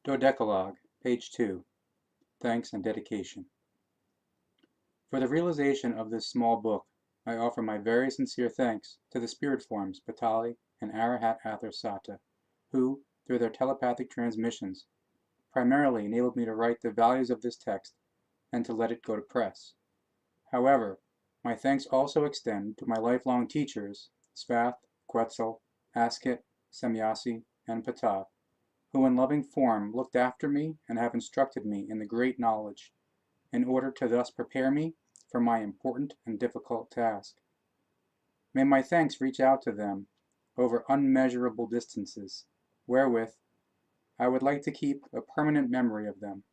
Dodecalogue, page 2. Thanks and dedication. For the realization of this small book, I offer my very sincere thanks to the spirit forms Patali and Arahat Athersata, who, through their telepathic transmissions, primarily enabled me to write the values of this text and to let it go to press. However, my thanks also extend to my lifelong teachers, Svath, Quetzal, Askit, Semyasi, and Ptah, who in loving form looked after me and have instructed me in the great knowledge, in order to thus prepare me for my important and difficult task. May my thanks reach out to them over unmeasurable distances, wherewith I would like to keep a permanent memory of them.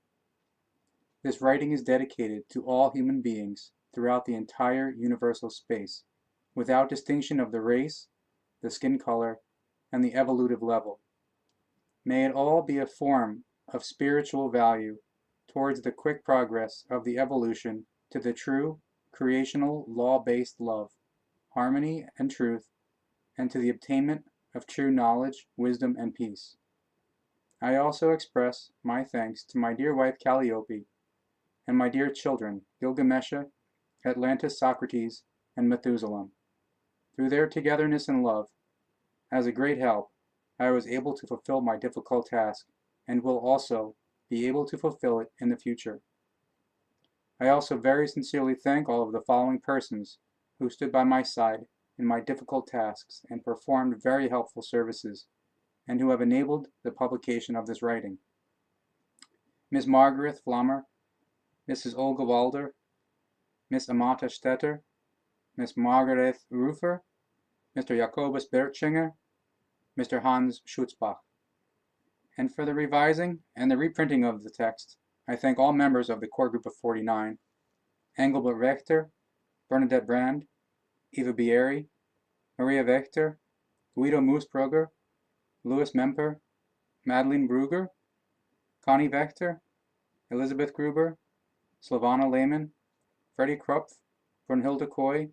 This writing is dedicated to all human beings throughout the entire universal space, without distinction of the race, the skin color, and the evolutive level. May it all be a form of spiritual value towards the quick progress of the evolution to the true, creational, law-based love, harmony, and truth, and to the obtainment of true knowledge, wisdom, and peace. I also express my thanks to my dear wife Calliope and my dear children Gilgamesha, Atlantis, Socrates, and Methuselah. Through their togetherness and love, as a great help, I was able to fulfill my difficult task and will also be able to fulfill it in the future. I also very sincerely thank all of the following persons who stood by my side in my difficult tasks and performed very helpful services, and who have enabled the publication of this writing. Miss Margaret Flammer, Mrs. Olga Walder, Miss Amata Stetter, Miss Margaret Rufer, Mr. Jacobus Bertschinger, Mr. Hans Schutzbach. And for the revising and the reprinting of the text, I thank all members of the core group of 49, Engelbert Wächter, Bernadette Brand, Eva Bieri, Maria Wächter, Guido Moosbrugger, Louis Memper, Madeline Brugger, Connie Wächter, Elizabeth Gruber, Slavana Lehman, Freddie Krupf, Brunhilde Coy,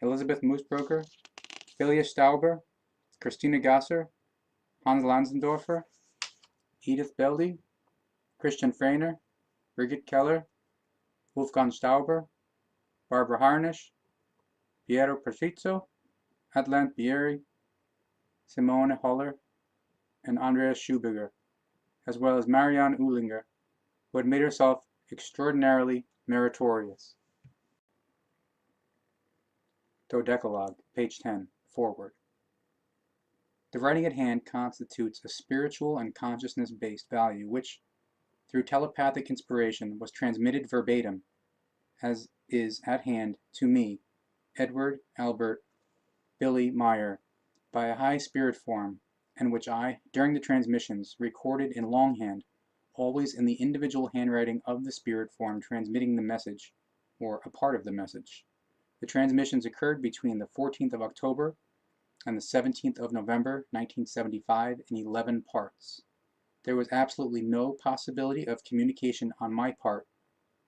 Elizabeth Moosbrugger, Philia Stauber, Christina Gasser, Hans Lansendorfer, Edith Beldi, Christian Freiner, Brigitte Keller, Wolfgang Stauber, Barbara Harnisch, Piero Precizzo, Atlant Bieri, Simone Holler, and Andreas Schubiger, as well as Marianne Uhlinger, who had made herself extraordinarily meritorious. Dodecalogue, page 10, forward. The writing at hand constitutes a spiritual and consciousness-based value which, through telepathic inspiration, was transmitted verbatim, as is at hand to me, Edward Albert Billy Meier, by a high spirit form, and which I, during the transmissions, recorded in longhand, always in the individual handwriting of the spirit form transmitting the message, or a part of the message. The transmissions occurred between the 14th of October and the 17th of November 1975 in 11 parts. There was absolutely no possibility of communication on my part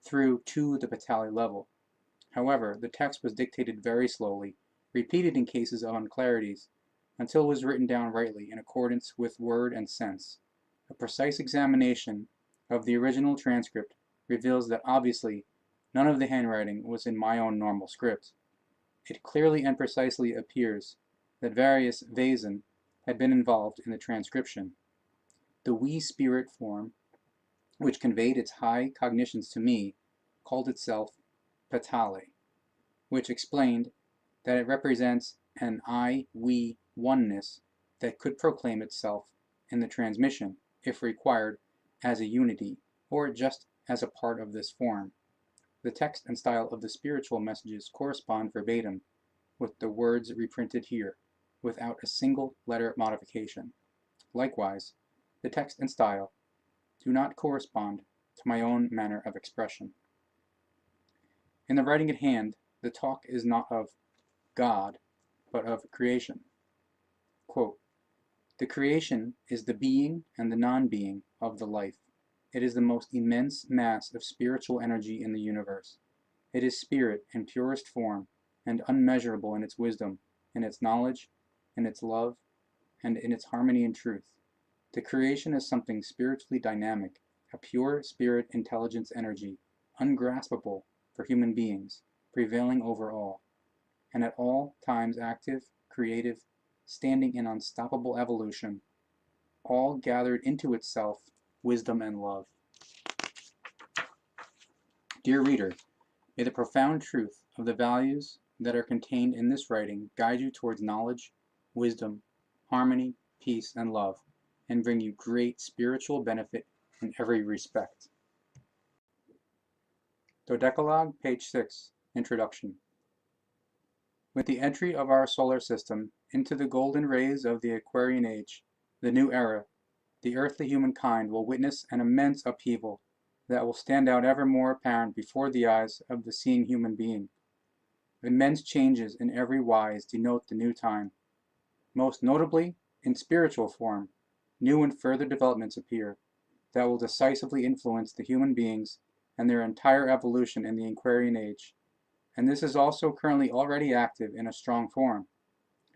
through to the Patali level. However, the text was dictated very slowly, repeated in cases of unclarities, until it was written down rightly in accordance with word and sense. A precise examination of the original transcript reveals that obviously none of the handwriting was in my own normal script. It clearly and precisely appears that various Vasen had been involved in the transcription. The we spirit form, which conveyed its high cognitions to me, called itself Patali, which explained that it represents an I-we oneness that could proclaim itself in the transmission, if required, as a unity, or just as a part of this form. The text and style of the spiritual messages correspond verbatim with the words reprinted here, without a single letter modification. Likewise, the text and style do not correspond to my own manner of expression. In the writing at hand, the talk is not of God, but of creation. Quote, "The creation is the being and the non-being of the life. It is the most immense mass of spiritual energy in the universe. It is spirit in purest form and unmeasurable in its wisdom, in its knowledge, in its love, and in its harmony and truth. The creation is something spiritually dynamic, a pure spirit intelligence energy, ungraspable for human beings, prevailing over all, and at all times active, creative, standing in unstoppable evolution, all gathered into itself wisdom and love. Dear reader, may the profound truth of the values that are contained in this writing guide you towards knowledge, wisdom, harmony, peace, and love, and bring you great spiritual benefit in every respect. Dodecalogue, page 6, Introduction. With the entry of our solar system into the golden rays of the Aquarian Age, the new era, the earthly humankind will witness an immense upheaval that will stand out ever more apparent before the eyes of the seeing human being. Immense changes in every wise denote the new time. Most notably, in spiritual form, new and further developments appear that will decisively influence the human beings and their entire evolution in the Aquarian Age, and this is also currently already active in a strong form.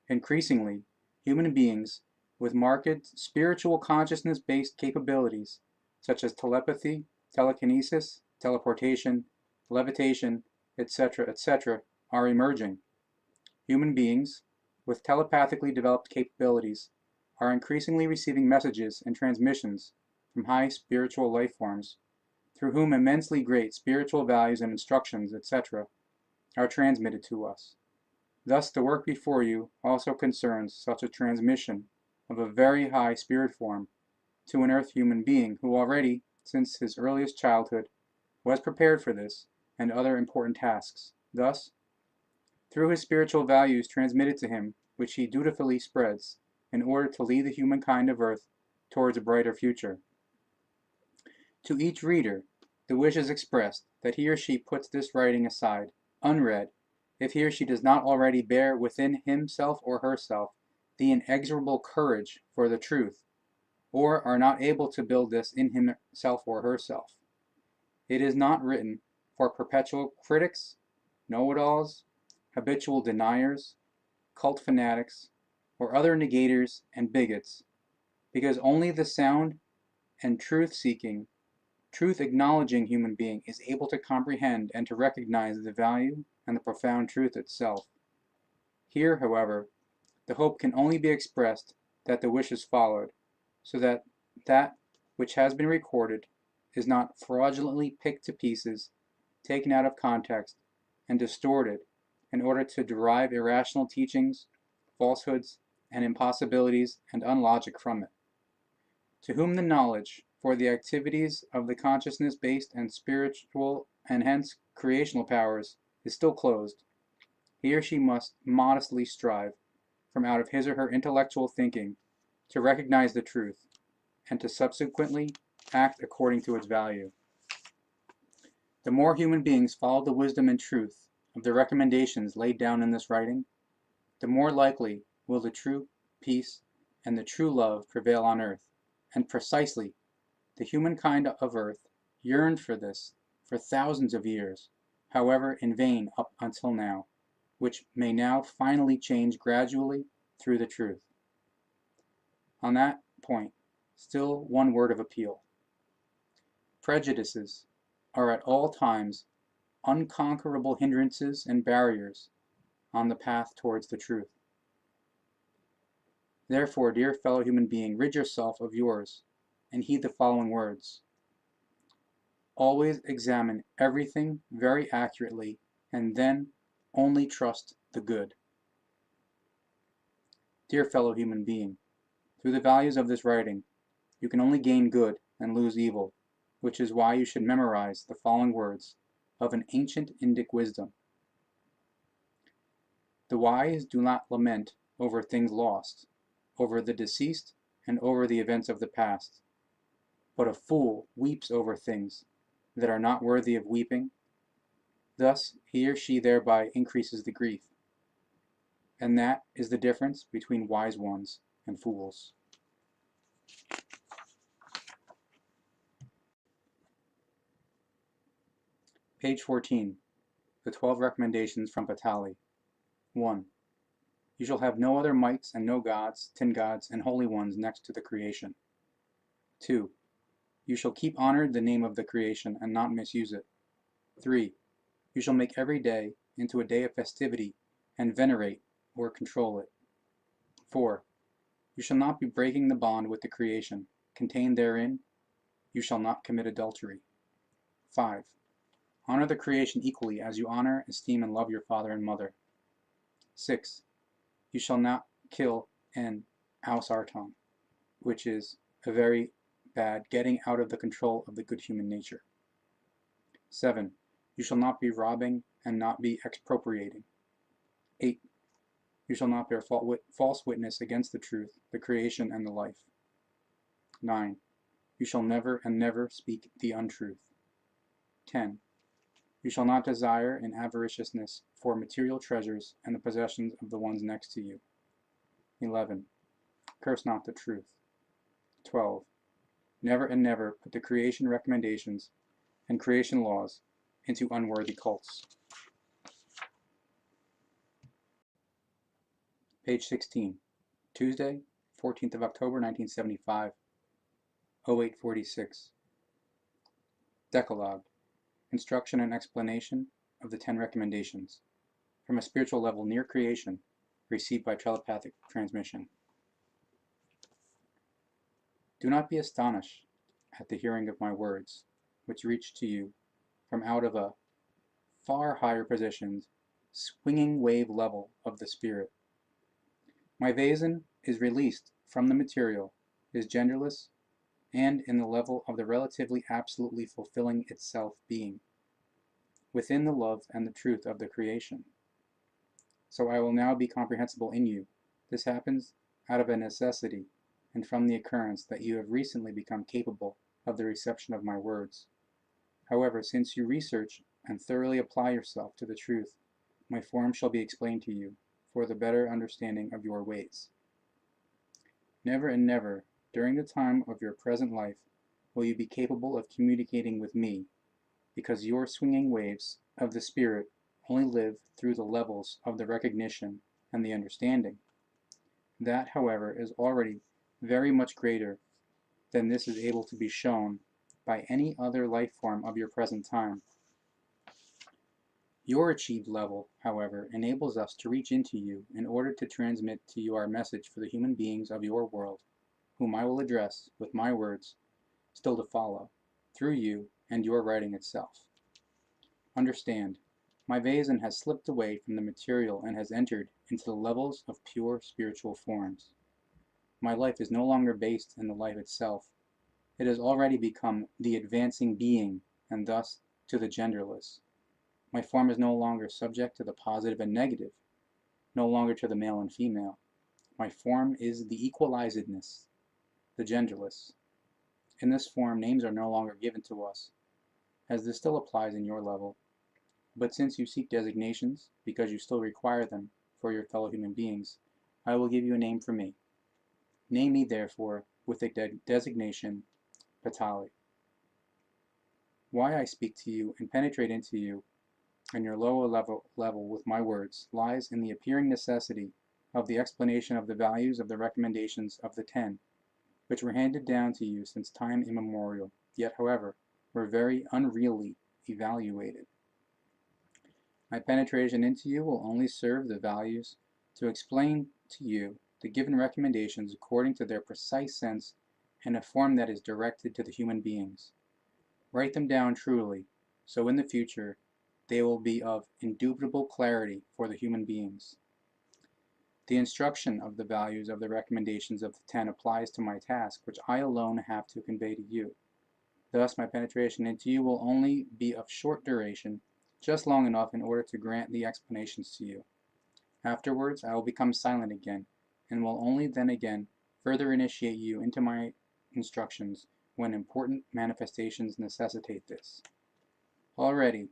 Increasingly, human beings with marked spiritual consciousness-based capabilities, such as telepathy, telekinesis, teleportation, levitation, etc., are emerging. Human beings with telepathically developed capabilities are increasingly receiving messages and transmissions from high spiritual life forms, through whom immensely great spiritual values and instructions, etc., are transmitted to us. Thus, the work before you also concerns such a transmission of a very high spirit form to an earth human being who already, since his earliest childhood, was prepared for this and other important tasks. Thus, through his spiritual values transmitted to him, which he dutifully spreads, in order to lead the humankind of earth towards a brighter future. To each reader, the wish is expressed that he or she puts this writing aside, unread, if he or she does not already bear within himself or herself the inexorable courage for the truth, or are not able to build this in himself or herself. It is not written for perpetual critics, know-it-alls, habitual deniers, cult fanatics, or other negators and bigots, because only the sound and truth-seeking, truth-acknowledging human being is able to comprehend and to recognize the value and the profound truth itself. Here, however, the hope can only be expressed that the wish is followed, so that that which has been recorded is not fraudulently picked to pieces, taken out of context, and distorted in order to derive irrational teachings, falsehoods, and impossibilities and unlogic from it. To whom the knowledge for the activities of the consciousness-based and spiritual and hence creational powers is still closed, he or she must modestly strive from out of his or her intellectual thinking to recognize the truth and to subsequently act according to its value. The more human beings follow the wisdom and truth of the recommendations laid down in this writing, the more likely will the true peace and the true love prevail on earth, and precisely the humankind of earth yearned for this for thousands of years, however in vain up until now, which may now finally change gradually through the truth. On that point, still one word of appeal. Prejudices are at all times unconquerable hindrances and barriers on the path towards the truth. Therefore, dear fellow human being, rid yourself of yours and heed the following words. Always examine everything very accurately and then only trust the good. Dear fellow human being, through the values of this writing, you can only gain good and lose evil, which is why you should memorize the following words of an ancient Indic wisdom. The wise do not lament over things lost, over the deceased, and over the events of the past, but a fool weeps over things that are not worthy of weeping. Thus he or she thereby increases the grief. And that is the difference between wise ones and fools. Page 14. The 12 Recommendations from Patali. 1. You shall have no other mites and no gods, tin gods, and holy ones next to the creation. 2. You shall keep honored the name of the creation and not misuse it. 3. You shall make every day into a day of festivity and venerate or control it. 4. You shall not be breaking the bond with the creation contained therein. You shall not commit adultery. 5. Honor the creation equally as you honor, esteem, and love your father and mother. 6. You shall not kill an assorted, which is a very bad getting out of the control of the good human nature. 7. You shall not be robbing and not be expropriating. 8. You shall not bear false witness against the truth, the creation, and the life. 9. You shall never and never speak the untruth. 10. You shall not desire in avariciousness for material treasures and the possessions of the ones next to you. 11. Curse not the truth. 12. Never and never put the creation recommendations and creation laws into unworthy cults. Page 16. Tuesday, 14th of October, 1975, 0846. Decalogue. Instruction and explanation of the 10 recommendations. From a spiritual level near creation, received by telepathic transmission. Do not be astonished at the hearing of my words, which reach to you from out of a far higher positioned, swinging wave level of the spirit. My vason is released from the material, is genderless, and in the level of the relatively absolutely fulfilling itself being, within the love and the truth of the creation. So I will now be comprehensible in you. This happens out of a necessity, and from the occurrence that you have recently become capable of the reception of my words. However, since you research and thoroughly apply yourself to the truth, my form shall be explained to you, for the better understanding of your ways. Never and never, during the time of your present life, will you be capable of communicating with me, because your swinging waves of the spirit only live through the levels of the recognition and the understanding. That, however, is already very much greater than this is able to be shown by any other life form of your present time. Your achieved level, however, enables us to reach into you in order to transmit to you our message for the human beings of your world, whom I will address with my words still to follow, through you and your writing itself. Understand, my vason has slipped away from the material and has entered into the levels of pure spiritual forms. My life is no longer based in the life itself. It has already become the advancing being, and thus to the genderless. My form is no longer subject to the positive and negative, no longer to the male and female. My form is the equalizedness, the genderless. In this form, names are no longer given to us, as this still applies in your level. But since you seek designations, because you still require them for your fellow human beings, I will give you a name for me. Name me, therefore, with the designation Patali. Why I speak to you and penetrate into you and your lower level with my words lies in the appearing necessity of the explanation of the values of the recommendations of the 10, which were handed down to you since time immemorial, yet, however, were very unreally evaluated. My penetration into you will only serve the values to explain to you the given recommendations according to their precise sense in a form that is directed to the human beings. Write them down truly, so in the future they will be of indubitable clarity for the human beings. The instruction of the values of the recommendations of the 10 applies to my task, which I alone have to convey to you. Thus, my penetration into you will only be of short duration, just long enough in order to grant the explanations to you. Afterwards, I will become silent again, and will only then again further initiate you into my instructions when important manifestations necessitate this. Already,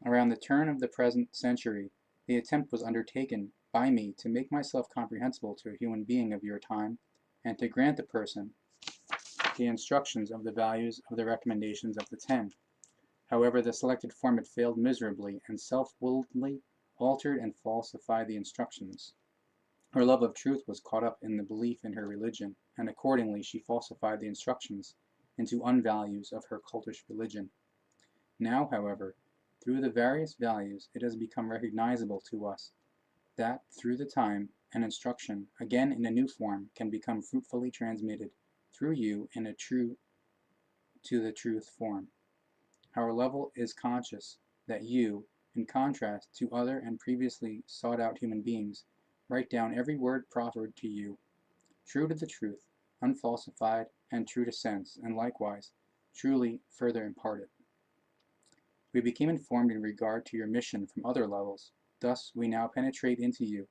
around the turn of the present century, the attempt was undertaken by me to make myself comprehensible to a human being of your time, and to grant the person the instructions of the values of the recommendations of the 10. However, the selected format failed miserably, and self-willedly altered and falsified the instructions. Her love of truth was caught up in the belief in her religion, and accordingly she falsified the instructions, into unvalues of her cultish religion. Now, however, through the various values it has become recognizable to us that through the time and instruction, again in a new form, can become fruitfully transmitted through you in a true to the truth form. Our level is conscious that you, in contrast to other and previously sought out human beings, write down every word proffered to you, true to the truth, unfalsified, and true to sense, and likewise, truly further impart it. We became informed in regard to your mission from other levels. Thus we now penetrate into you,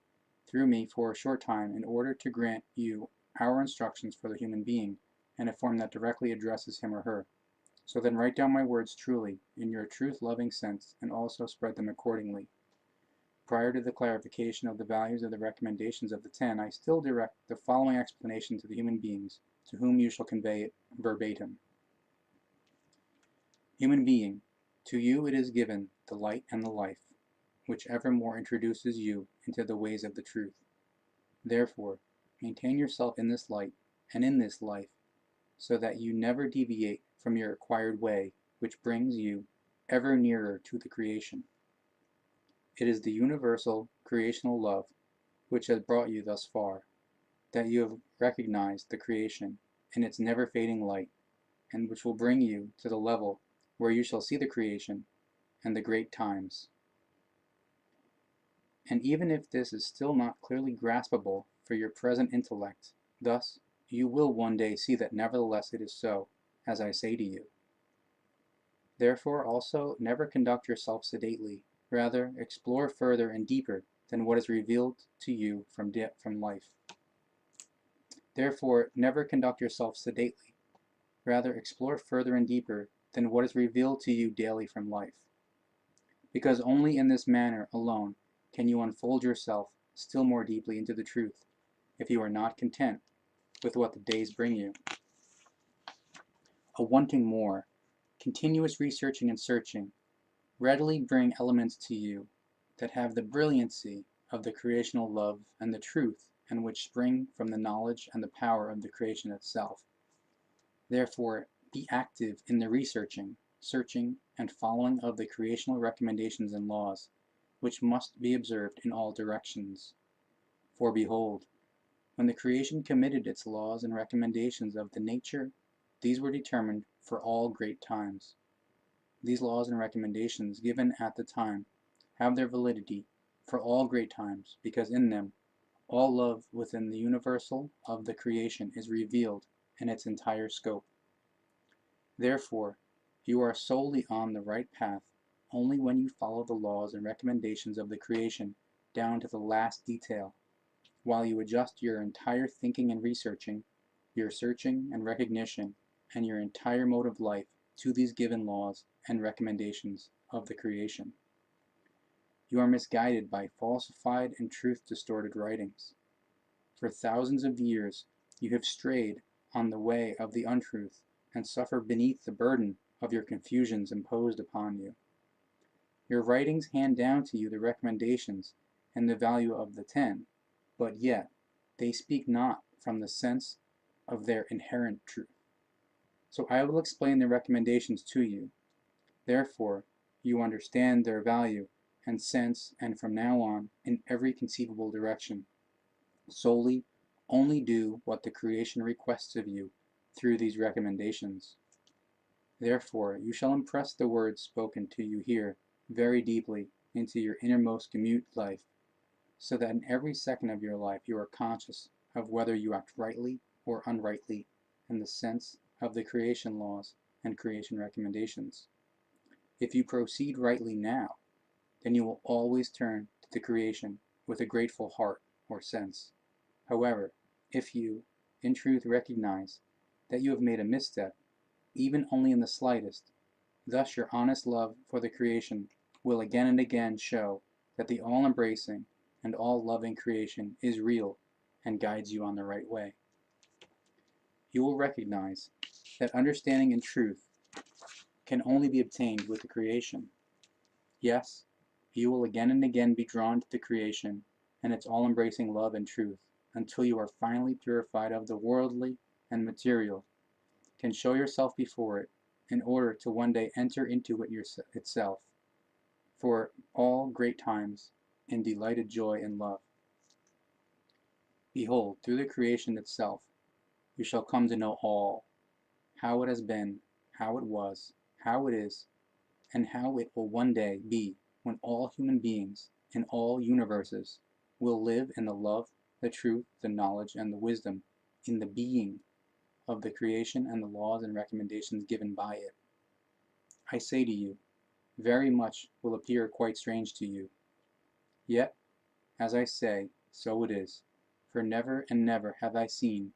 through me for a short time, in order to grant you our instructions for the human being, in a form that directly addresses him or her. So then write down my words truly, in your truth-loving sense, and also spread them accordingly. Prior to the clarification of the values of the recommendations of the 10, I still direct the following explanation to the human beings, to whom you shall convey it verbatim. Human being, to you it is given the light and the life, which evermore introduces you into the ways of the truth. Therefore, maintain yourself in this light and in this life, so that you never deviate from your acquired way, which brings you ever nearer to the creation. It is the universal creational love which has brought you thus far, that you have recognized the creation in its never-fading light, and which will bring you to the level where you shall see the creation and the great times. And even if this is still not clearly graspable for your present intellect, thus you will one day see that nevertheless it is so, as I say to you. Therefore also never conduct yourself sedately, rather explore further and deeper than what is revealed to you from life. Therefore never conduct yourself sedately, rather explore further and deeper than what is revealed to you daily from life. Because only in this manner alone can you unfold yourself still more deeply into the truth, if you are not content with what the days bring you. A wanting more, continuous researching and searching, readily bring elements to you that have the brilliancy of the creational love and the truth, and which spring from the knowledge and the power of the creation itself. Therefore, be active in the researching, searching, and following of the creational recommendations and laws, which must be observed in all directions. For behold, when the creation committed its laws and recommendations of the nature, these were determined for all great times. These laws and recommendations given at the time have their validity for all great times, because in them all love within the universal of the creation is revealed in its entire scope. Therefore, you are solely on the right path only when you follow the laws and recommendations of the creation down to the last detail, while you adjust your entire thinking and researching, your searching and recognition, and your entire mode of life to these given laws and recommendations of the creation. You are misguided by falsified and truth-distorted writings. For thousands of years you have strayed on the way of the untruth, and suffer beneath the burden of your confusions imposed upon you. Your writings hand down to you the recommendations and the value of the 10, but yet they speak not from the sense of their inherent truth. So I will explain the recommendations to you. Therefore, you understand their value and sense, and from now on, in every conceivable direction, solely only do what the creation requests of you through these recommendations. Therefore, you shall impress the words spoken to you here very deeply into your innermost commute life, so that in every second of your life you are conscious of whether you act rightly or unrightly in the sense of the creation laws and creation recommendations. If you proceed rightly now, then you will always turn to the creation with a grateful heart or sense. However, if you, in truth, recognize that you have made a misstep, even only in the slightest, thus your honest love for the creation will again and again show that the all-embracing and all-loving creation is real and guides you on the right way. You will recognize that understanding and truth can only be obtained with the creation. Yes, you will again and again be drawn to the creation and its all-embracing love and truth, until you are finally purified of the worldly and material, can show yourself before it in order to one day enter into it itself for all great times in delighted joy and love. Behold, through the creation itself, you shall come to know all, how it has been, how it was, how it is, and how it will one day be when all human beings in all universes will live in the love, the truth, the knowledge, and the wisdom in the being of the creation and the laws and recommendations given by it. I say to you, very much will appear quite strange to you. Yet, as I say, so it is, for never and never have I seen,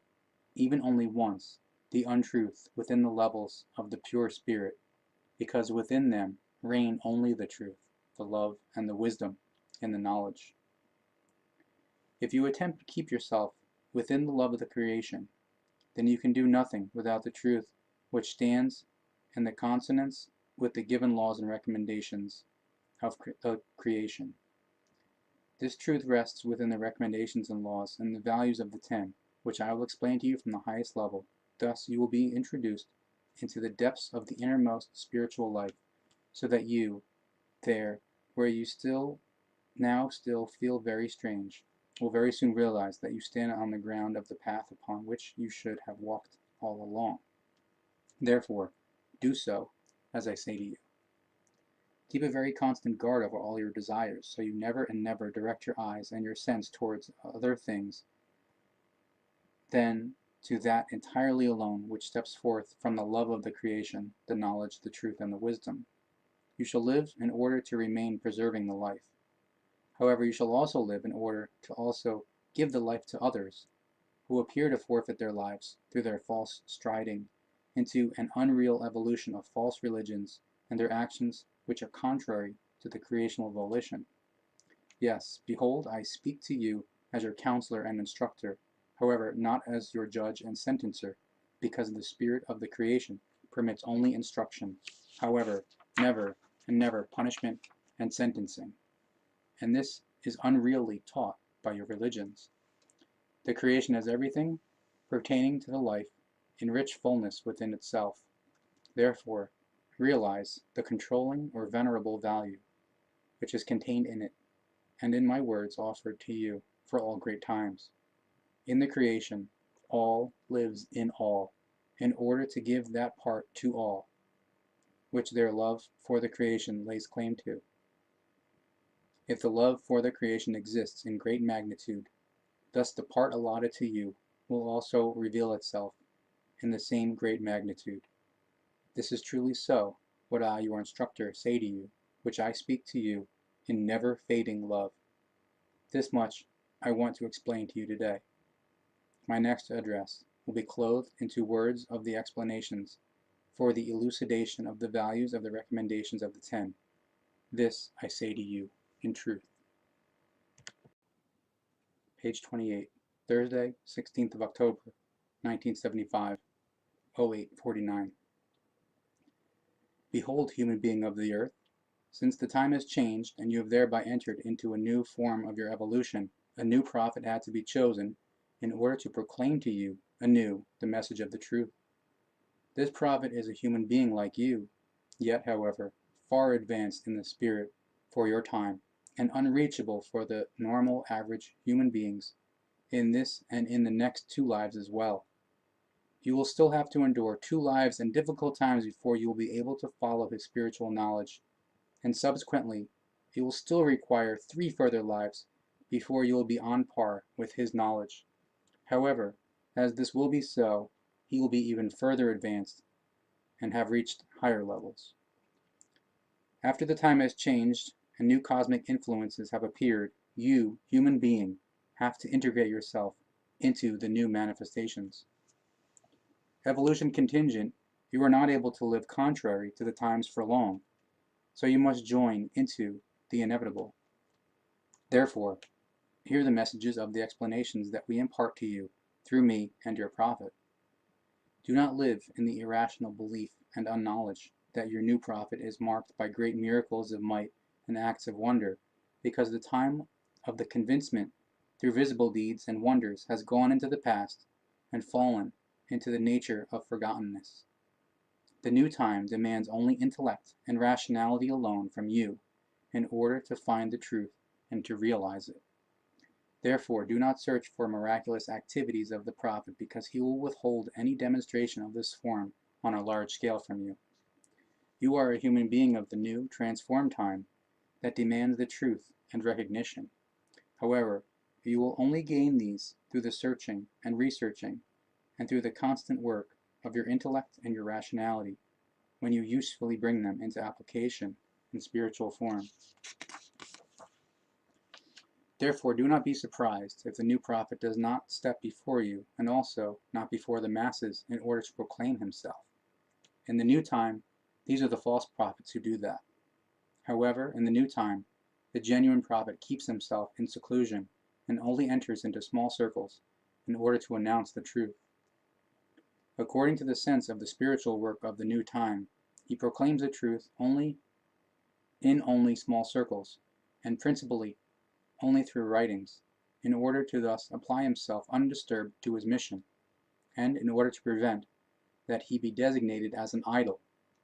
even only once, the untruth within the levels of the pure spirit, because within them reign only the truth, the love, and the wisdom, and the knowledge. If you attempt to keep yourself within the love of the creation, then you can do nothing without the truth which stands in the consonance with the given laws and recommendations of creation. This truth rests within the recommendations and laws and the values of the 10, which I will explain to you from the highest level. Thus you will be introduced into the depths of the innermost spiritual life, so that you, there, where you still feel very strange, will very soon realize that you stand on the ground of the path upon which you should have walked all along. Therefore, do so, as I say to you. Keep a very constant guard over all your desires, so you never and never direct your eyes and your sense towards other things than to that entirely alone which steps forth from the love of the creation, the knowledge, the truth, and the wisdom. You shall live in order to remain preserving the life. However, you shall also live in order to also give the life to others, who appear to forfeit their lives through their false striding into an unreal evolution of false religions and their actions which are contrary to the creational volition. Yes, behold, I speak to you as your counselor and instructor, however, not as your judge and sentencer, because the spirit of the creation permits only instruction, however, never and never punishment and sentencing. And this is unreally taught by your religions. The creation has everything pertaining to the life in rich fullness within itself. Therefore, realize the controlling or venerable value which is contained in it, and in my words offered to you for all great times. In the creation, all lives in all, in order to give that part to all, which their love for the creation lays claim to. If the love for the creation exists in great magnitude, thus the part allotted to you will also reveal itself in the same great magnitude. This is truly so, what I, your instructor, say to you, which I speak to you in never-fading love. This much I want to explain to you today. My next address will be clothed into words of the explanations for the elucidation of the values of the recommendations of the 10. This I say to you in truth. Page 28, Thursday, 16th of October, 1975, 08:49. Behold, human being of the earth, since the time has changed and you have thereby entered into a new form of your evolution, a new prophet had to be chosen in order to proclaim to you anew the message of the truth. This prophet is a human being like you, yet, however, far advanced in the spirit for your time, and unreachable for the normal average human beings in this and in the next 2 lives as well. You will still have to endure 2 lives and difficult times before you will be able to follow his spiritual knowledge, and subsequently it will still require 3 further lives before you will be on par with his knowledge. However, as this will be so, he will be even further advanced and have reached higher levels. After the time has changed and new cosmic influences have appeared, you, human being, have to integrate yourself into the new manifestations. Evolution contingent, you are not able to live contrary to the times for long, so you must join into the inevitable. Therefore, hear the messages of the explanations that we impart to you through me and your prophet. Do not live in the irrational belief and unknowledge that your new prophet is marked by great miracles of might and acts of wonder, because the time of the convincement through visible deeds and wonders has gone into the past and fallen, into the nature of forgottenness. The new time demands only intellect and rationality alone from you in order to find the truth and to realize it. Therefore, do not search for miraculous activities of the prophet, because he will withhold any demonstration of this form on a large scale from you. You are a human being of the new, transformed time that demands the truth and recognition. However, you will only gain these through the searching and researching and through the constant work of your intellect and your rationality when you usefully bring them into application in spiritual form. Therefore, do not be surprised if the new prophet does not step before you, and also not before the masses, in order to proclaim himself. In the new time, these are the false prophets who do that. However, in the new time, the genuine prophet keeps himself in seclusion and only enters into small circles in order to announce the truth. According to the sense of the spiritual work of the new time, he proclaims the truth only small circles, and principally only through writings, in order to thus apply himself undisturbed to his mission, and in order to prevent that he be designated as an idol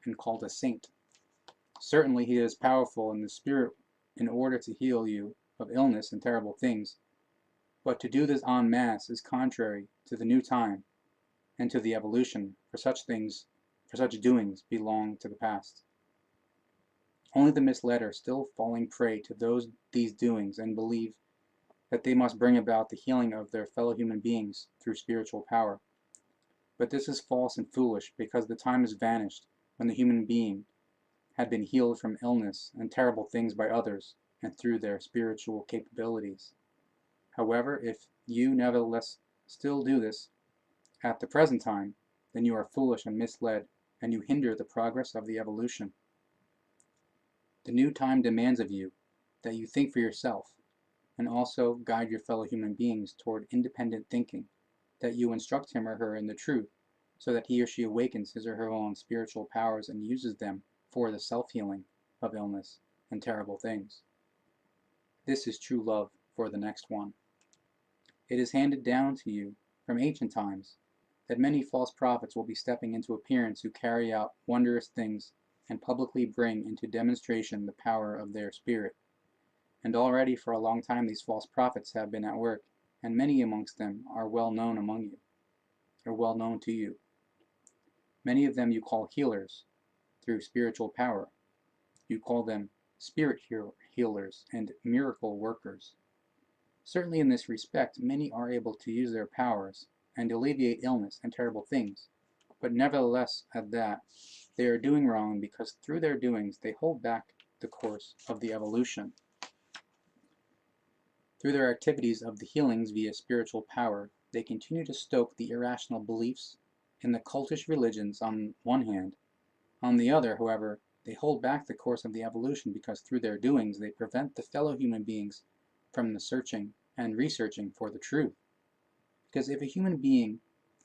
and called a saint. Certainly he is powerful in the spirit in order to heal you of illness and terrible things, but to do this en masse is contrary to the new time and to the evolution, for such doings belong to the past. Only the misled are still falling prey to these doings and believe that they must bring about the healing of their fellow human beings through spiritual power. But this is false and foolish, because the time has vanished when the human being had been healed from illness and terrible things by others and through their spiritual capabilities. However, if you nevertheless still do this at the present time, then you are foolish and misled, and you hinder the progress of the evolution. The new time demands of you that you think for yourself, and also guide your fellow human beings toward independent thinking, that you instruct him or her in the truth, so that he or she awakens his or her own spiritual powers and uses them for the self-healing of illness and terrible things. This is true love for the next one. It is handed down to you from ancient times that many false prophets will be stepping into appearance who carry out wondrous things and publicly bring into demonstration the power of their spirit. And already for a long time these false prophets have been at work, and many amongst them are well known to you. Many of them you call healers through spiritual power. You call them spirit healers and miracle workers. Certainly in this respect, many are able to use their powers and alleviate illness and terrible things, but nevertheless at that, they are doing wrong, because through their doings they hold back the course of the evolution. Through their activities of the healings via spiritual power, they continue to stoke the irrational beliefs in the cultish religions on one hand. On the other, however, they hold back the course of the evolution, because through their doings they prevent the fellow human beings from the searching and researching for the truth. Because if a human being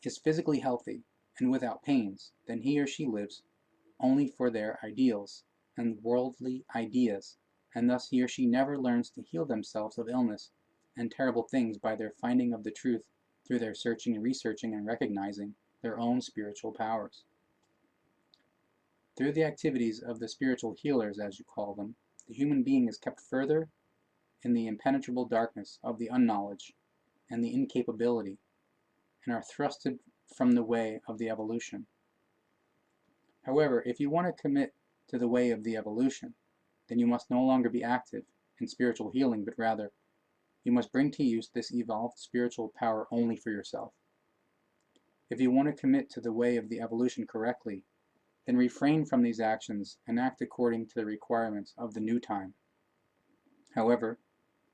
is physically healthy and without pains, then he or she lives only for their ideals and worldly ideas, and thus he or she never learns to heal themselves of illness and terrible things by their finding of the truth through their searching and researching and recognizing their own spiritual powers. Through the activities of the spiritual healers, as you call them, the human being is kept further in the impenetrable darkness of the unknowledge and the incapability, and are thrusted from the way of the evolution. However, if you want to commit to the way of the evolution, then you must no longer be active in spiritual healing, but rather you must bring to use this evolved spiritual power only for yourself. If you want to commit to the way of the evolution correctly, then refrain from these actions and act according to the requirements of the new time. However,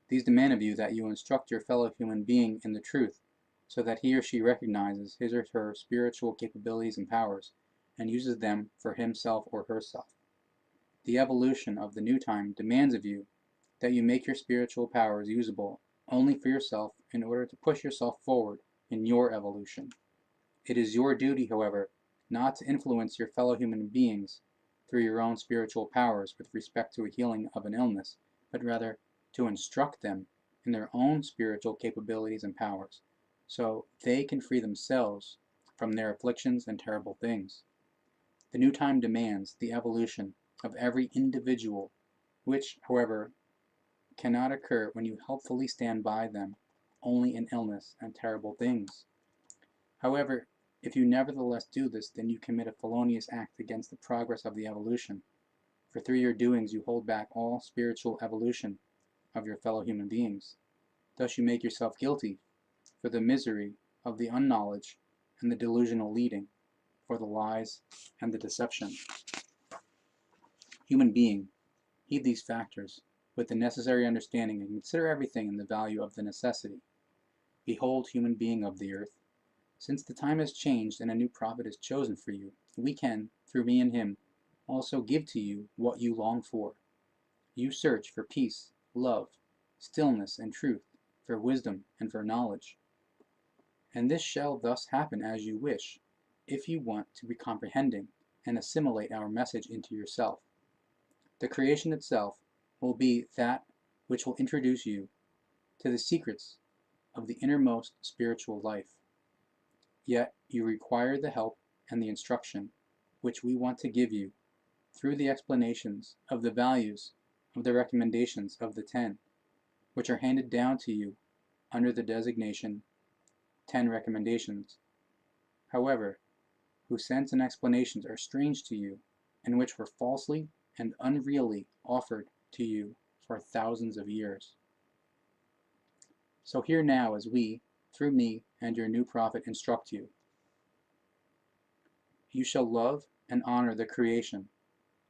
these demand of you that you instruct your fellow human being in the truth, so that he or she recognizes his or her spiritual capabilities and powers, and uses them for himself or herself. The evolution of the new time demands of you that you make your spiritual powers usable only for yourself in order to push yourself forward in your evolution. It is your duty, however, not to influence your fellow human beings through your own spiritual powers with respect to a healing of an illness, but rather to instruct them in their own spiritual capabilities and powers, so they can free themselves from their afflictions and terrible things. The new time demands the evolution of every individual, which, however, cannot occur when you helpfully stand by them only in illness and terrible things. However, if you nevertheless do this, then you commit a felonious act against the progress of the evolution, for through your doings you hold back all spiritual evolution of your fellow human beings. Thus you make yourself guilty for the misery of the unknowledge and the delusional leading, for the lies and the deception. Human being, heed these factors with the necessary understanding and consider everything in the value of the necessity. Behold, human being of the earth, since the time has changed and a new prophet is chosen for you, we can, through me and him, also give to you what you long for. You search for peace, love, stillness, and truth, for wisdom and for knowledge. And this shall thus happen as you wish, if you want to be comprehending and assimilate our message into yourself. The creation itself will be that which will introduce you to the secrets of the innermost spiritual life. Yet you require the help and the instruction which we want to give you through the explanations of the values of the recommendations of the 10, which are handed down to you under the designation 10 recommendations. However, whose sense and explanations are strange to you, and which were falsely and unreally offered to you for thousands of years. So hear now as we, through me and your new prophet, instruct you. You shall love and honor the creation,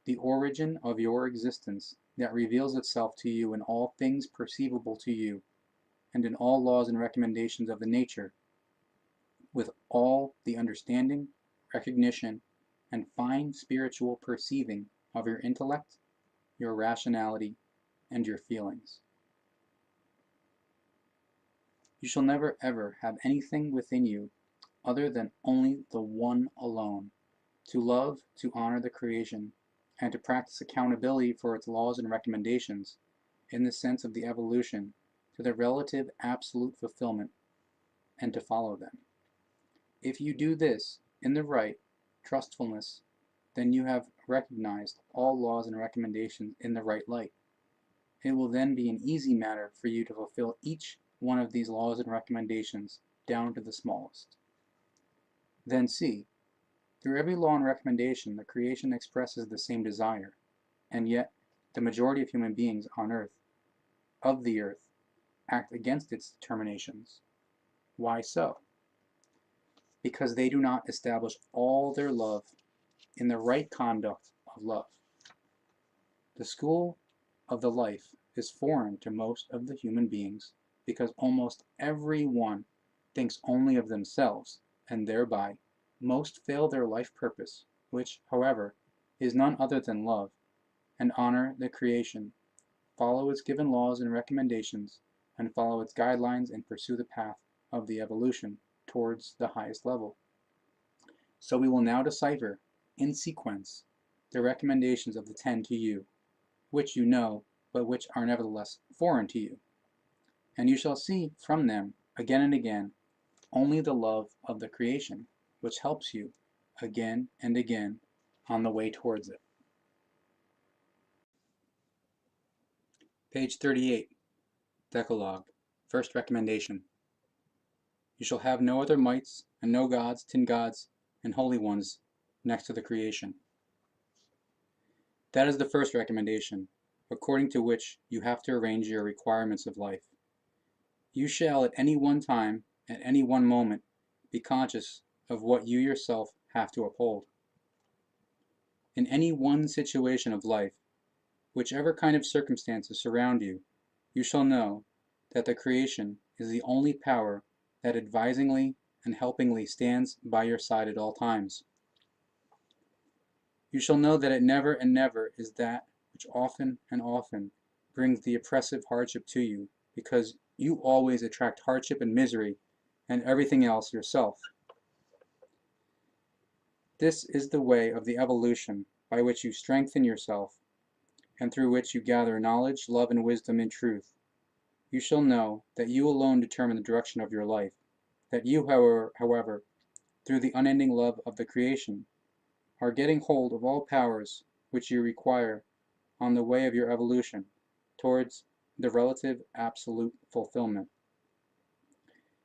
the origin of your existence that reveals itself to you in all things perceivable to you, and in all laws and recommendations of the nature, with all the understanding, recognition, and fine spiritual perceiving of your intellect, your rationality, and your feelings. You shall never ever have anything within you other than only the one alone, to love, to honor the creation, and to practice accountability for its laws and recommendations in the sense of the evolution to their relative absolute fulfillment, and to follow them. If you do this in the right trustfulness, then you have recognized all laws and recommendations in the right light. It will then be an easy matter for you to fulfill each one of these laws and recommendations down to the smallest. Then see, through every law and recommendation, the creation expresses the same desire, and yet the majority of human beings on earth, of the earth, act against its determinations. Why so? Because they do not establish all their love in the right conduct of love. The school of the life is foreign to most of the human beings, because almost everyone thinks only of themselves, and thereby most fail their life purpose, which, however, is none other than love, and honor the creation, follow its given laws and recommendations, and follow its guidelines and pursue the path of the evolution towards the highest level. So we will now decipher, in sequence, the recommendations of the 10 to you, which you know, but which are nevertheless foreign to you. And you shall see from them, again and again, only the love of the creation, which helps you, again and again, on the way towards it. Page 38, Decalogue, first recommendation. You shall have no other mites, and no gods, tin gods, and holy ones next to the creation. That is the first recommendation, according to which you have to arrange your requirements of life. You shall at any one time, at any one moment, be conscious of what you yourself have to uphold. In any one situation of life, whichever kind of circumstances surround you, you shall know that the creation is the only power that advisingly and helpingly stands by your side at all times. You shall know that it never and never is that which often and often brings the oppressive hardship to you, because you always attract hardship and misery and everything else yourself. This is the way of the evolution by which you strengthen yourself, and through which you gather knowledge, love, and wisdom in truth. You shall know that you alone determine the direction of your life, that you, however, through the unending love of the creation, are getting hold of all powers which you require on the way of your evolution towards the relative absolute fulfillment.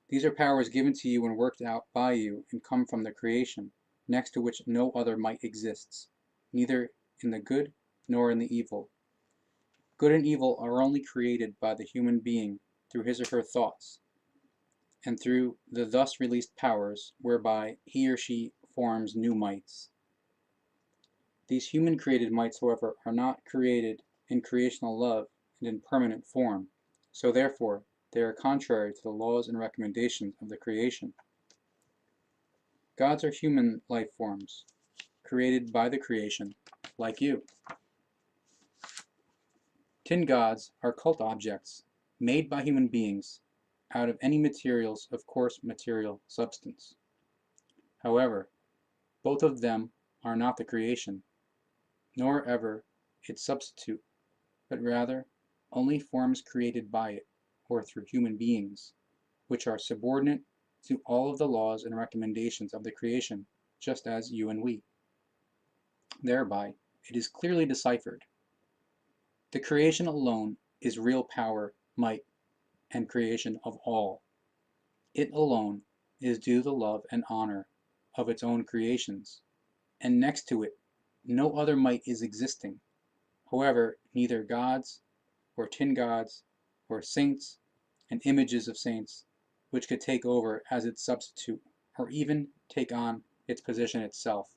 These are powers given to you and worked out by you and come from the creation, next to which no other might exists, neither in the good nor in the evil. Good and evil are only created by the human being through his or her thoughts, and through the thus released powers whereby he or she forms new mights. These human-created mights, however, are not created in creational love and in permanent form, so therefore they are contrary to the laws and recommendations of the creation. Gods are human life forms, created by the creation, like you. Tin gods are cult objects, made by human beings, out of any materials of coarse material substance. However, both of them are not the creation, nor ever its substitute, but rather only forms created by it, or through human beings, which are subordinate to all of the laws and recommendations of the creation, just as you and we. Thereby, it is clearly deciphered. The creation alone is real power, might, and creation of all. It alone is due the love and honor of its own creations, and next to it, no other might is existing. However, neither gods, or tin gods, or saints, and images of saints, which could take over as its substitute, or even take on its position itself.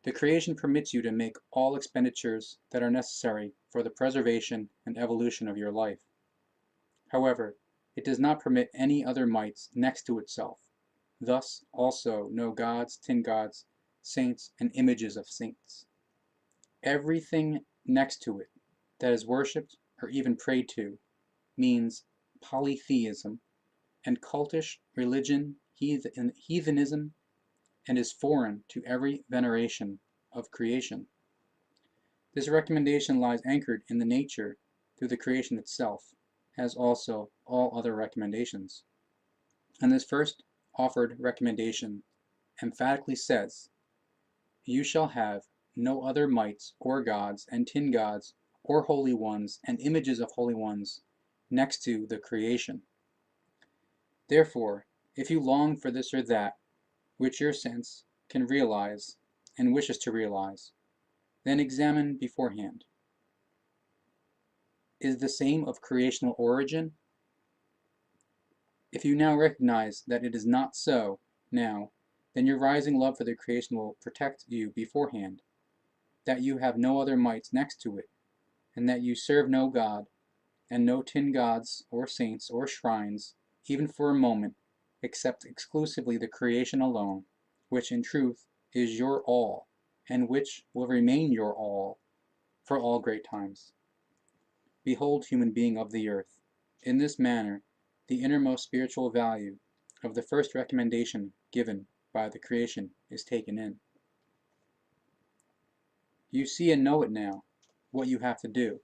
The creation permits you to make all expenditures that are necessary for the preservation and evolution of your life. However, it does not permit any other mights next to itself, thus also no gods, tin gods, saints, and images of saints. Everything next to it that is worshipped or even prayed to means polytheism and cultish religion, heathenism, and is foreign to every veneration of creation. This recommendation lies anchored in the nature through the creation itself, as also all other recommendations. And this first offered recommendation emphatically says, "You shall have no other mights or gods and tin gods or holy ones and images of holy ones next to the creation." Therefore, if you long for this or that which your sense can realize and wishes to realize, then examine beforehand. Is the same of creational origin? If you now recognize that it is not so now, then your rising love for the creation will protect you beforehand, that you have no other mights next to it, and that you serve no God, and no tin gods or saints or shrines, even for a moment, except exclusively the creation alone, which in truth is your all, and which will remain your all for all great times. Behold, human being of the earth, in this manner the innermost spiritual value of the first recommendation given by the creation is taken in. You see and know it now, what you have to do.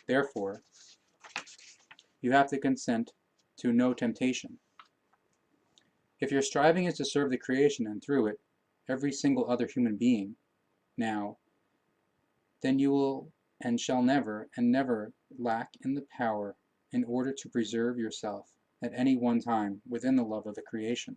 Therefore, you have to consent to no temptation. If your striving is to serve the creation and through it, every single other human being, now, then you will and shall never and never lack in the power in order to preserve yourself at any one time within the love of the creation.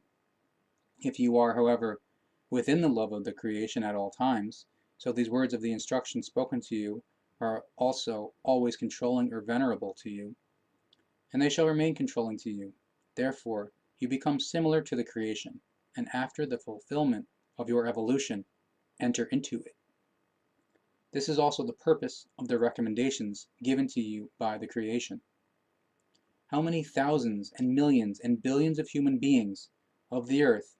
If you are, however, within the love of the creation at all times, so these words of the instruction spoken to you are also always controlling or venerable to you, and they shall remain controlling to you. Therefore, you become similar to the creation, and after the fulfillment of your evolution, enter into it. This is also the purpose of the recommendations given to you by the creation. How many thousands and millions and billions of human beings of the earth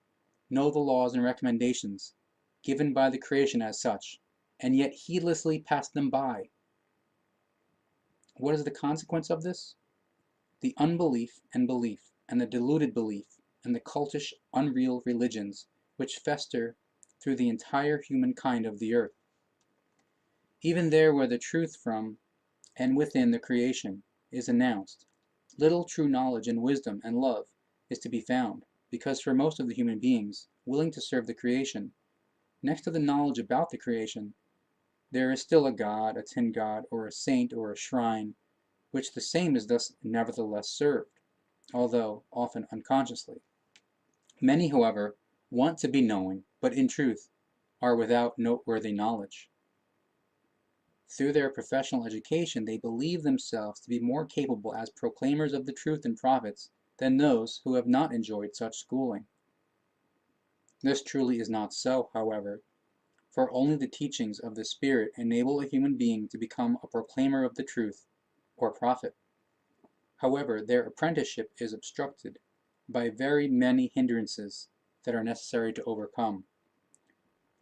know the laws and recommendations given by the creation as such, and yet heedlessly pass them by? What is the consequence of this? The unbelief and belief, and the deluded belief, and the cultish, unreal religions which fester through the entire humankind of the earth. Even there where the truth from and within the creation is announced, little true knowledge and wisdom and love is to be found. because for most of the human beings willing to serve the creation, next to the knowledge about the creation, there is still a god, a tin god, or a saint, or a shrine, which the same is thus nevertheless served, although often unconsciously. Many, however, want to be knowing, but in truth are without noteworthy knowledge. Through their professional education, they believe themselves to be more capable as proclaimers of the truth and prophets than those who have not enjoyed such schooling. This truly is not so, however, for only the teachings of the Spirit enable a human being to become a proclaimer of the truth, or prophet. However, their apprenticeship is obstructed by very many hindrances that are necessary to overcome.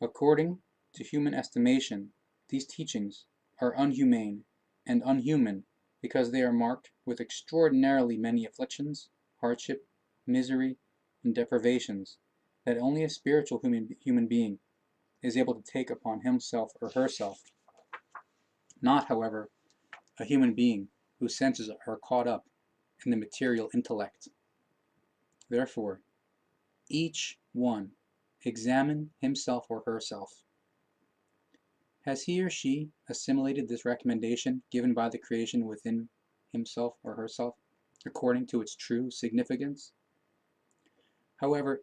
According to human estimation, these teachings are unhumane and unhuman because they are marked with extraordinarily many afflictions, hardship, misery, and deprivations that only a spiritual human being is able to take upon himself or herself. Not, however, a human being whose senses are caught up in the material intellect. Therefore, each one examine himself or herself. Has he or she assimilated this recommendation given by the creation within himself or herself according to its true significance? However,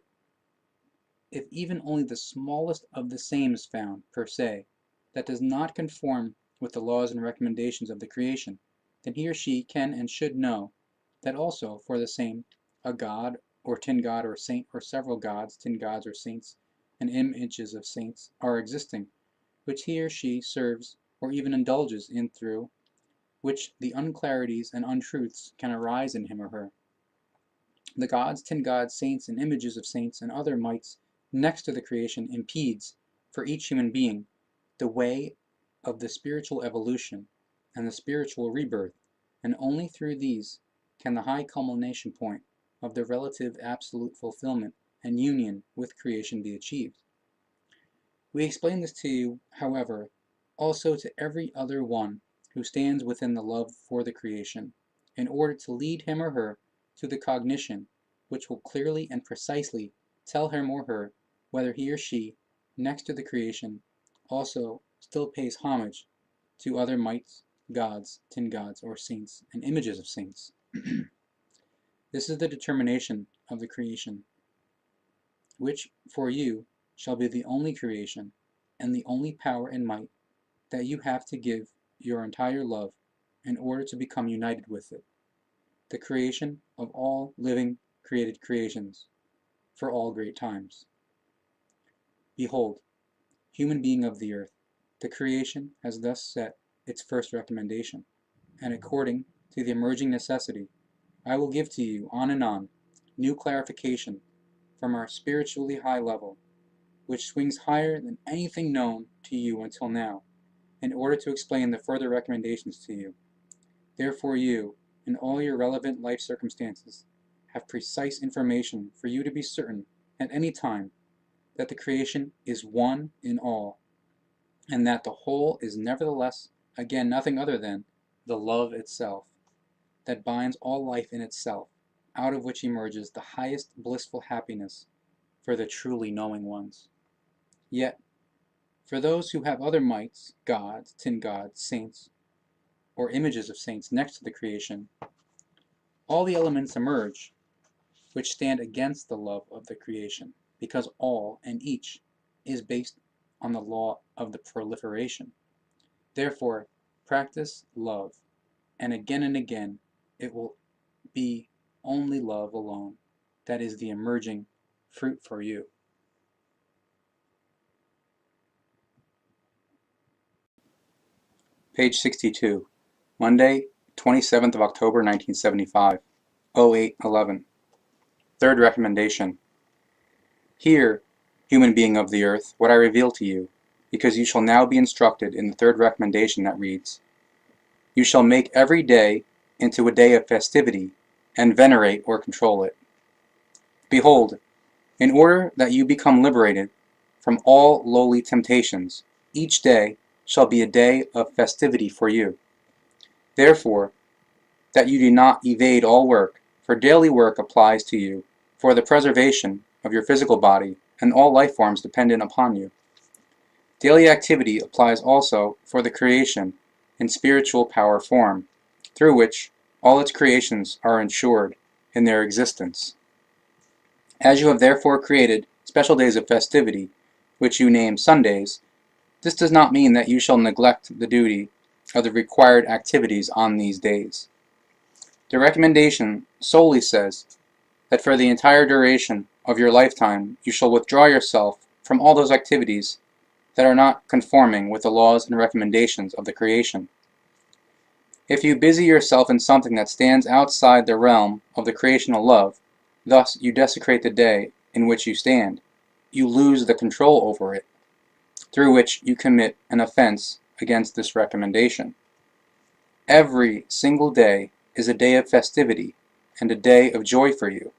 if even only the smallest of the same is found, per se, that does not conform with the laws and recommendations of the creation, then he or she can and should know that also for the same a god or tin god or saint or several gods, tin gods or saints, and images of saints are existing, which he or she serves or even indulges in, through which the unclarities and untruths can arise in him or her. The gods, tin gods, saints, and images of saints and other mights next to the creation impedes, for each human being, the way of the spiritual evolution and the spiritual rebirth, and only through these can the high culmination point of the relative absolute fulfillment and union with creation be achieved. We explain this to you, however, also to every other one who stands within the love for the creation, in order to lead him or her to the cognition which will clearly and precisely tell him or her whether he or she, next to the creation, also still pays homage to other mights, gods, tin gods, or saints, and images of saints. This is the determination of the creation, which for you shall be the only creation and the only power and might that you have to give your entire love in order to become united with it, the creation of all living created creations for all great times. Behold, human being of the earth, the creation has thus set its first recommendation, and according to the emerging necessity, I will give to you on and on new clarification from our spiritually high level, which swings higher than anything known to you until now, in order to explain the further recommendations to you. Therefore you, in all your relevant life circumstances, have precise information for you to be certain, at any time, that the creation is one in all, and that the whole is nevertheless, again, nothing other than the love itself, that binds all life in itself, out of which emerges the highest blissful happiness for the truly knowing ones. Yet, for those who have other mights, gods, tin gods, saints, or images of saints next to the creation, all the elements emerge which stand against the love of the creation, because all and each is based on the law of the proliferation. Therefore, practice love, and again it will be only love alone that is the emerging fruit for you. Page 62, Monday, 27th of October 1975, 08:11. Third recommendation. Hear, human being of the earth, what I reveal to you, because you shall now be instructed in the third recommendation that reads, you shall make every day into a day of festivity, and venerate or control it. Behold, in order that you become liberated from all lowly temptations, each day shall be a day of festivity for you. Therefore, that you do not evade all work, for daily work applies to you, for the preservation of your physical body and all life forms dependent upon you. Daily activity applies also for the creation in spiritual power form, through which all its creations are ensured in their existence. As you have therefore created special days of festivity, which you name Sundays, this does not mean that you shall neglect the duty of the required activities on these days. The recommendation solely says that for the entire duration of your lifetime you shall withdraw yourself from all those activities that are not conforming with the laws and recommendations of the creation. If you busy yourself in something that stands outside the realm of the creational love, thus you desecrate the day in which you stand. You lose the control over it, through which you commit an offense against this recommendation. Every single day is a day of festivity and a day of joy for you,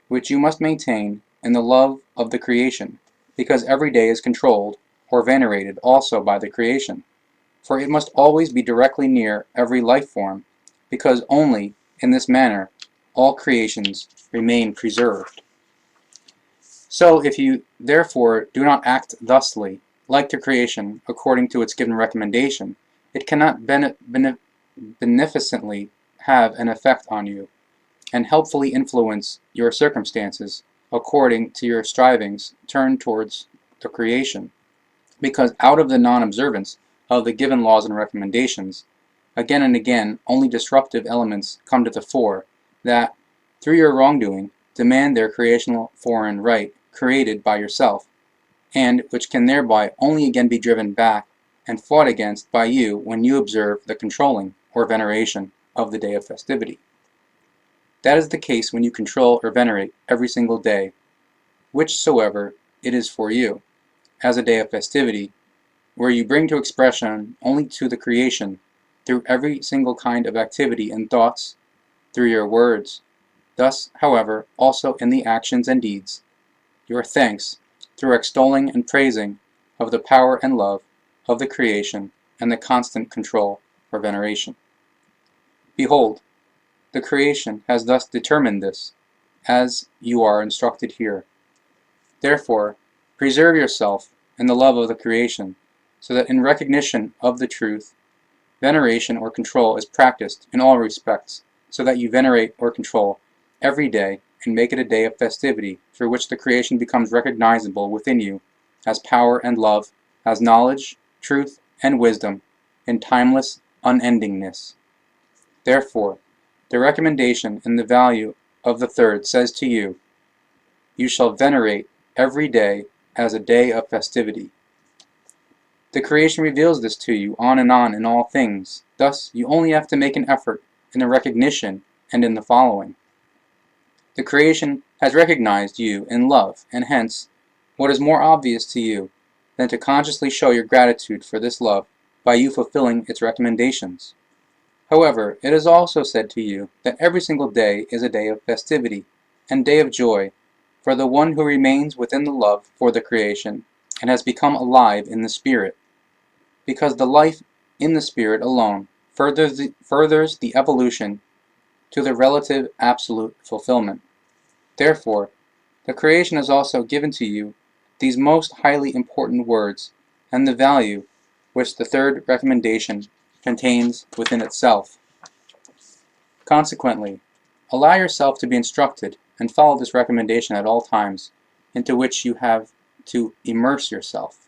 which you must maintain in the love of the creation, because every day is controlled or venerated also by the creation, for it must always be directly near every life form, because only in this manner all creations remain preserved. So if you therefore do not act thusly, like the creation, according to its given recommendation, it cannot beneficently have an effect on you, and helpfully influence your circumstances according to your strivings turned towards the creation, because out of the non-observance of the given laws and recommendations, again and again only disruptive elements come to the fore that, through your wrongdoing, demand their creational foreign right created by yourself, and which can thereby only again be driven back and fought against by you when you observe the controlling or veneration of the day of festivity. That is the case when you control or venerate every single day, whichsoever it is for you, as a day of festivity, where you bring to expression only to the creation, through every single kind of activity and thoughts, through your words, thus, however, also in the actions and deeds, your thanks, through extolling and praising of the power and love of the creation and the constant control or veneration. Behold, the creation has thus determined this, as you are instructed here. Therefore, preserve yourself in the love of the creation, so that in recognition of the truth, veneration or control is practiced in all respects, so that you venerate or control every day and make it a day of festivity through which the creation becomes recognizable within you as power and love, as knowledge, truth, and wisdom in timeless unendingness. Therefore, the recommendation in the value of the third says to you, you shall venerate every day as a day of festivity. The creation reveals this to you on in all things. Thus, you only have to make an effort in the recognition and in the following. The creation has recognized you in love, and hence, what is more obvious to you than to consciously show your gratitude for this love by you fulfilling its recommendations? However, it is also said to you that every single day is a day of festivity and day of joy for the one who remains within the love for the creation and has become alive in the Spirit, because the life in the Spirit alone furthers the evolution to the relative absolute fulfillment. Therefore, the creation has also given to you these most highly important words and the value which the third recommendation contains within itself. Consequently, allow yourself to be instructed and follow this recommendation at all times, into which you have to immerse yourself.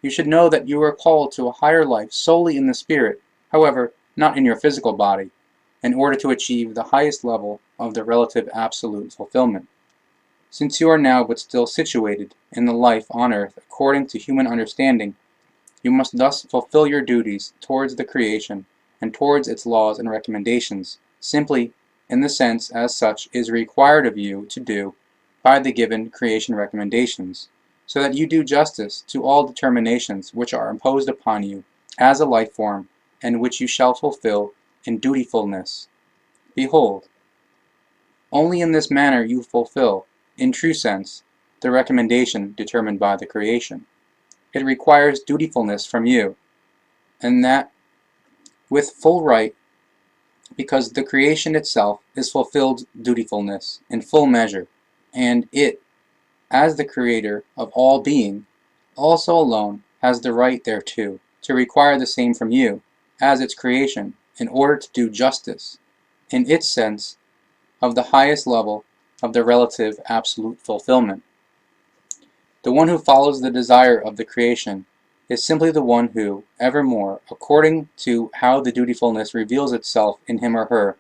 You should know that you are called to a higher life solely in the Spirit, however, not in your physical body, in order to achieve the highest level of the relative absolute fulfillment. Since you are now but still situated in the life on earth according to human understanding, you must thus fulfill your duties towards the creation and towards its laws and recommendations, simply in the sense as such is required of you to do by the given creation recommendations, so that you do justice to all determinations which are imposed upon you as a life form, and which you shall fulfill in dutifulness. Behold, only in this manner you fulfill, in true sense, the recommendation determined by the creation. It requires dutifulness from you, and that with full right, because the creation itself is fulfilled dutifulness in full measure, and it, as the creator of all being, also alone has the right thereto, to require the same from you, as its creation, in order to do justice, in its sense, of the highest level of the relative absolute fulfillment. The one who follows the desire of the creation is simply the one who, evermore, according to how the dutifulness reveals itself in him or her,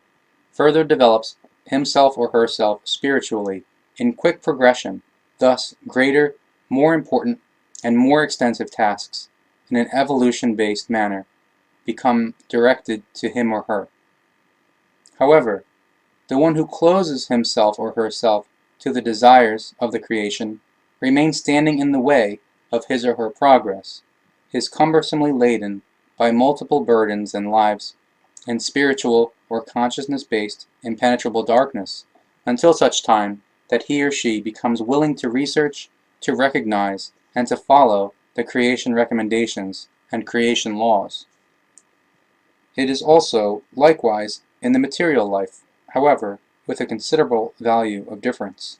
further develops himself or herself spiritually, in quick progression, thus greater, more important, and more extensive tasks, in an evolution-based manner, become directed to him or her. However, the one who closes himself or herself to the desires of the creation remains standing in the way of his or her progress, is cumbersomely laden by multiple burdens and lives in spiritual or consciousness-based impenetrable darkness, until such time that he or she becomes willing to research, to recognize, and to follow the creation recommendations and creation laws. It is also, likewise, in the material life, however, with a considerable value of difference.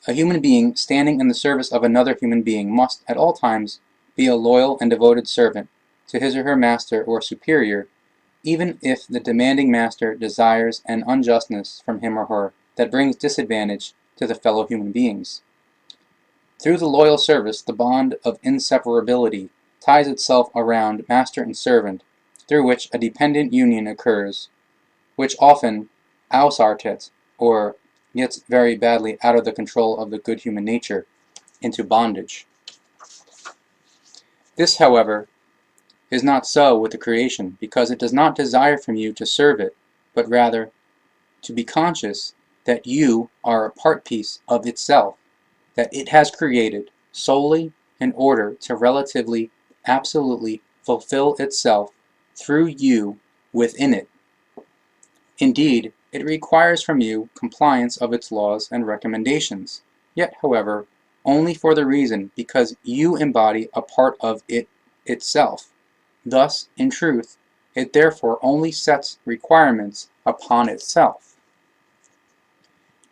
A human being standing in the service of another human being must, at all times, be a loyal and devoted servant to his or her master or superior, even if the demanding master desires an unjustness from him or her that brings disadvantage to the fellow human beings. Through the loyal service, the bond of inseparability ties itself around master and servant, through which a dependent union occurs, which often assorted, or gets very badly out of the control of the good human nature, into bondage. This, however, is not so with the creation, because it does not desire from you to serve it, but rather to be conscious that you are a part piece of itself, that it has created solely in order to relatively, absolutely fulfill itself through you within it. Indeed, it requires from you compliance of its laws and recommendations, yet, however, only for the reason because you embody a part of it itself. Thus, in truth, it therefore only sets requirements upon itself.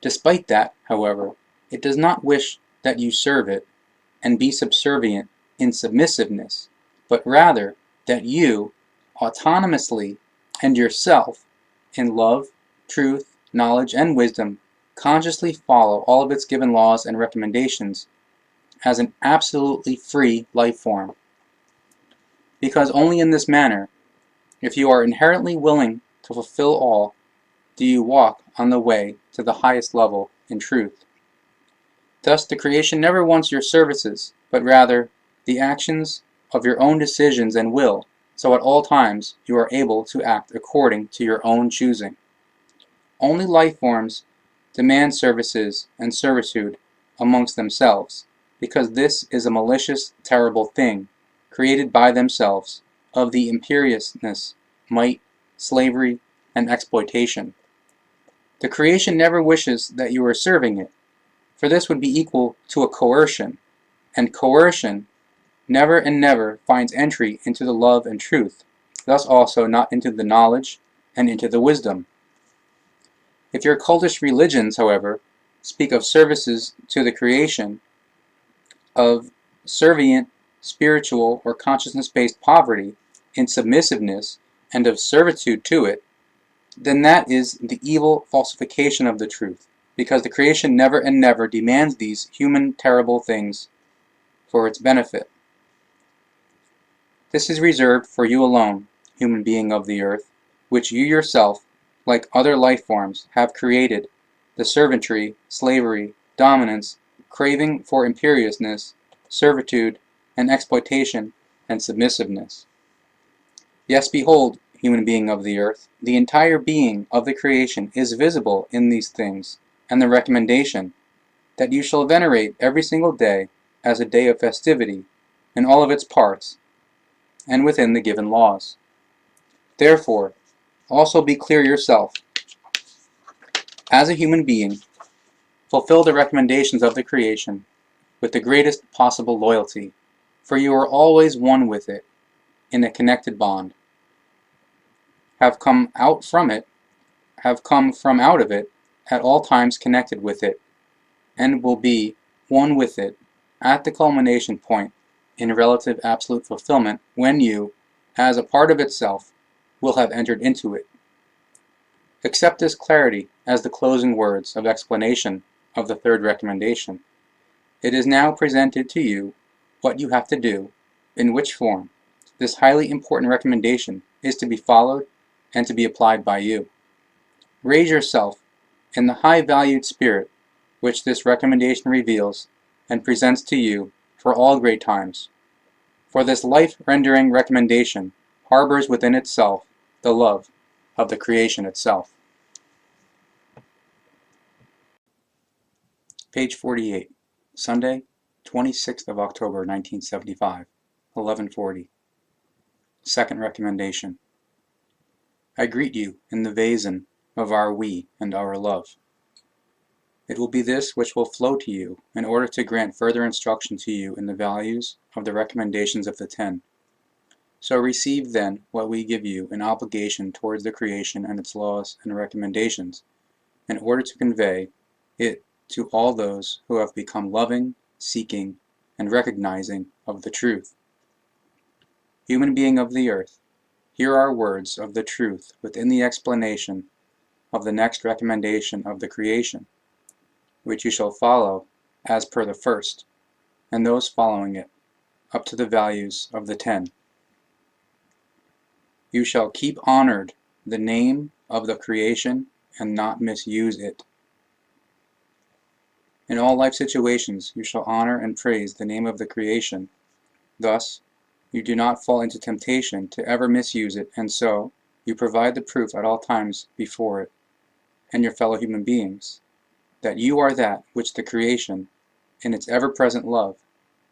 Despite that, however, it does not wish that you serve it and be subservient in submissiveness, but rather that you, autonomously and yourself, in love, truth, knowledge, and wisdom, consciously follow all of its given laws and recommendations as an absolutely free life form. Because only in this manner, if you are inherently willing to fulfill all, do you walk on the way to the highest level in truth. Thus, the creation never wants your services, but rather the actions of your own decisions and will, so at all times you are able to act according to your own choosing. Only life forms demand services and servitude amongst themselves, because this is a malicious, terrible thing, created by themselves, of the imperiousness, might, slavery, and exploitation. The creation never wishes that you are serving it, for this would be equal to a coercion, and coercion never and never finds entry into the love and truth, thus also not into the knowledge and into the wisdom. If your cultish religions, however, speak of services to the creation, of servient, spiritual, or consciousness-based poverty, in submissiveness, and of servitude to it, then that is the evil falsification of the truth, because the creation never and never demands these human terrible things for its benefit. This is reserved for you alone, human being of the earth, which you yourself, like other life forms, have created, the servantry, slavery, dominance, craving for imperiousness, servitude, and exploitation, and submissiveness. Yes, behold, human being of the earth, the entire being of the creation is visible in these things, and the recommendation that you shall venerate every single day as a day of festivity in all of its parts, and within the given laws. Therefore, also be clear yourself. As a human being, fulfill the recommendations of the creation with the greatest possible loyalty, for you are always one with it in a connected bond. Have come from out of it, at all times connected with it, and will be one with it at the culmination point in relative absolute fulfillment when you, as a part of itself, will have entered into it. Accept this clarity as the closing words of explanation of the third recommendation. It is now presented to you what you have to do, in which form this highly important recommendation is to be followed and to be applied by you. Raise yourself in the high-valued spirit which this recommendation reveals and presents to you for all great times. For this life-rendering recommendation harbors within itself the love of the creation itself. Page 48, Sunday, 26th of October, 1975, 11:40. Second recommendation. I greet you in the vason of our we and our love. It will be this which will flow to you in order to grant further instruction to you in the values of the recommendations of the 10. So receive then what we give you in obligation towards the creation and its laws and recommendations, in order to convey it to all those who have become loving, seeking, and recognizing of the truth. Human being of the earth, here are words of the truth within the explanation of the next recommendation of the creation, which you shall follow as per the first, and those following it, up to the values of the 10. You shall keep honored the name of the creation and not misuse it. In all life situations you shall honor and praise the name of the creation. Thus, you do not fall into temptation to ever misuse it, and so you provide the proof at all times before it and your fellow human beings that you are that which the creation, in its ever-present love,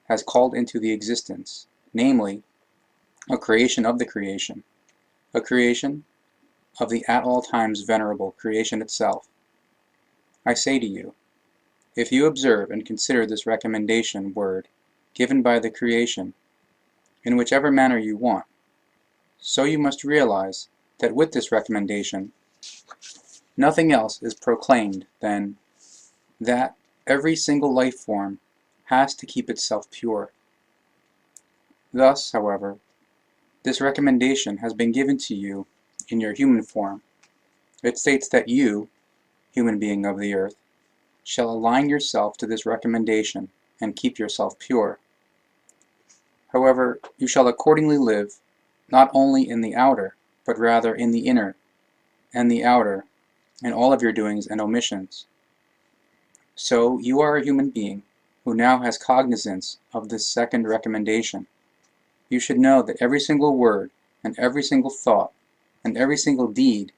has called into the existence, namely, a creation of the creation, a creation of the at all times venerable creation itself. I say to you, if you observe and consider this recommendation word given by the creation in whichever manner you want, so you must realize that with this recommendation nothing else is proclaimed than that every single life form has to keep itself pure. Thus, however, this recommendation has been given to you in your human form. It states that you, human being of the earth, shall align yourself to this recommendation and keep yourself pure. However, you shall accordingly live not only in the outer, but rather in the inner and the outer in all of your doings and omissions. So you are a human being who now has cognizance of this second recommendation. You should know that every single word and every single thought and every single deed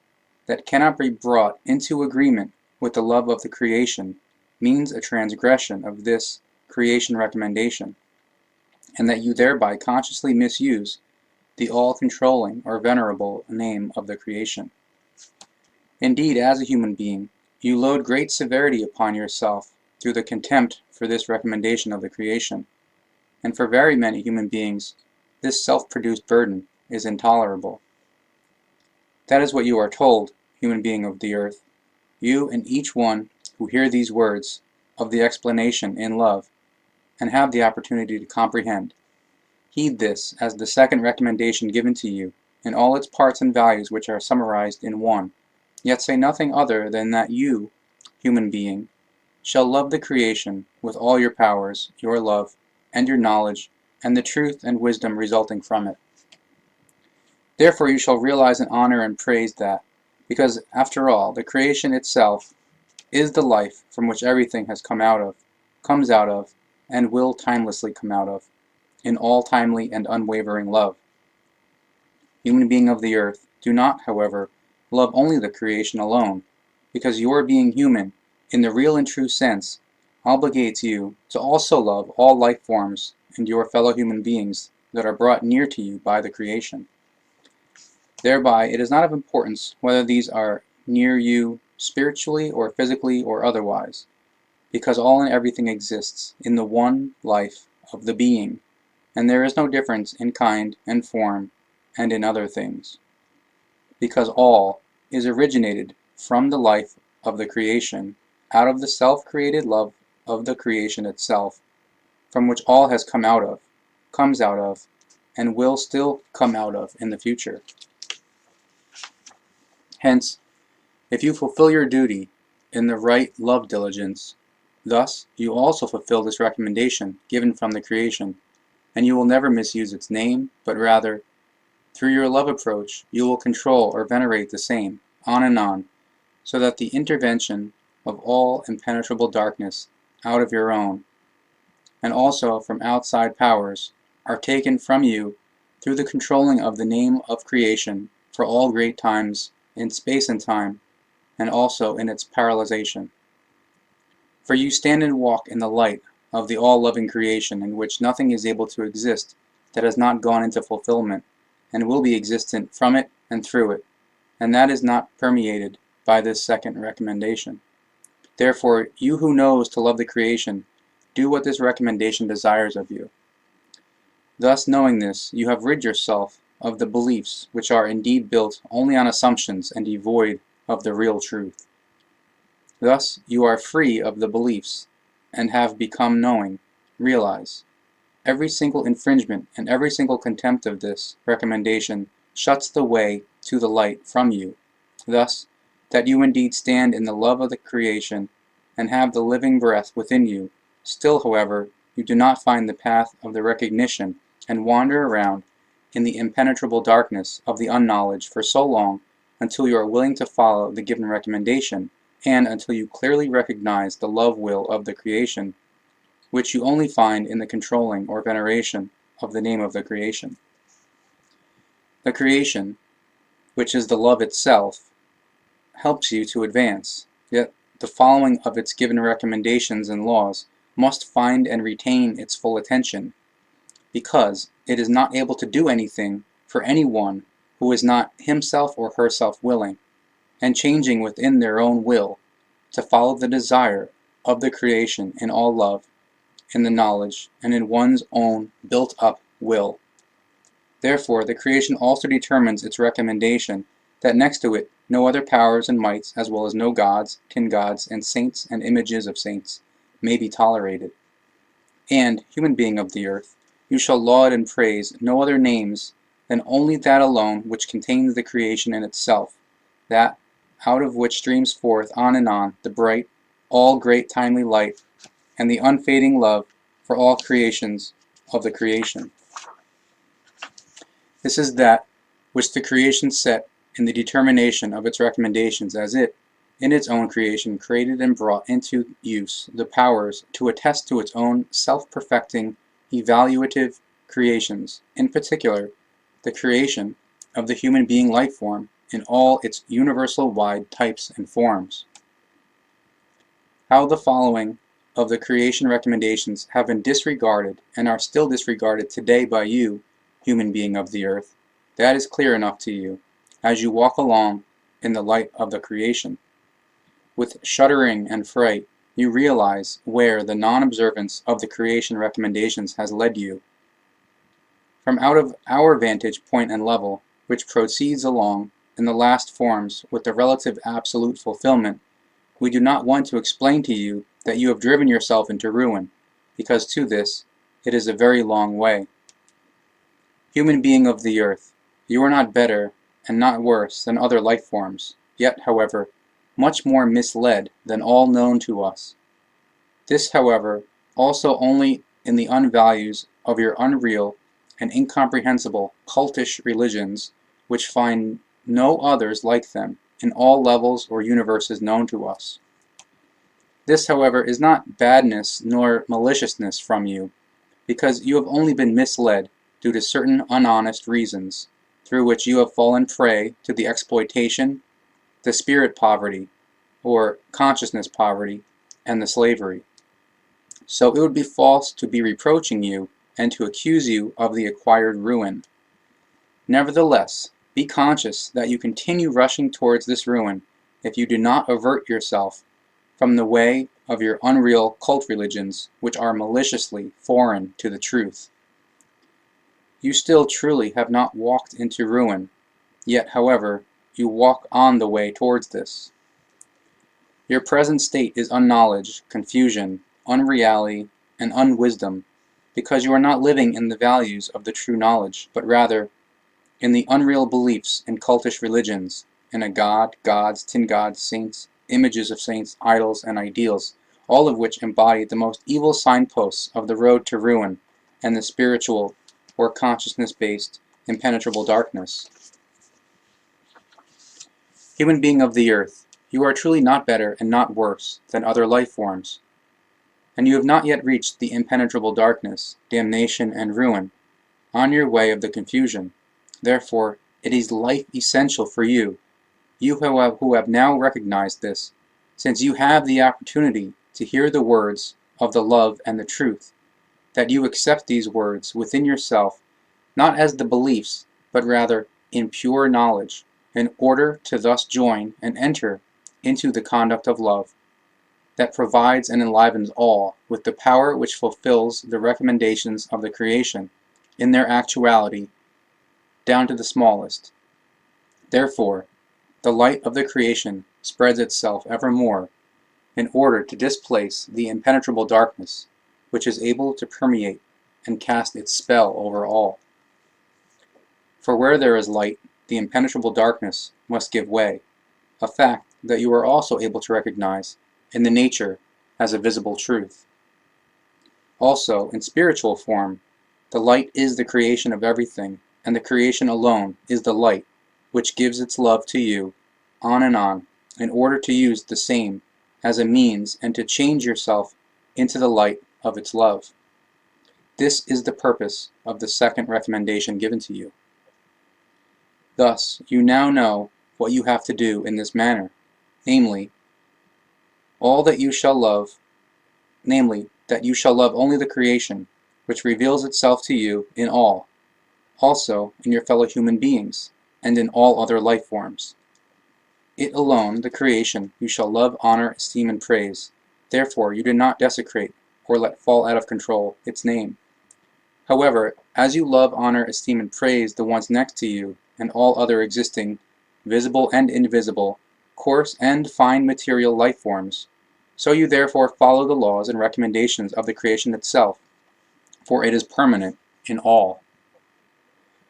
that cannot be brought into agreement with the love of the creation means a transgression of this creation recommendation, and that you thereby consciously misuse the all-controlling or venerable name of the creation. Indeed, as a human being, you load great severity upon yourself through the contempt for this recommendation of the creation, and for very many human beings, this self-produced burden is intolerable. That is what you are told, human being of the earth, you and each one who hear these words of the explanation in love, and have the opportunity to comprehend. Heed this as the second recommendation given to you in all its parts and values which are summarized in one, yet say nothing other than that you, human being, shall love the creation with all your powers, your love, and your knowledge, and the truth and wisdom resulting from it. Therefore you shall realize and honor and praise that, because, after all, the creation itself is the life from which everything has come out of, comes out of, and will timelessly come out of, in all timely and unwavering love. Human being of the earth, do not, however, love only the creation alone, because your being human, in the real and true sense, obligates you to also love all life forms and your fellow human beings that are brought near to you by the creation. Thereby, it is not of importance whether these are near you spiritually or physically or otherwise, because all and everything exists in the one life of the being, and there is no difference in kind and form and in other things, because all is originated from the life of the creation, out of the self-created love of the creation itself, from which all has come out of, comes out of, and will still come out of in the future. Hence, if you fulfill your duty in the right love diligence, thus you also fulfill this recommendation given from the creation, and you will never misuse its name, but rather, through your love approach, you will control or venerate the same, on and on, so that the intervention of all impenetrable darkness out of your own, and also from outside powers, are taken from you through the controlling of the name of creation for all great times in space and time, and also in its paralyzation. For you stand and walk in the light of the all-loving creation in which nothing is able to exist that has not gone into fulfillment, and will be existent from it and through it, and that is not permeated by this second recommendation. Therefore, you who knows to love the creation, do what this recommendation desires of you. Thus, knowing this, you have rid yourself of the beliefs which are indeed built only on assumptions and devoid of the real truth. Thus, you are free of the beliefs, and have become knowing. Realize, every single infringement and every single contempt of this recommendation shuts the way to the light from you, thus, that you indeed stand in the love of the creation, and have the living breath within you. Still, however, you do not find the path of the recognition, and wander around in the impenetrable darkness of the unknowledge for so long until you are willing to follow the given recommendation, and until you clearly recognize the love will of the creation, which you only find in the controlling or veneration of the name of the creation. The creation, which is the love itself, helps you to advance, yet the following of its given recommendations and laws must find and retain its full attention, because it is not able to do anything for anyone who is not himself or herself willing, and changing within their own will, to follow the desire of the creation in all love, in the knowledge, and in one's own built-up will. Therefore, the creation also determines its recommendation that next to it no other powers and mights, as well as no gods, kin gods, and saints and images of saints, may be tolerated. And, human being of the earth, you shall laud and praise no other names than only that alone which contains the creation in itself, that out of which streams forth on and on the bright, all great timely light, and the unfading love for all creations of the creation. This is that which the creation set in the determination of its recommendations, as it, in its own creation, created and brought into use the powers to attest to its own self-perfecting, evaluative creations, in particular, the creation of the human being life form in all its universal-wide types and forms. How the following of the creation recommendations have been disregarded and are still disregarded today by you, human being of the earth, that is clear enough to you, as you walk along in the light of the creation. With shuddering and fright, you realize where the non-observance of the creation recommendations has led you. From out of our vantage point and level, which proceeds along in the last forms with the relative absolute fulfillment, we do not want to explain to you that you have driven yourself into ruin, because to this it is a very long way. Human being of the earth, you are not better and not worse than other life forms, yet, however, much more misled than all known to us. This, however, also only in the unvalues of your unreal and incomprehensible cultish religions, which find no others like them in all levels or universes known to us. This, however, is not badness nor maliciousness from you, because you have only been misled due to certain unhonest reasons, through which you have fallen prey to the exploitation, the spirit poverty, or consciousness poverty, and the slavery. So it would be false to be reproaching you and to accuse you of the acquired ruin. Nevertheless, be conscious that you continue rushing towards this ruin if you do not avert yourself from the way of your unreal cult religions, which are maliciously foreign to the truth. You still truly have not walked into ruin, yet, however, you walk on the way towards this. Your present state is unknowledge, confusion, unreality, and unwisdom, because you are not living in the values of the true knowledge, but rather in the unreal beliefs in cultish religions, in a god, gods, tin gods, saints, images of saints, idols, and ideals, all of which embody the most evil signposts of the road to ruin and the spiritual or consciousness-based impenetrable darkness. Human being of the earth, you are truly not better and not worse than other life forms, and you have not yet reached the impenetrable darkness, damnation, and ruin on your way of the confusion. Therefore, it is life essential for you, who have now recognized this, since you have the opportunity to hear the words of the love and the truth, that you accept these words within yourself, not as the beliefs, but rather in pure knowledge, in order to thus join and enter into the conduct of love, that provides and enlivens all with the power which fulfills the recommendations of the creation in their actuality down to the smallest. Therefore, the light of the creation spreads itself evermore in order to displace the impenetrable darkness which is able to permeate and cast its spell over all. For where there is light, the impenetrable darkness must give way, a fact that you are also able to recognize in the nature as a visible truth. Also, in spiritual form, the light is the creation of everything, and the creation alone is the light which gives its love to you on, in order to use the same as a means and to change yourself into the light of its love. This is the purpose of the second recommendation given to you. Thus, you now know what you have to do in this manner, namely, that you shall love only the creation, which reveals itself to you in all, also in your fellow human beings, and in all other life forms. It alone, the creation, you shall love, honor, esteem, and praise. Therefore, you do not desecrate, or let fall out of control, its name. However, as you love, honor, esteem, and praise the ones next to you, and all other existing, visible and invisible, coarse and fine material life forms, so you therefore follow the laws and recommendations of the creation itself, for it is permanent in all.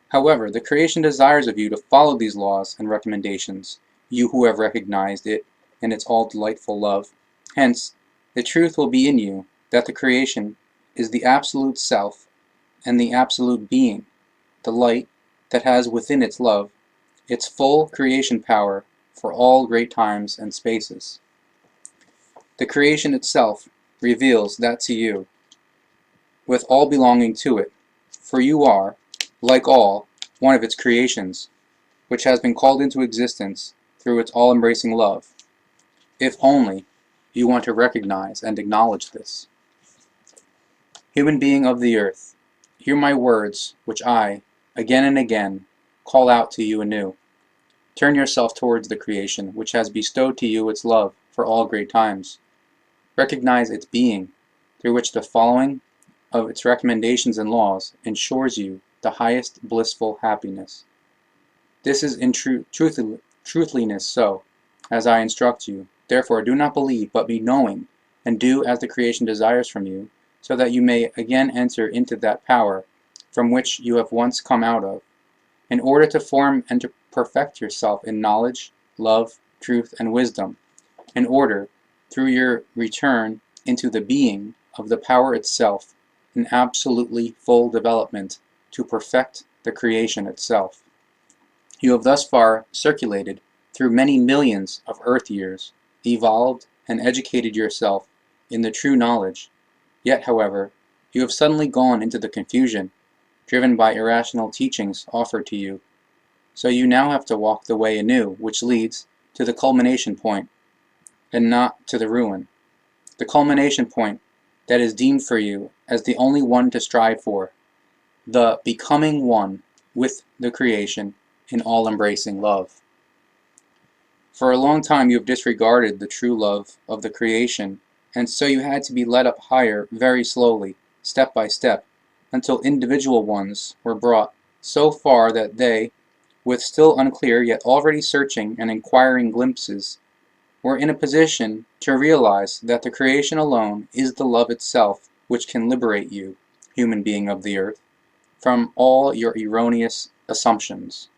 However, the creation desires of you to follow these laws and recommendations, you who have recognized it in its all-delightful love. Hence, the truth will be in you that the creation is the absolute self and the absolute being, the light that has within its love its full creation power for all great times and spaces. The creation itself reveals that to you, with all belonging to it, for you are, like all, one of its creations, which has been called into existence through its all-embracing love, if only you want to recognize and acknowledge this. Human being of the earth, hear my words, which I, again and again, call out to you anew. Turn yourself towards the creation, which has bestowed to you its love for all great times. Recognize its being, through which the following of its recommendations and laws ensures you the highest blissful happiness. This is in truthliness so, as I instruct you. Therefore do not believe, but be knowing, and do as the creation desires from you, so that you may again enter into that power from which you have once come out of, in order to form and to perfect yourself in knowledge, love, truth, and wisdom, in order, through your return into the being of the power itself, in absolutely full development, to perfect the creation itself. You have thus far circulated through many millions of earth years, evolved and educated yourself in the true knowledge. Yet, however, you have suddenly gone into the confusion, driven by irrational teachings offered to you. So you now have to walk the way anew, which leads to the culmination point, and not to the ruin. The culmination point that is deemed for you as the only one to strive for, the becoming one with the creation in all-embracing love. For a long time you have disregarded the true love of the creation, and so you had to be led up higher very slowly, step by step, until individual ones were brought so far that they, with still unclear yet already searching and inquiring glimpses, we're in a position to realize that the creation alone is the love itself which can liberate you, human being of the earth, from all your erroneous assumptions.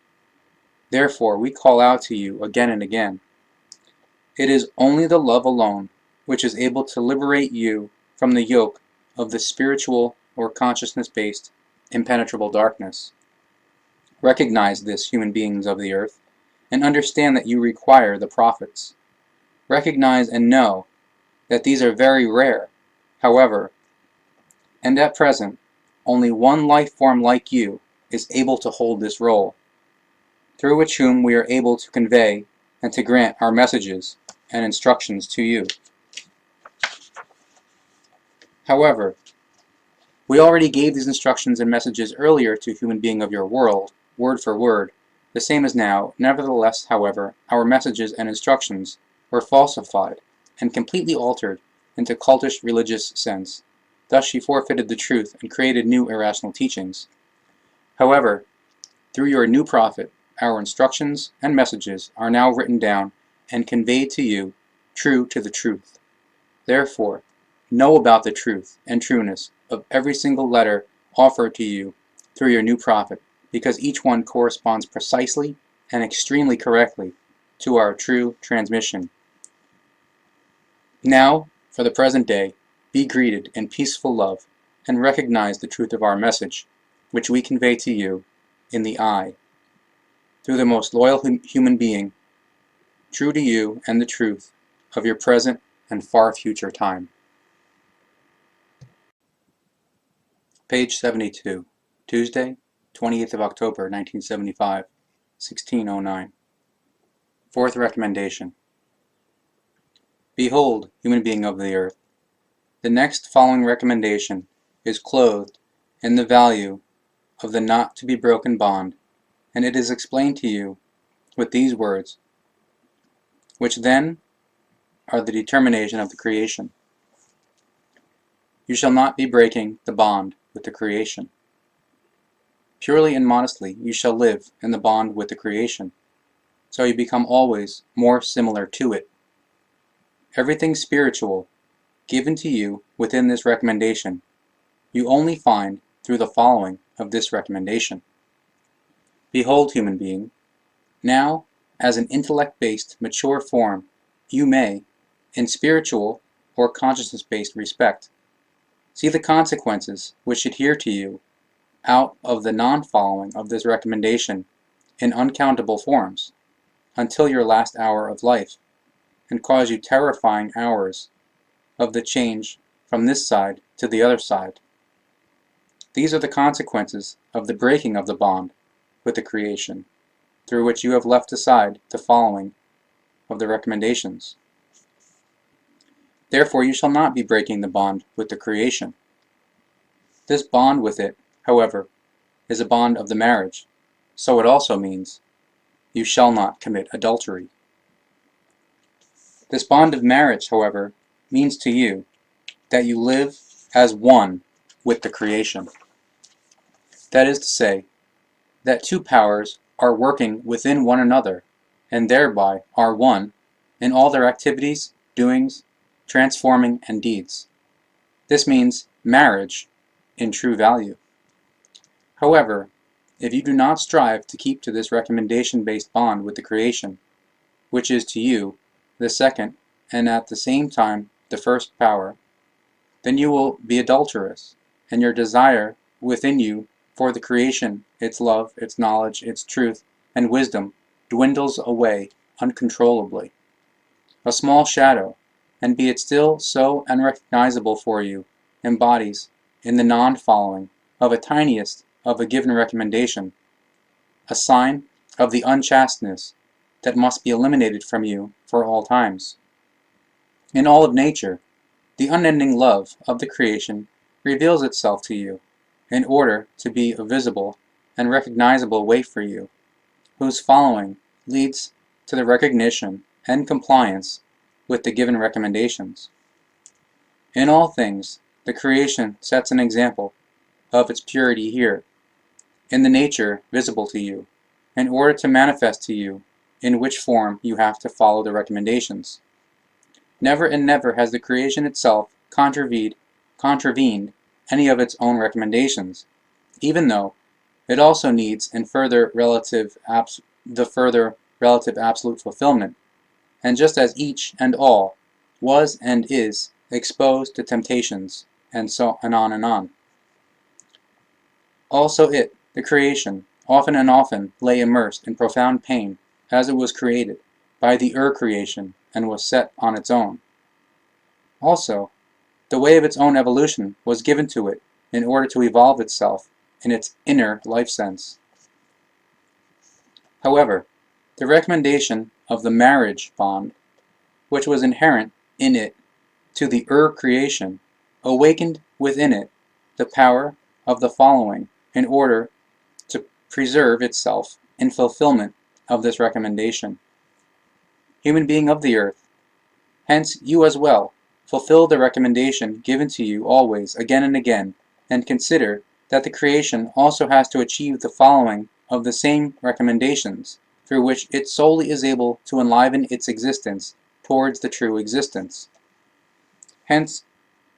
Therefore, we call out to you again and again. It is only the love alone which is able to liberate you from the yoke of the spiritual or consciousness-based impenetrable darkness. Recognize this, human beings of the earth, and understand that you require the prophets. Recognize and know that these are very rare, however, and at present, only one life form like you is able to hold this role, through which whom we are able to convey and to grant our messages and instructions to you. However, we already gave these instructions and messages earlier to human being of your world, word for word, the same as now. Nevertheless, however, our messages and instructions were falsified and completely altered into cultish religious sense. Thus she forfeited the truth and created new irrational teachings. However, through your new prophet, our instructions and messages are now written down and conveyed to you, true to the truth. Therefore, know about the truth and trueness of every single letter offered to you through your new prophet, because each one corresponds precisely and extremely correctly to our true transmission. Now, for the present day, be greeted in peaceful love, and recognize the truth of our message, which we convey to you in the I, through the most loyal human being, true to you and the truth of your present and far future time. Page 72, Tuesday, 28th of October, 1975, 1609. Fourth recommendation. Behold, human being of the earth, the next following recommendation is clothed in the value of the not to be broken bond, and it is explained to you with these words, which then are the determination of the creation. You shall not be breaking the bond with the creation. Purely and modestly you shall live in the bond with the creation, so you become always more similar to it. Everything spiritual given to you within this recommendation, you only find through the following of this recommendation. Behold, human being, now as an intellect-based mature form, you may, in spiritual or consciousness-based respect, see the consequences which adhere to you out of the non-following of this recommendation in uncountable forms, until your last hour of life, and cause you terrifying hours of the change from this side to the other side. These are the consequences of the breaking of the bond with the creation, through which you have left aside the following of the recommendations. Therefore you shall not be breaking the bond with the creation. This bond with it, however, is a bond of the marriage, so it also means, you shall not commit adultery. This bond of marriage, however, means to you that you live as one with the creation. That is to say, that two powers are working within one another, and thereby are one in all their activities, doings, transforming, and deeds. This means marriage in true value. However, if you do not strive to keep to this recommendation-based bond with the creation, which is to you the second and at the same time the first power, then you will be adulterous, and your desire within you for the creation, its love, its knowledge, its truth, and wisdom dwindles away uncontrollably. A small shadow, and be it still so unrecognizable for you, embodies, in the non-following of a tiniest of a given recommendation, a sign of the unchasteness that must be eliminated from you for all times. In all of nature, the unending love of the creation reveals itself to you in order to be a visible and recognizable way for you, whose following leads to the recognition and compliance with the given recommendations. In all things, the creation sets an example of its purity here, in the nature visible to you, in order to manifest to you in which form you have to follow the recommendations. Never and never has the creation itself contravened any of its own recommendations, even though it also needs the further relative absolute fulfillment, and just as each and all was and is exposed to temptations, and so on and on. Also it, the creation, often and often lay immersed in profound pain as it was created by the creation and was set on its own. Also, the way of its own evolution was given to it in order to evolve itself in its inner life sense. However, the recommendation of the marriage bond, which was inherent in it to the creation, awakened within it the power of the following in order to preserve itself in fulfillment of this recommendation. Human being of the earth, hence you as well, fulfill the recommendation given to you always, again and again, and consider that the creation also has to achieve the following of the same recommendations, through which it solely is able to enliven its existence towards the true existence. Hence,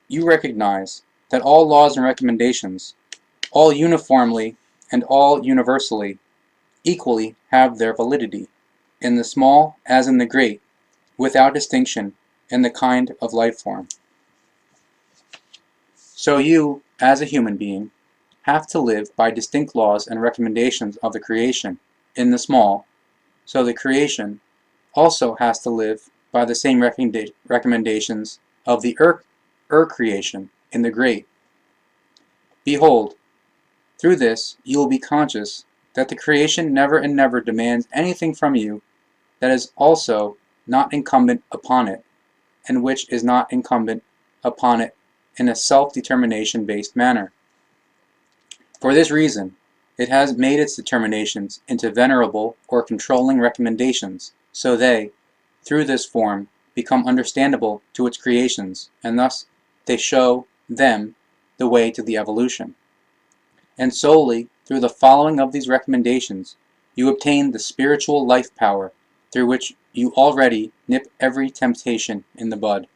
you recognize that all laws and recommendations, all uniformly and all universally, equally have their validity, in the small as in the great, without distinction in the kind of life form. So you, as a human being, have to live by distinct laws and recommendations of the creation in the small, so the creation also has to live by the same recommendations of the creation in the great. Behold, through this you will be conscious that the creation never and never demands anything from you that is also not incumbent upon it, and which is not incumbent upon it in a self-determination based manner. For this reason, it has made its determinations into venerable or controlling recommendations, so they, through this form, become understandable to its creations, and thus they show them the way to the evolution. And solely through the following of these recommendations, you obtain the spiritual life power through which you already nip every temptation in the bud.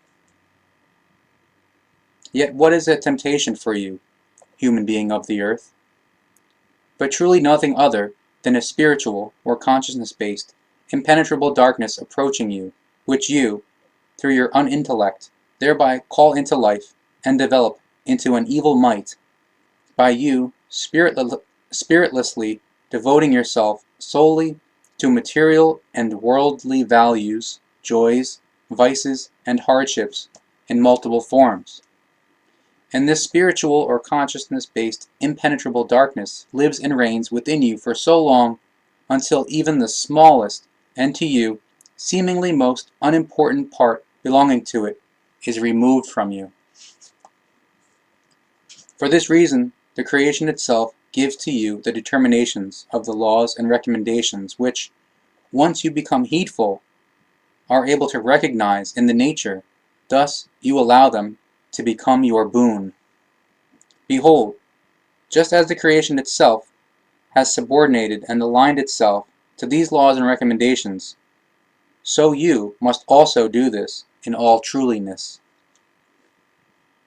Yet what is a temptation for you, human being of the earth? But truly nothing other than a spiritual or consciousness-based, impenetrable darkness approaching you, which you, through your unintellect, thereby call into life and develop into an evil might, by you spiritlessly devoting yourself solely to material and worldly values, joys, vices, and hardships in multiple forms. And this spiritual or consciousness-based impenetrable darkness lives and reigns within you for so long until even the smallest, and to you, seemingly most unimportant part belonging to it is removed from you. For this reason, the creation itself gives to you the determinations of the laws and recommendations which, once you become heedful, are able to recognize in the nature, thus you allow them to become your boon. Behold, just as the creation itself has subordinated and aligned itself to these laws and recommendations, so you must also do this in all truliness.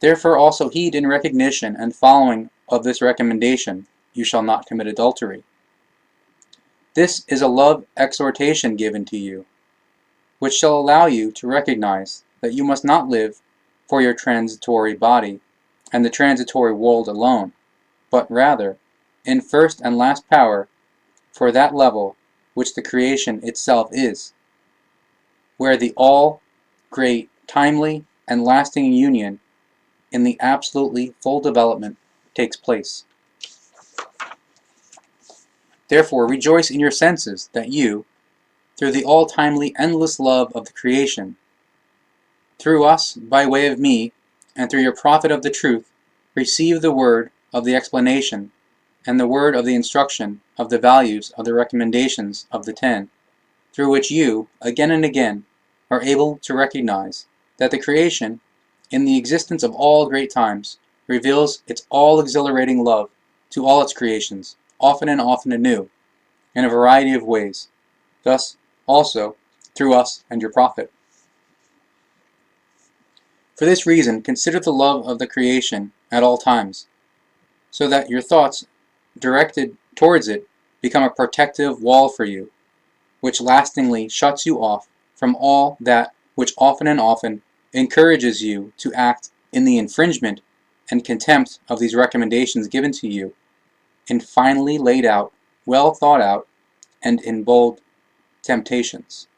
Therefore also heed in recognition and following of this recommendation, you shall not commit adultery. This is a love exhortation given to you, which shall allow you to recognize that you must not live for your transitory body and the transitory world alone, but rather, in first and last power, for that level which the creation itself is, where the all great, timely, and lasting union in the absolutely full development takes place. Therefore rejoice in your senses that you, through the all-timely endless love of the creation, through us by way of me, and through your prophet of the truth, receive the word of the explanation and the word of the instruction of the values of the recommendations of the 10, through which you, again and again, are able to recognize that the creation, in the existence of all great times, reveals its all-exhilarating love to all its creations, often and often anew, in a variety of ways, thus also through us and your prophet. For this reason, consider the love of the creation at all times, so that your thoughts directed towards it become a protective wall for you, which lastingly shuts you off from all that which often and often encourages you to act in the infringement and contempt of these recommendations given to you in finely laid out, well thought out, and in bold temptations.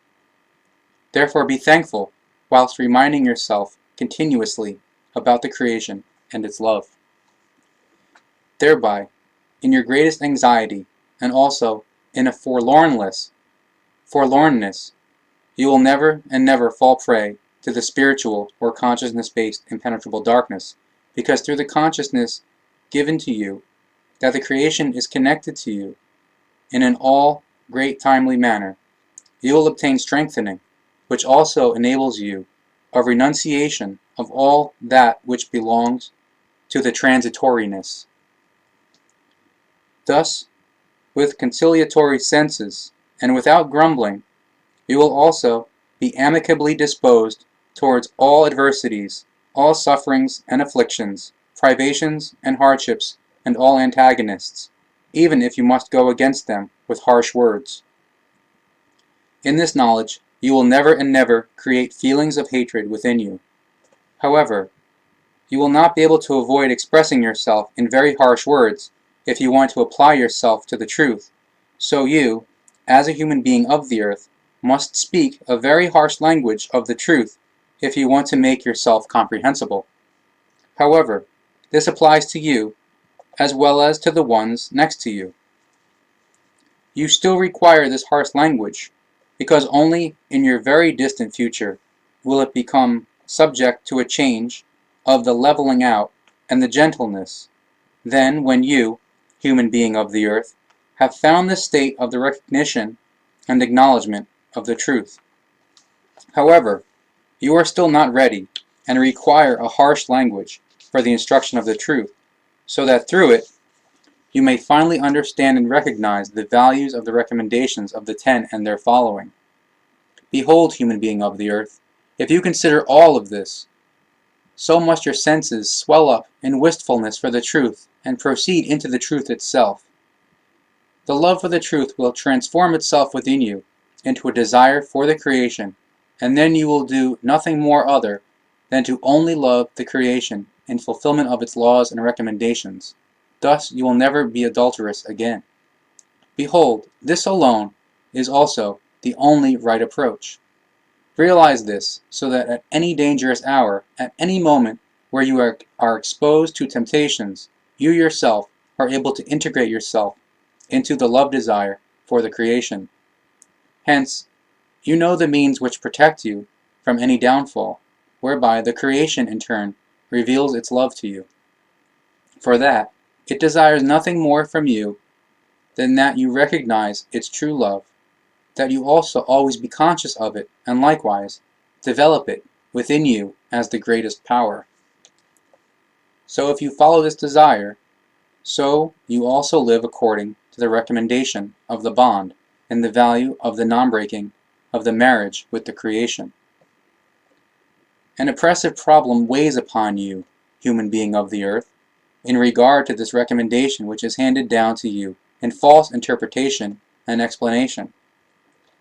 Therefore be thankful whilst reminding yourself continuously about the creation and its love. Thereby, in your greatest anxiety, and also in a forlornness, you will never and never fall prey to the spiritual or consciousness-based impenetrable darkness, because through the consciousness given to you that the creation is connected to you in an all great timely manner, you will obtain strengthening, which also enables you of renunciation of all that which belongs to the transitoriness. Thus, with conciliatory senses, and without grumbling, you will also be amicably disposed towards all adversities, all sufferings and afflictions, privations and hardships, and all antagonists, even if you must go against them with harsh words. In this knowledge, you will never and never create feelings of hatred within you. However, you will not be able to avoid expressing yourself in very harsh words if you want to apply yourself to the truth. So you, as a human being of the earth, must speak a very harsh language of the truth if you want to make yourself comprehensible. However, this applies to you as well as to the ones next to you. You still require this harsh language, because only in your very distant future will it become subject to a change of the leveling out and the gentleness. Then, when you, human being of the earth, have found the state of the recognition and acknowledgement of the truth. However, you are still not ready and require a harsh language for the instruction of the truth, so that through it you may finally understand and recognize the values of the recommendations of the 10 and their following. Behold, human being of the earth, if you consider all of this, so must your senses swell up in wistfulness for the truth and proceed into the truth itself. The love for the truth will transform itself within you into a desire for the creation, and then you will do nothing more other than to only love the creation in fulfillment of its laws and recommendations. Thus you will never be adulterous again. Behold, this alone is also the only right approach. Realize this, so that at any dangerous hour, at any moment where you are exposed to temptations, you yourself are able to integrate yourself into the love desire for the creation. Hence, you know the means which protect you from any downfall, whereby the creation in turn reveals its love to you. For that, it desires nothing more from you than that you recognize its true love, that you also always be conscious of it, and likewise develop it within you as the greatest power. So if you follow this desire, so you also live according to the recommendation of the bond and the value of the non-breaking of the marriage with the creation. An oppressive problem weighs upon you, human being of the earth, in regard to this recommendation which is handed down to you in false interpretation and explanation.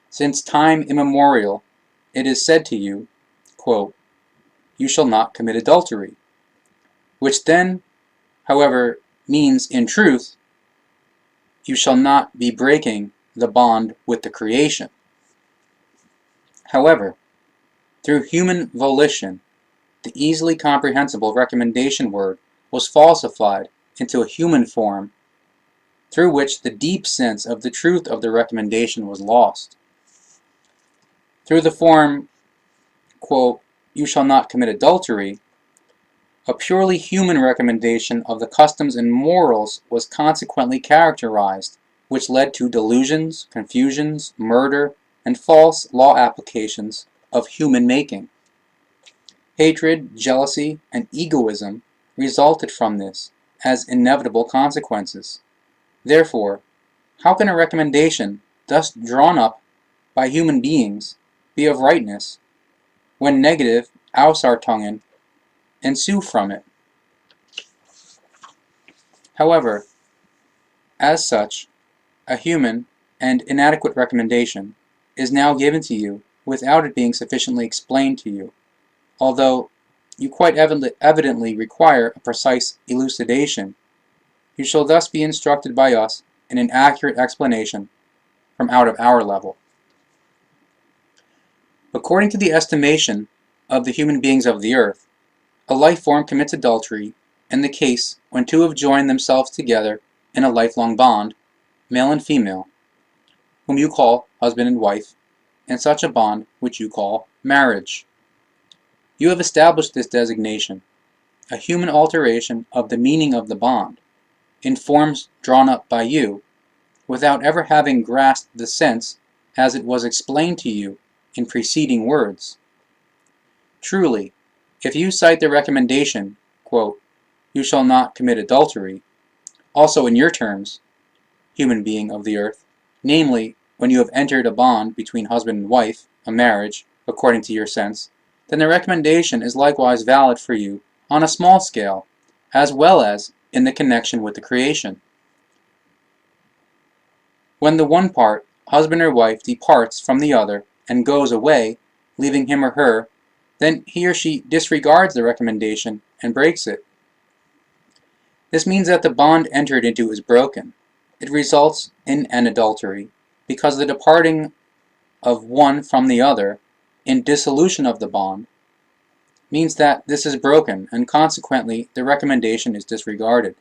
Since time immemorial, it is said to you, quote, "You shall not commit adultery," which then, however, means in truth, you shall not be breaking the bond with the creation. However, through human volition, the easily comprehensible recommendation word was falsified into a human form, through which the deep sense of the truth of the recommendation was lost. Through the form, quote, "You shall not commit adultery," a purely human recommendation of the customs and morals was consequently characterized, which led to delusions, confusions, murder, and false law applications of human making. Hatred, jealousy, and egoism resulted from this as inevitable consequences. Therefore, how can a recommendation thus drawn up by human beings be of rightness, when negative, ausartungen, ensue from it. However, as such, a human and inadequate recommendation is now given to you without it being sufficiently explained to you, although you quite evidently require a precise elucidation. You shall thus be instructed by us in an accurate explanation from out of our level. According to the estimation of the human beings of the earth, a life form commits adultery in the case when two have joined themselves together in a lifelong bond, male and female, whom you call husband and wife, and such a bond which you call marriage. You have established this designation, a human alteration of the meaning of the bond, in forms drawn up by you, without ever having grasped the sense as it was explained to you in preceding words. Truly, if you cite the recommendation, quote, "You shall not commit adultery," also in your terms, human being of the earth, namely, when you have entered a bond between husband and wife, a marriage, according to your sense, then the recommendation is likewise valid for you on a small scale, as well as in the connection with the creation. When the one part, husband or wife, departs from the other and goes away, leaving him or her, then he or she disregards the recommendation and breaks it. This means that the bond entered into is broken. It results in an adultery, because the departing of one from the other, in dissolution of the bond, means that this is broken, and consequently the recommendation is disregarded.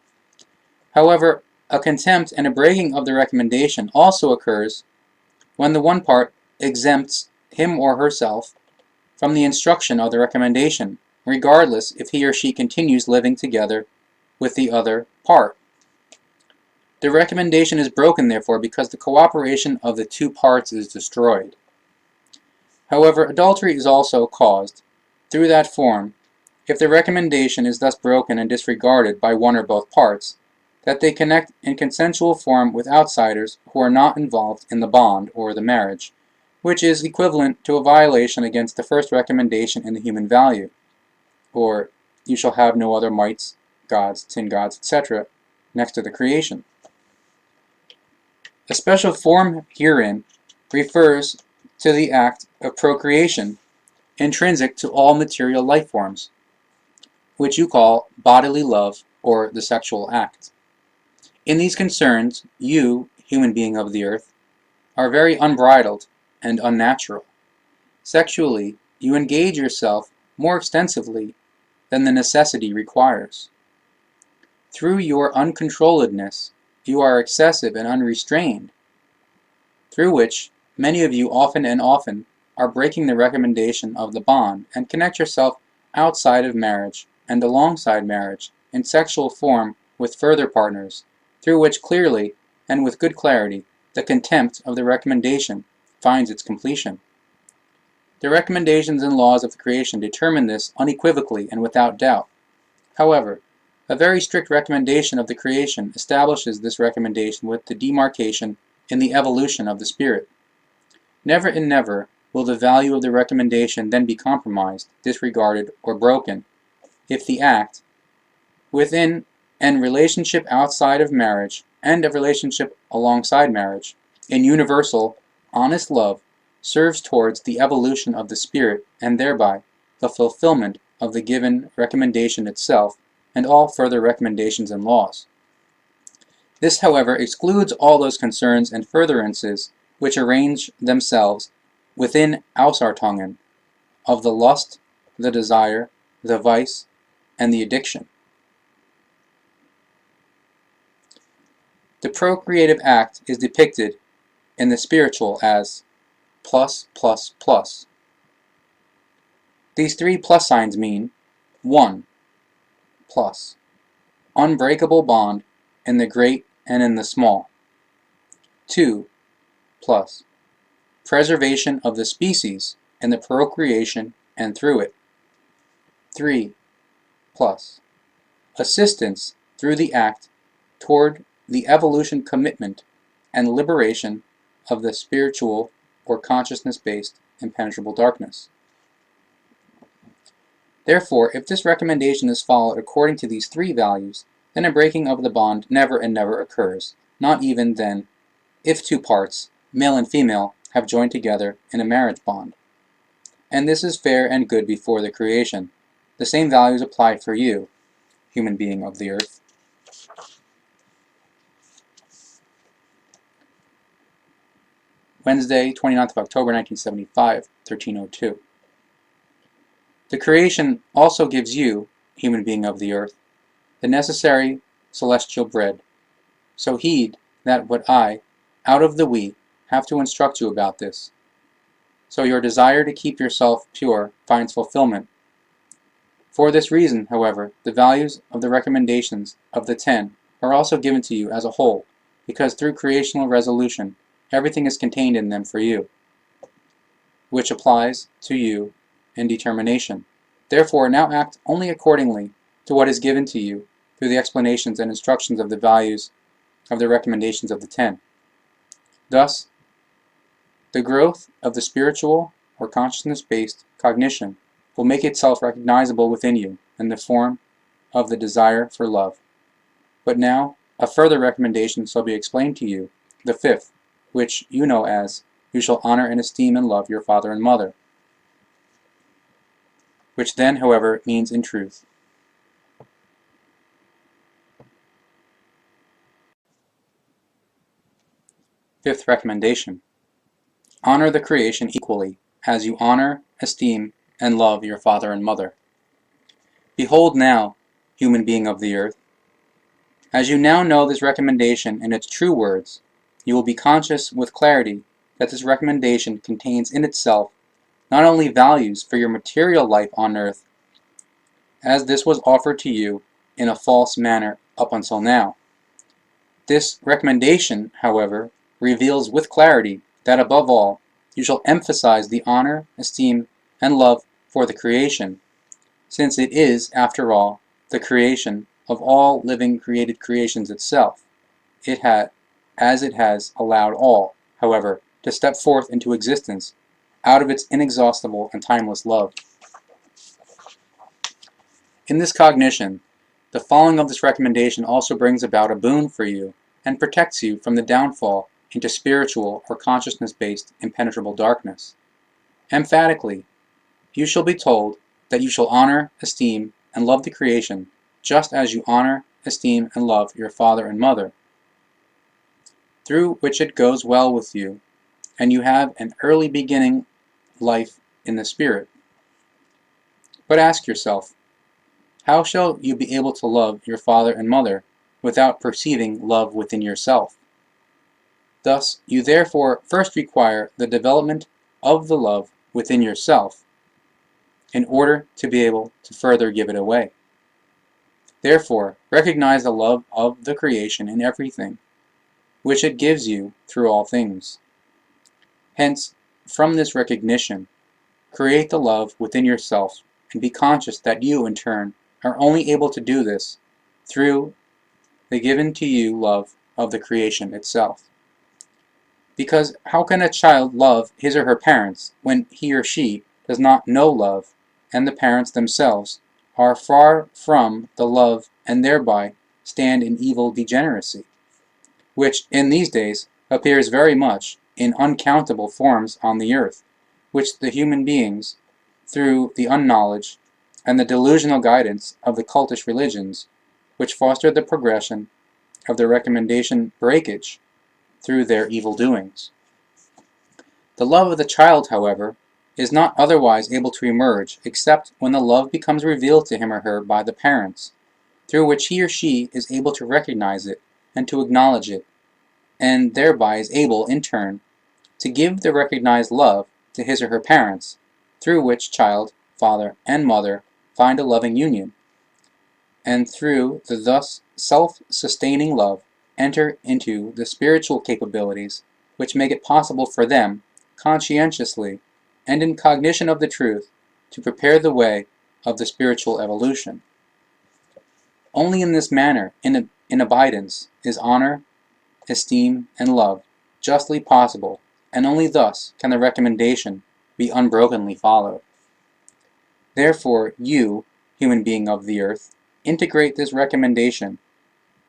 However, a contempt and a breaking of the recommendation also occurs when the one part exempts him or herself from the instruction of the recommendation, regardless if he or she continues living together with the other part. The recommendation is broken, therefore, because the cooperation of the two parts is destroyed. However, adultery is also caused, through that form, if the recommendation is thus broken and disregarded by one or both parts, that they connect in consensual form with outsiders who are not involved in the bond or the marriage, which is equivalent to a violation against the first recommendation in the human value, or "You shall have no other mites, gods, tin gods, etc., next to the creation." A special form herein refers to the act of procreation intrinsic to all material life forms, which you call bodily love or the sexual act. In these concerns, you, human being of the earth, are very unbridled and unnatural. Sexually, you engage yourself more extensively than the necessity requires. Through your uncontrolledness, you are excessive and unrestrained, through which many of you often and often are breaking the recommendation of the bond and connect yourself outside of marriage and alongside marriage in sexual form with further partners, through which clearly and with good clarity the contempt of the recommendation finds its completion. The recommendations and laws of the creation determine this unequivocally and without doubt. However, a very strict recommendation of the creation establishes this recommendation with the demarcation in the evolution of the spirit. Never and never will the value of the recommendation then be compromised, disregarded, or broken, if the act, within and relationship outside of marriage, and of relationship alongside marriage, in universal, honest love, serves towards the evolution of the spirit, and thereby the fulfillment of the given recommendation itself, and all further recommendations and laws. This, however, excludes all those concerns and furtherances which arrange themselves within Ausartungen, of the lust, the desire, the vice, and the addiction. The procreative act is depicted in the spiritual as plus, plus, plus. These three plus signs mean 1. Plus, unbreakable bond in the great and in the small. 2. Plus, preservation of the species in the procreation and through it. 3. Plus, assistance through the act toward the evolution commitment and liberation of the spiritual or consciousness-based impenetrable darkness. Therefore, if this recommendation is followed according to these three values, then a breaking of the bond never and never occurs, not even then if two parts, male and female, have joined together in a marriage bond. And this is fair and good before the creation. The same values apply for you, human being of the earth. Wednesday, 29th of October, 1975, 1302. The creation also gives you, human being of the earth, the necessary celestial bread. So heed that what I, out of the we, have to instruct you about this. So your desire to keep yourself pure finds fulfillment. For this reason, however, the values of the recommendations of the 10 are also given to you as a whole, because through creational resolution, everything is contained in them for you, which applies to you in determination. Therefore, now act only accordingly to what is given to you through the explanations and instructions of the values of the recommendations of the 10. Thus, the growth of the spiritual or consciousness-based cognition will make itself recognizable within you in the form of the desire for love. But now, a further recommendation shall be explained to you, the fifth, which you know as, you shall honor and esteem and love your father and mother, which then, however, means in truth. Fifth recommendation. Honor the creation equally, as you honor, esteem, and love your father and mother. Behold now, human being of the earth, as you now know this recommendation in its true words, you will be conscious with clarity that this recommendation contains in itself not only values for your material life on earth, as this was offered to you in a false manner up until now. This recommendation, however, reveals with clarity that above all, you shall emphasize the honor, esteem, and love for the creation, since it is, after all, the creation of all living created creations itself. As it has allowed all, however, to step forth into existence out of its inexhaustible and timeless love. In this cognition, the following of this recommendation also brings about a boon for you and protects you from the downfall into spiritual or consciousness-based impenetrable darkness. Emphatically, you shall be told that you shall honor, esteem, and love the creation just as you honor, esteem, and love your father and mother, through which it goes well with you, and you have an early beginning life in the spirit. But ask yourself, how shall you be able to love your father and mother without perceiving love within yourself? Thus, you therefore first require the development of the love within yourself in order to be able to further give it away. Therefore, recognize the love of the creation in everything, which it gives you through all things. Hence, from this recognition, create the love within yourself and be conscious that you, in turn, are only able to do this through the given to you love of the creation itself. Because how can a child love his or her parents when he or she does not know love, and the parents themselves are far from the love and thereby stand in evil degeneracy, which in these days appears very much in uncountable forms on the earth, which the human beings, through the unknowledge and the delusional guidance of the cultish religions, which foster the progression of the recommendation breakage through their evil doings. The love of the child, however, is not otherwise able to emerge except when the love becomes revealed to him or her by the parents, through which he or she is able to recognize it and to acknowledge it, and thereby is able, in turn, to give the recognized love to his or her parents, through which child, father, and mother find a loving union, and through the thus self-sustaining love enter into the spiritual capabilities which make it possible for them, conscientiously and in cognition of the truth, to prepare the way of the spiritual evolution. Only in this manner, in abidance, is honor, esteem, and love justly possible, and only thus can the recommendation be unbrokenly followed. Therefore, you, human being of the earth, integrate this recommendation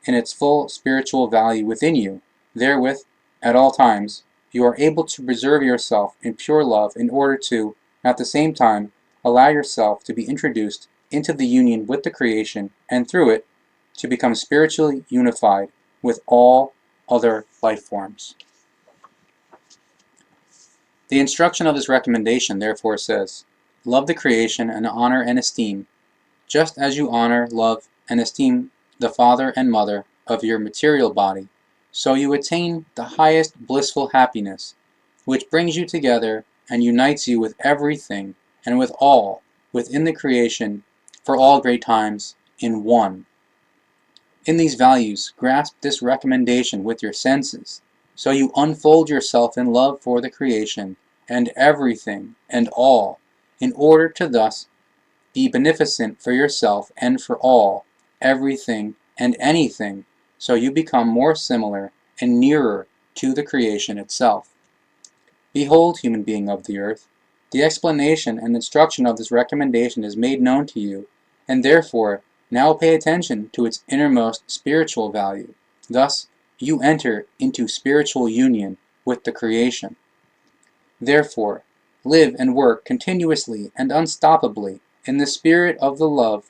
in its full spiritual value within you. Therewith, at all times, you are able to preserve yourself in pure love in order to, at the same time, allow yourself to be introduced into the union with the creation, and through it, to become spiritually unified with all other life forms. The instruction of this recommendation therefore says, love the creation and honor and esteem, just as you honor, love, and esteem the father and mother of your material body, so you attain the highest blissful happiness, which brings you together and unites you with everything and with all within the creation for all great times in one. In these values, grasp this recommendation with your senses, so you unfold yourself in love for the creation and everything and all, in order to thus be beneficent for yourself and for all, everything and anything, so you become more similar and nearer to the creation itself. Behold, human being of the earth, the explanation and instruction of this recommendation is made known to you, and therefore now pay attention to its innermost spiritual value. Thus, you enter into spiritual union with the creation. Therefore, live and work continuously and unstoppably in the spirit of the love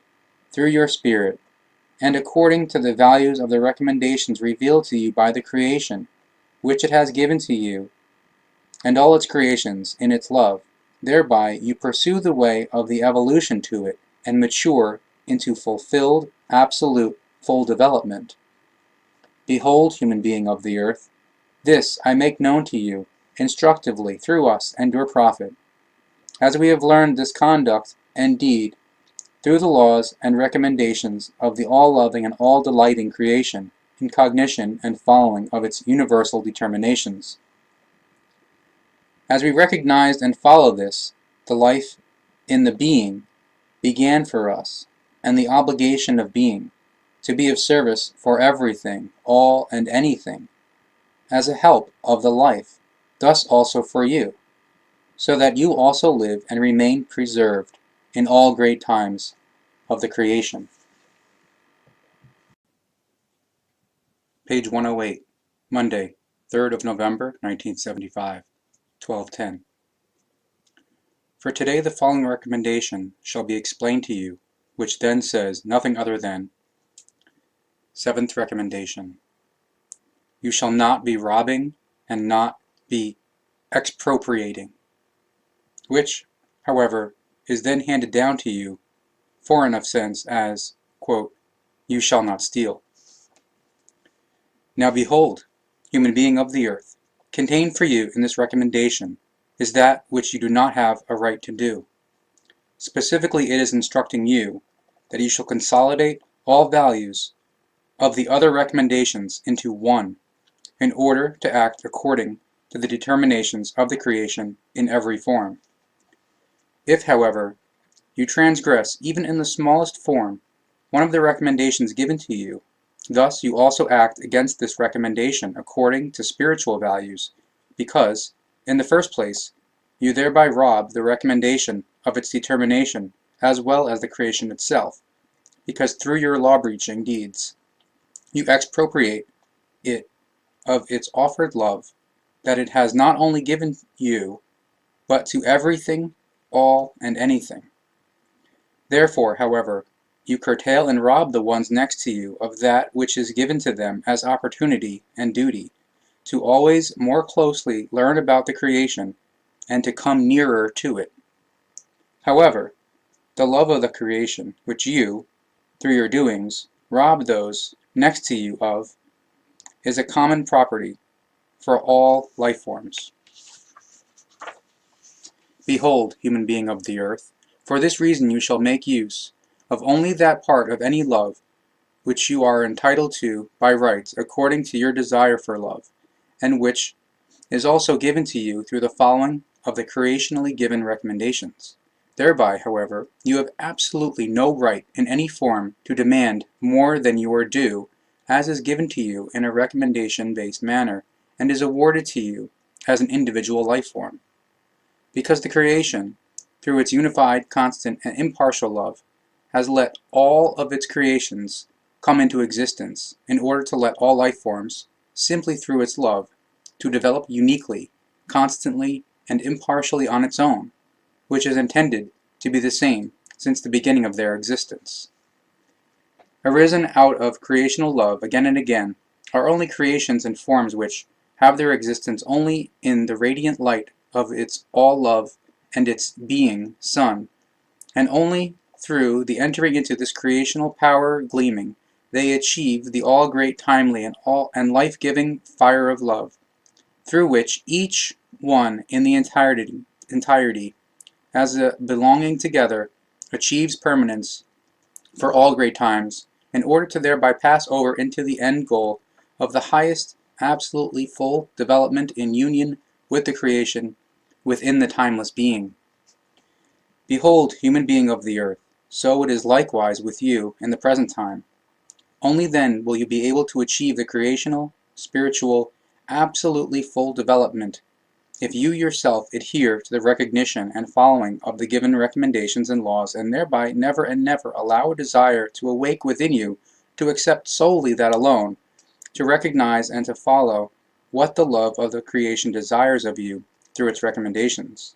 through your spirit, and according to the values of the recommendations revealed to you by the creation, which it has given to you, and all its creations in its love. Thereby you pursue the way of the evolution to it, and mature into fulfilled, absolute, full development. Behold, human being of the earth, this I make known to you, instructively through us and your prophet, as we have learned this conduct and deed through the laws and recommendations of the all-loving and all-delighting creation, in cognition and following of its universal determinations. As we recognized and follow this, the life in the being began for us, and the obligation of being, to be of service for everything, all and anything, as a help of the life, thus also for you, so that you also live and remain preserved in all great times of the creation. Page 108, Monday, 3rd of November, 1975, 12:10. For today the following recommendation shall be explained to you, which then says nothing other than, seventh recommendation, you shall not be robbing and not be expropriating, which, however, is then handed down to you, foreign of sense, as, quote, you shall not steal. Now behold, human being of the earth, contained for you in this recommendation is that which you do not have a right to do. Specifically, it is instructing you that you shall consolidate all values of the other recommendations into one, in order to act according to the determinations of the creation in every form. If, however, you transgress even in the smallest form one of the recommendations given to you, thus you also act against this recommendation according to spiritual values, because, in the first place, you thereby rob the recommendation of its determination as well as the creation itself, because through your law-breaching deeds you expropriate it of its offered love that it has not only given you, but to everything, all, and anything. Therefore, however, you curtail and rob the ones next to you of that which is given to them as opportunity and duty, to always more closely learn about the creation and to come nearer to it. However, the love of the creation, which you, through your doings, rob those next to you of, is a common property for all life forms. Behold, human being of the earth, for this reason you shall make use of only that part of any love which you are entitled to by rights according to your desire for love, and which is also given to you through the following of the creationally given recommendations. Thereby, however, you have absolutely no right in any form to demand more than you are due, as is given to you in a recommendation-based manner, and is awarded to you as an individual life form. Because the creation, through its unified, constant, and impartial love, has let all of its creations come into existence in order to let all life forms, simply through its love, to develop uniquely, constantly, and impartially on its own, which is intended to be the same since the beginning of their existence. Arisen out of creational love again and again are only creations and forms which have their existence only in the radiant light of its all-love and its being Sun, and only through the entering into this creational power gleaming they achieve the all-great, timely, and life-giving fire of love, through which each one in the entirety as a belonging together achieves permanence for all great times, in order to thereby pass over into the end goal of the highest, absolutely full development in union with the creation within the timeless being. Behold, human being of the earth, so it is likewise with you in the present time. Only then will you be able to achieve the creational, spiritual, absolutely full development, if you yourself adhere to the recognition and following of the given recommendations and laws, and thereby never and never allow a desire to awake within you to accept solely that alone, to recognize and to follow what the love of the creation desires of you through its recommendations.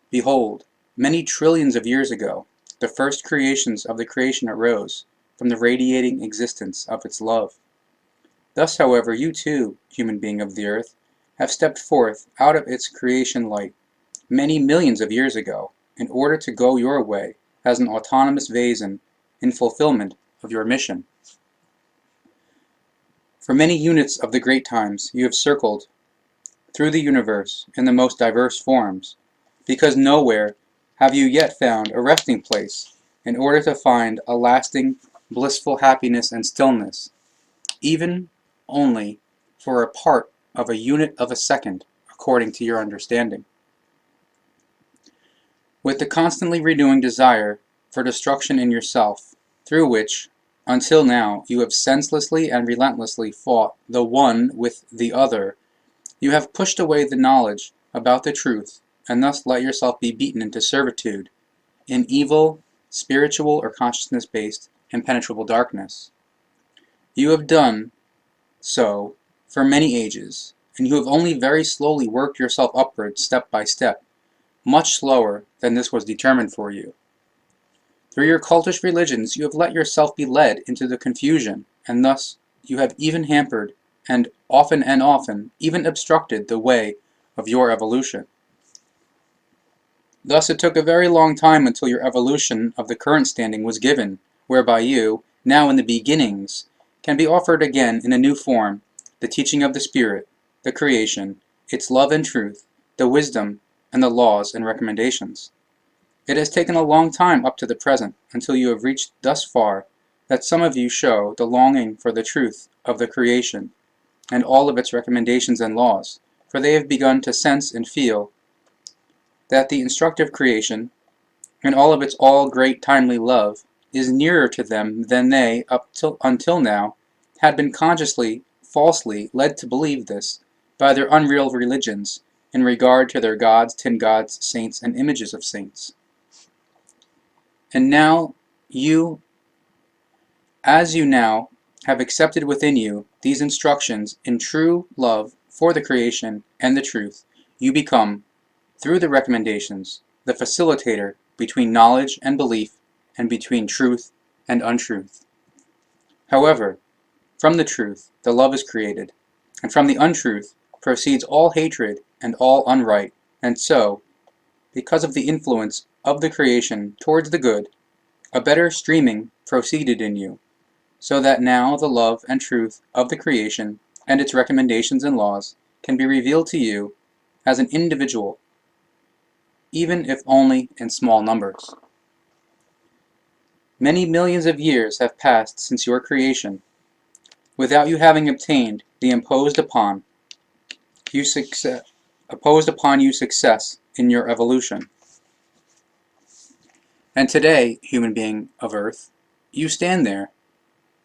Behold, many trillions of years ago, the first creations of the creation arose from the radiating existence of its love. Thus, however, you too, human being of the earth, have stepped forth out of its creation light many millions of years ago in order to go your way as an autonomous vason in fulfillment of your mission. For many units of the great times you have circled through the universe in the most diverse forms, because nowhere have you yet found a resting place in order to find a lasting, blissful happiness and stillness, even only for a part of a unit of a second, according to your understanding. With the constantly renewing desire for destruction in yourself, through which, until now, you have senselessly and relentlessly fought the one with the other, you have pushed away the knowledge about the truth, and thus let yourself be beaten into servitude, in evil, spiritual or consciousness-based, impenetrable darkness. You have done so for many ages, and you have only very slowly worked yourself upward step by step, much slower than this was determined for you. Through your cultish religions you have let yourself be led into the confusion, and thus you have even hampered and often even obstructed the way of your evolution. Thus it took a very long time until your evolution of the current standing was given, whereby you, now in the beginnings, can be offered again in a new form the teaching of the Spirit, the creation, its love and truth, the wisdom, and the laws and recommendations. It has taken a long time up to the present until you have reached thus far that some of you show the longing for the truth of the creation and all of its recommendations and laws, for they have begun to sense and feel that the instructive creation, and all of its all-great timely love, is nearer to them than they, until now, had been consciously, falsely led to believe this by their unreal religions in regard to their gods, tin gods, saints, and images of saints. And now as you now have accepted within you these instructions in true love for the creation and the truth, you become, through the recommendations, the facilitator between knowledge and belief and between truth and untruth. However, from the truth the love is created, and from the untruth proceeds all hatred and all unright, and so, because of the influence of the creation towards the good, a better streaming proceeded in you, so that now the love and truth of the creation and its recommendations and laws can be revealed to you as an individual, even if only in small numbers. Many millions of years have passed since your creation, without you having obtained the imposed upon you success in your evolution. And today, human being of earth, you stand there,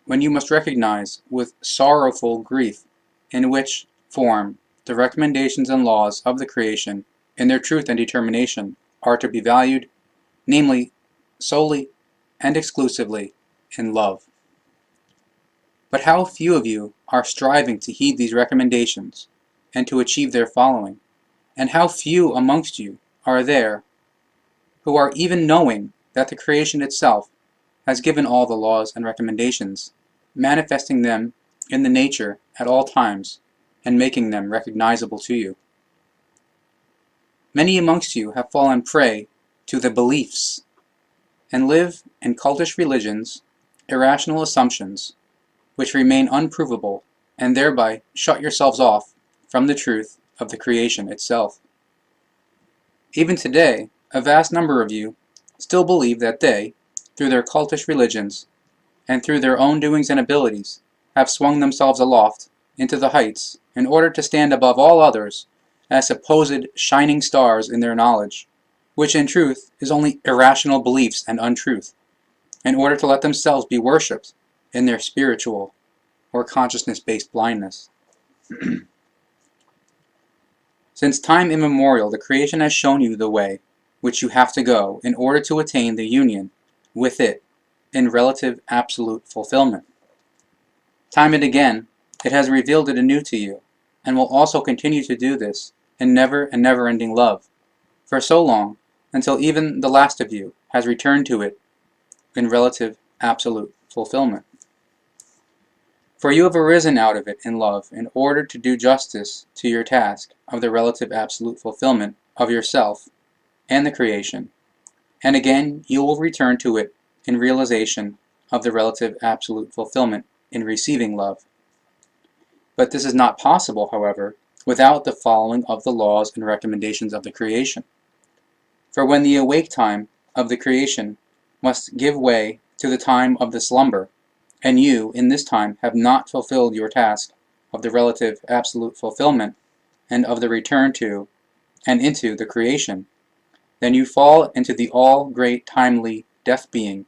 when you must recognize with sorrowful grief in which form the recommendations and laws of the creation, in their truth and determination, are to be valued, namely, solely and exclusively in love. But how few of you are striving to heed these recommendations and to achieve their following, and how few amongst you are there who are even knowing that the creation itself has given all the laws and recommendations, manifesting them in the nature at all times and making them recognizable to you. Many amongst you have fallen prey to the beliefs and live in cultish religions, irrational assumptions, which remain unprovable, and thereby shut yourselves off from the truth of the creation itself. Even today, a vast number of you still believe that they, through their cultish religions, and through their own doings and abilities, have swung themselves aloft into the heights in order to stand above all others as supposed shining stars in their knowledge, which in truth is only irrational beliefs and untruth, in order to let themselves be worshipped in their spiritual or consciousness-based blindness. Since time immemorial, the creation has shown you the way which you have to go in order to attain the union with it in relative absolute fulfillment. Time and again, it has revealed it anew to you, and will also continue to do this in never and never-ending love, for so long until even the last of you has returned to it in relative absolute fulfillment. For you have arisen out of it in love in order to do justice to your task of the relative absolute fulfillment of yourself and the creation, and again you will return to it in realization of the relative absolute fulfillment in receiving love. But this is not possible, however, without the following of the laws and recommendations of the creation. For when the awake time of the creation must give way to the time of the slumber, and you, in this time, have not fulfilled your task of the relative absolute fulfillment and of the return to and into the creation, then you fall into the all-great timely death being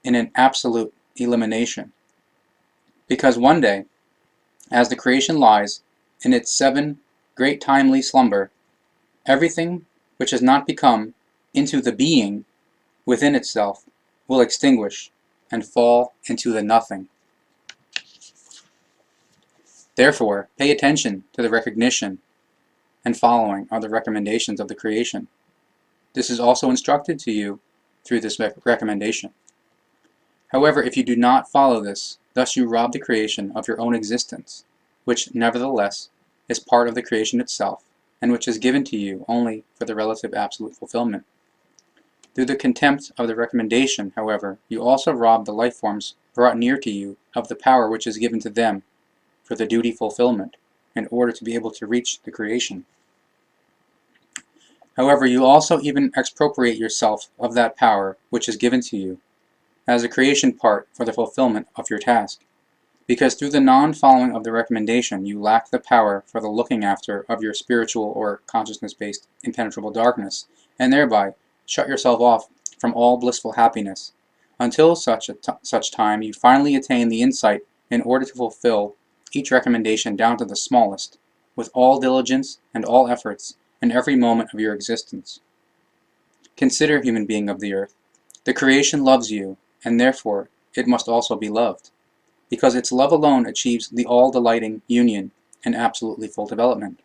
in an absolute elimination. Because one day, as the creation lies in its 7 great timely slumber, everything which has not become into the being within itself will extinguish and fall into the nothing. Therefore, pay attention to the recognition and following of the recommendations of the creation. This is also instructed to you through this recommendation. However, if you do not follow this, thus you rob the creation of your own existence, which nevertheless is part of the creation itself, and which is given to you only for the relative absolute fulfillment. Through the contempt of the recommendation, however, you also rob the life forms brought near to you of the power which is given to them for the duty fulfillment, in order to be able to reach the creation. However, you also even expropriate yourself of that power which is given to you, as a creation part for the fulfillment of your task, because through the non-following of the recommendation you lack the power for the looking after of your spiritual or consciousness-based impenetrable darkness, and thereby shut yourself off from all blissful happiness, until such time you finally attain the insight in order to fulfill each recommendation down to the smallest, with all diligence and all efforts in every moment of your existence. Consider, human being of the earth, the creation loves you, and therefore it must also be loved, because its love alone achieves the all-delighting union and absolutely full development.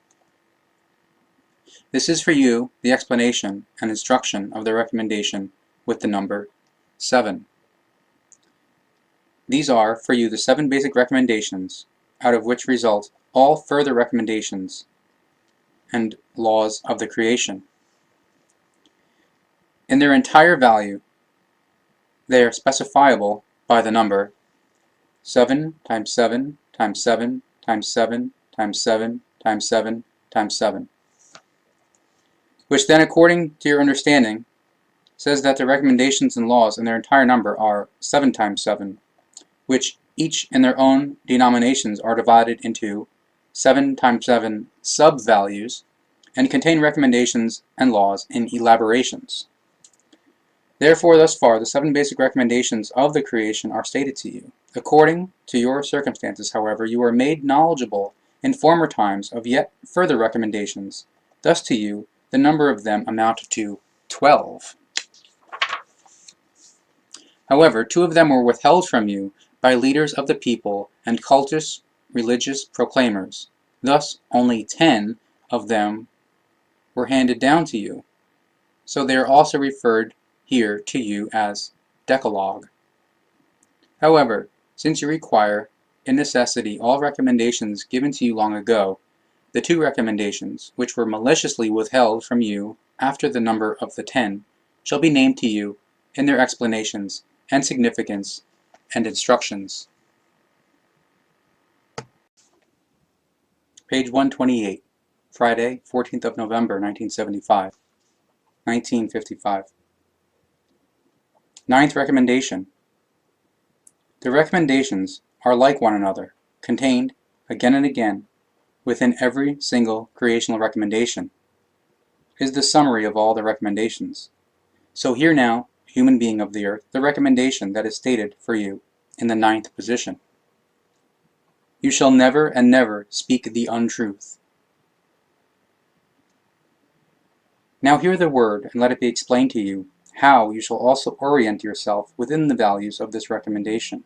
This is for you the explanation and instruction of the recommendation with the number 7. These are for you the 7 basic recommendations, out of which result all further recommendations and laws of the creation. In their entire value, they are specifiable by the number 7 times 7 times 7 times 7 times 7 times 7 times 7, which then, according to your understanding, says that the recommendations and laws in their entire number are 7 times 7, which each in their own denominations are divided into 7 times 7 sub-values and contain recommendations and laws in elaborations. Therefore, thus far, the 7 basic recommendations of the creation are stated to you. According to your circumstances, however, you are made knowledgeable in former times of yet further recommendations. Thus to you, the number of them amounted to 12. However, 2 of them were withheld from you by leaders of the people and cultish religious proclaimers. Thus, only 10 of them were handed down to you. So they are also referred here to you as Decalogue. However, since you require, in necessity, all recommendations given to you long ago, the 2 recommendations, which were maliciously withheld from you after the number of the 10, shall be named to you in their explanations and significance and instructions. Page 128, Friday, 14th of November, 1955. Ninth recommendation. The recommendations are like one another, contained, again and again, within every single creational recommendation, is the summary of all the recommendations. So here now, human being of the earth, the recommendation that is stated for you in the 9th position. You shall never and never speak the untruth. Now hear the word, and let it be explained to you how you shall also orient yourself within the values of this recommendation.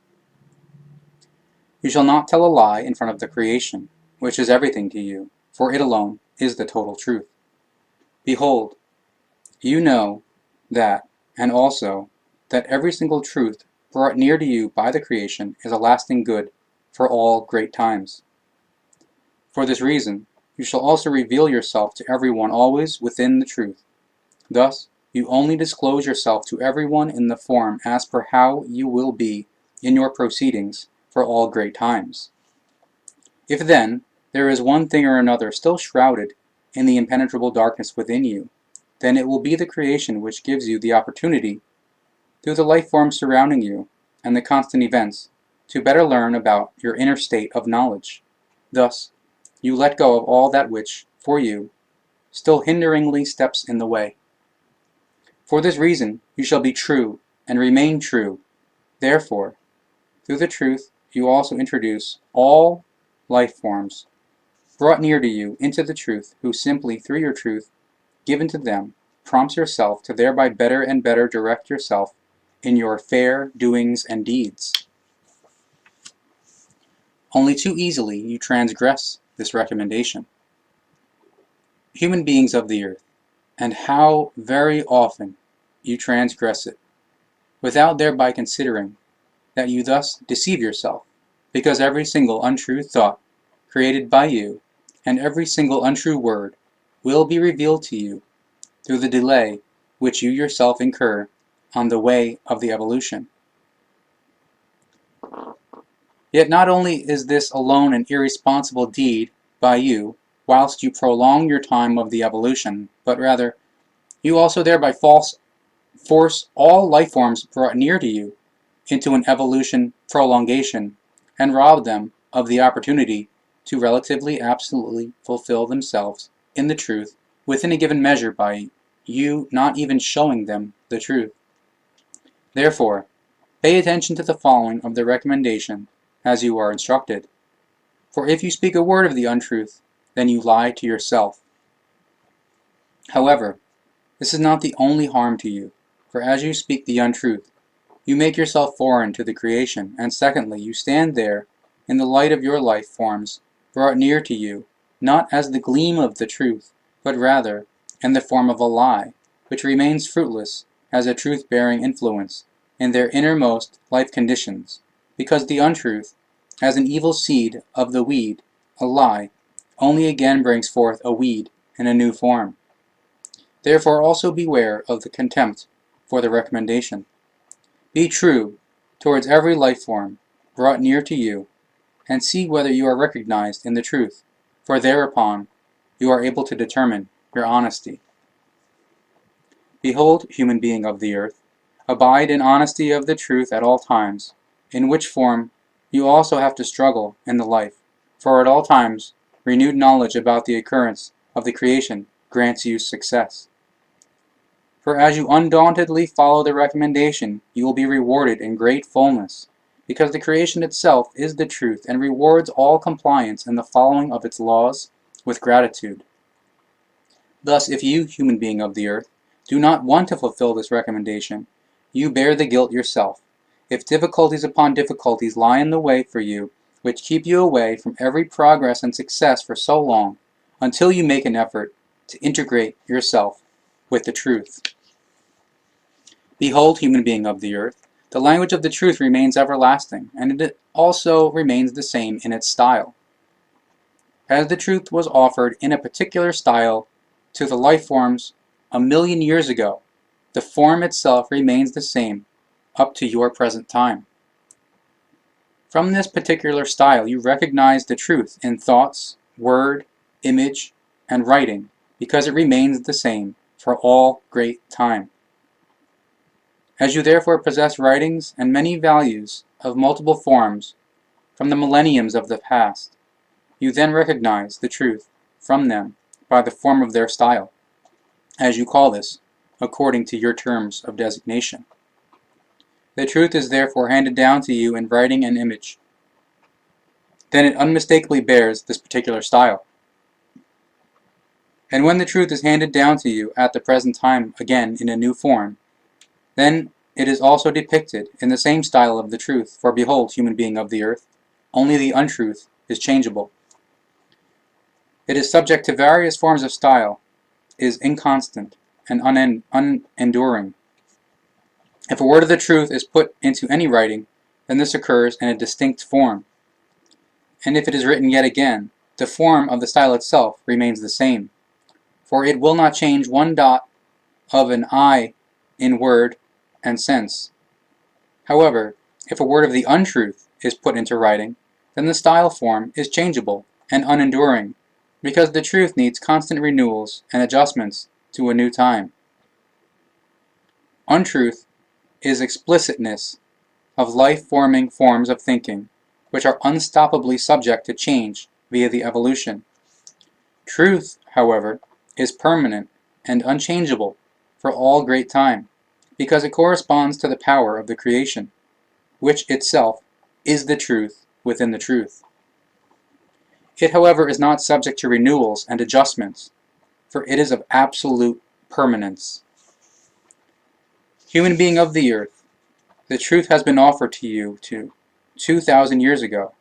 You shall not tell a lie in front of the creation, which is everything to you, for it alone is the total truth. Behold, you know that, and also that every single truth brought near to you by the creation is a lasting good for all great times. For this reason, you shall also reveal yourself to everyone always within the truth. Thus, you only disclose yourself to everyone in the form as per how you will be in your proceedings for all great times. If then, there is one thing or another still shrouded in the impenetrable darkness within you, then it will be the creation which gives you the opportunity, through the life forms surrounding you and the constant events, to better learn about your inner state of knowledge. Thus, you let go of all that which, for you, still hinderingly steps in the way. For this reason, you shall be true and remain true. Therefore, through the truth, you also introduce all life forms brought near to you into the truth, who simply through your truth given to them prompts yourself to thereby better and better direct yourself in your fair doings and deeds. Only too easily you transgress this recommendation. Human beings of the earth, and how very often you transgress it, without thereby considering that you thus deceive yourself, because every single untrue thought created by you and every single untrue word will be revealed to you through the delay which you yourself incur on the way of the evolution. Yet not only is this alone an irresponsible deed by you whilst you prolong your time of the evolution, but rather you also thereby force all life forms brought near to you into an evolution prolongation and rob them of the opportunity to relatively absolutely fulfill themselves in the truth within a given measure by you not even showing them the truth. Therefore, pay attention to the following of the recommendation as you are instructed. For if you speak a word of the untruth, then you lie to yourself. However, this is not the only harm to you, for as you speak the untruth, you make yourself foreign to the creation, and secondly, you stand there in the light of your life forms brought near to you, not as the gleam of the truth, but rather in the form of a lie, which remains fruitless as a truth-bearing influence in their innermost life conditions, because the untruth, as an evil seed of the weed, a lie, only again brings forth a weed in a new form. Therefore also beware of the contempt for the recommendation. Be true towards every life form brought near to you, and see whether you are recognized in the truth, for thereupon you are able to determine your honesty. Behold, human being of the earth, abide in honesty of the truth at all times, in which form you also have to struggle in the life, for at all times renewed knowledge about the occurrence of the creation grants you success. For as you undauntedly follow the recommendation, you will be rewarded in great fullness, because the creation itself is the truth and rewards all compliance in the following of its laws with gratitude. Thus, if you, human being of the earth, do not want to fulfill this recommendation, you bear the guilt yourself. If difficulties upon difficulties lie in the way for you, which keep you away from every progress and success for so long, until you make an effort to integrate yourself with the truth. Behold, human being of the earth, the language of the truth remains everlasting, and it also remains the same in its style. As the truth was offered in a particular style to the life forms 1,000,000 years ago, the form itself remains the same up to your present time. From this particular style, you recognize the truth in thoughts, word, image, and writing, because it remains the same for all great time. As you therefore possess writings and many values of multiple forms from the millenniums of the past, you then recognize the truth from them by the form of their style, as you call this, according to your terms of designation. The truth is therefore handed down to you in writing and image. Then it unmistakably bears this particular style. And when the truth is handed down to you at the present time again in a new form, then it is also depicted in the same style of the truth, for behold, human being of the earth, only the untruth is changeable. It is subject to various forms of style, is inconstant, and unenduring. If a word of the truth is put into any writing, then this occurs in a distinct form. And if it is written yet again, the form of the style itself remains the same, for it will not change one dot of an I in word and sense. However, if a word of the untruth is put into writing, then the style form is changeable and unenduring, because the truth needs constant renewals and adjustments to a new time. Untruth is explicitness of life-forming forms of thinking, which are unstoppably subject to change via the evolution. Truth, however, is permanent and unchangeable for all great time, because it corresponds to the power of the creation, which itself is the truth within the truth. It, however, is not subject to renewals and adjustments, for it is of absolute permanence. Human being of the earth, the truth has been offered to you 2,000 years ago,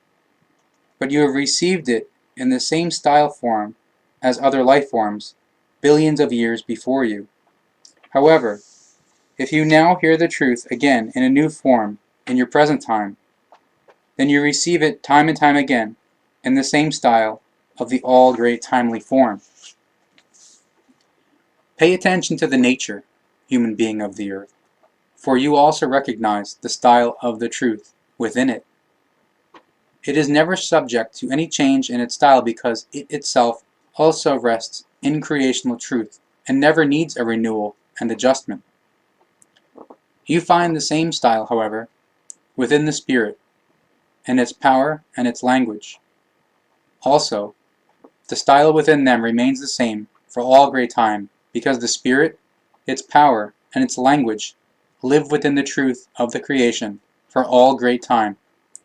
but you have received it in the same style form as other life forms billions of years before you. However, if you now hear the truth again in a new form in your present time, then you receive it time and time again in the same style of the all-great timely form. Pay attention to the nature, human being of the earth, for you also recognize the style of the truth within it. It is never subject to any change in its style because it itself also rests in creational truth and never needs a renewal and adjustment. You find the same style, however, within the spirit, and its power and its language. Also, the style within them remains the same for all great time, because the spirit, its power, and its language live within the truth of the creation for all great time,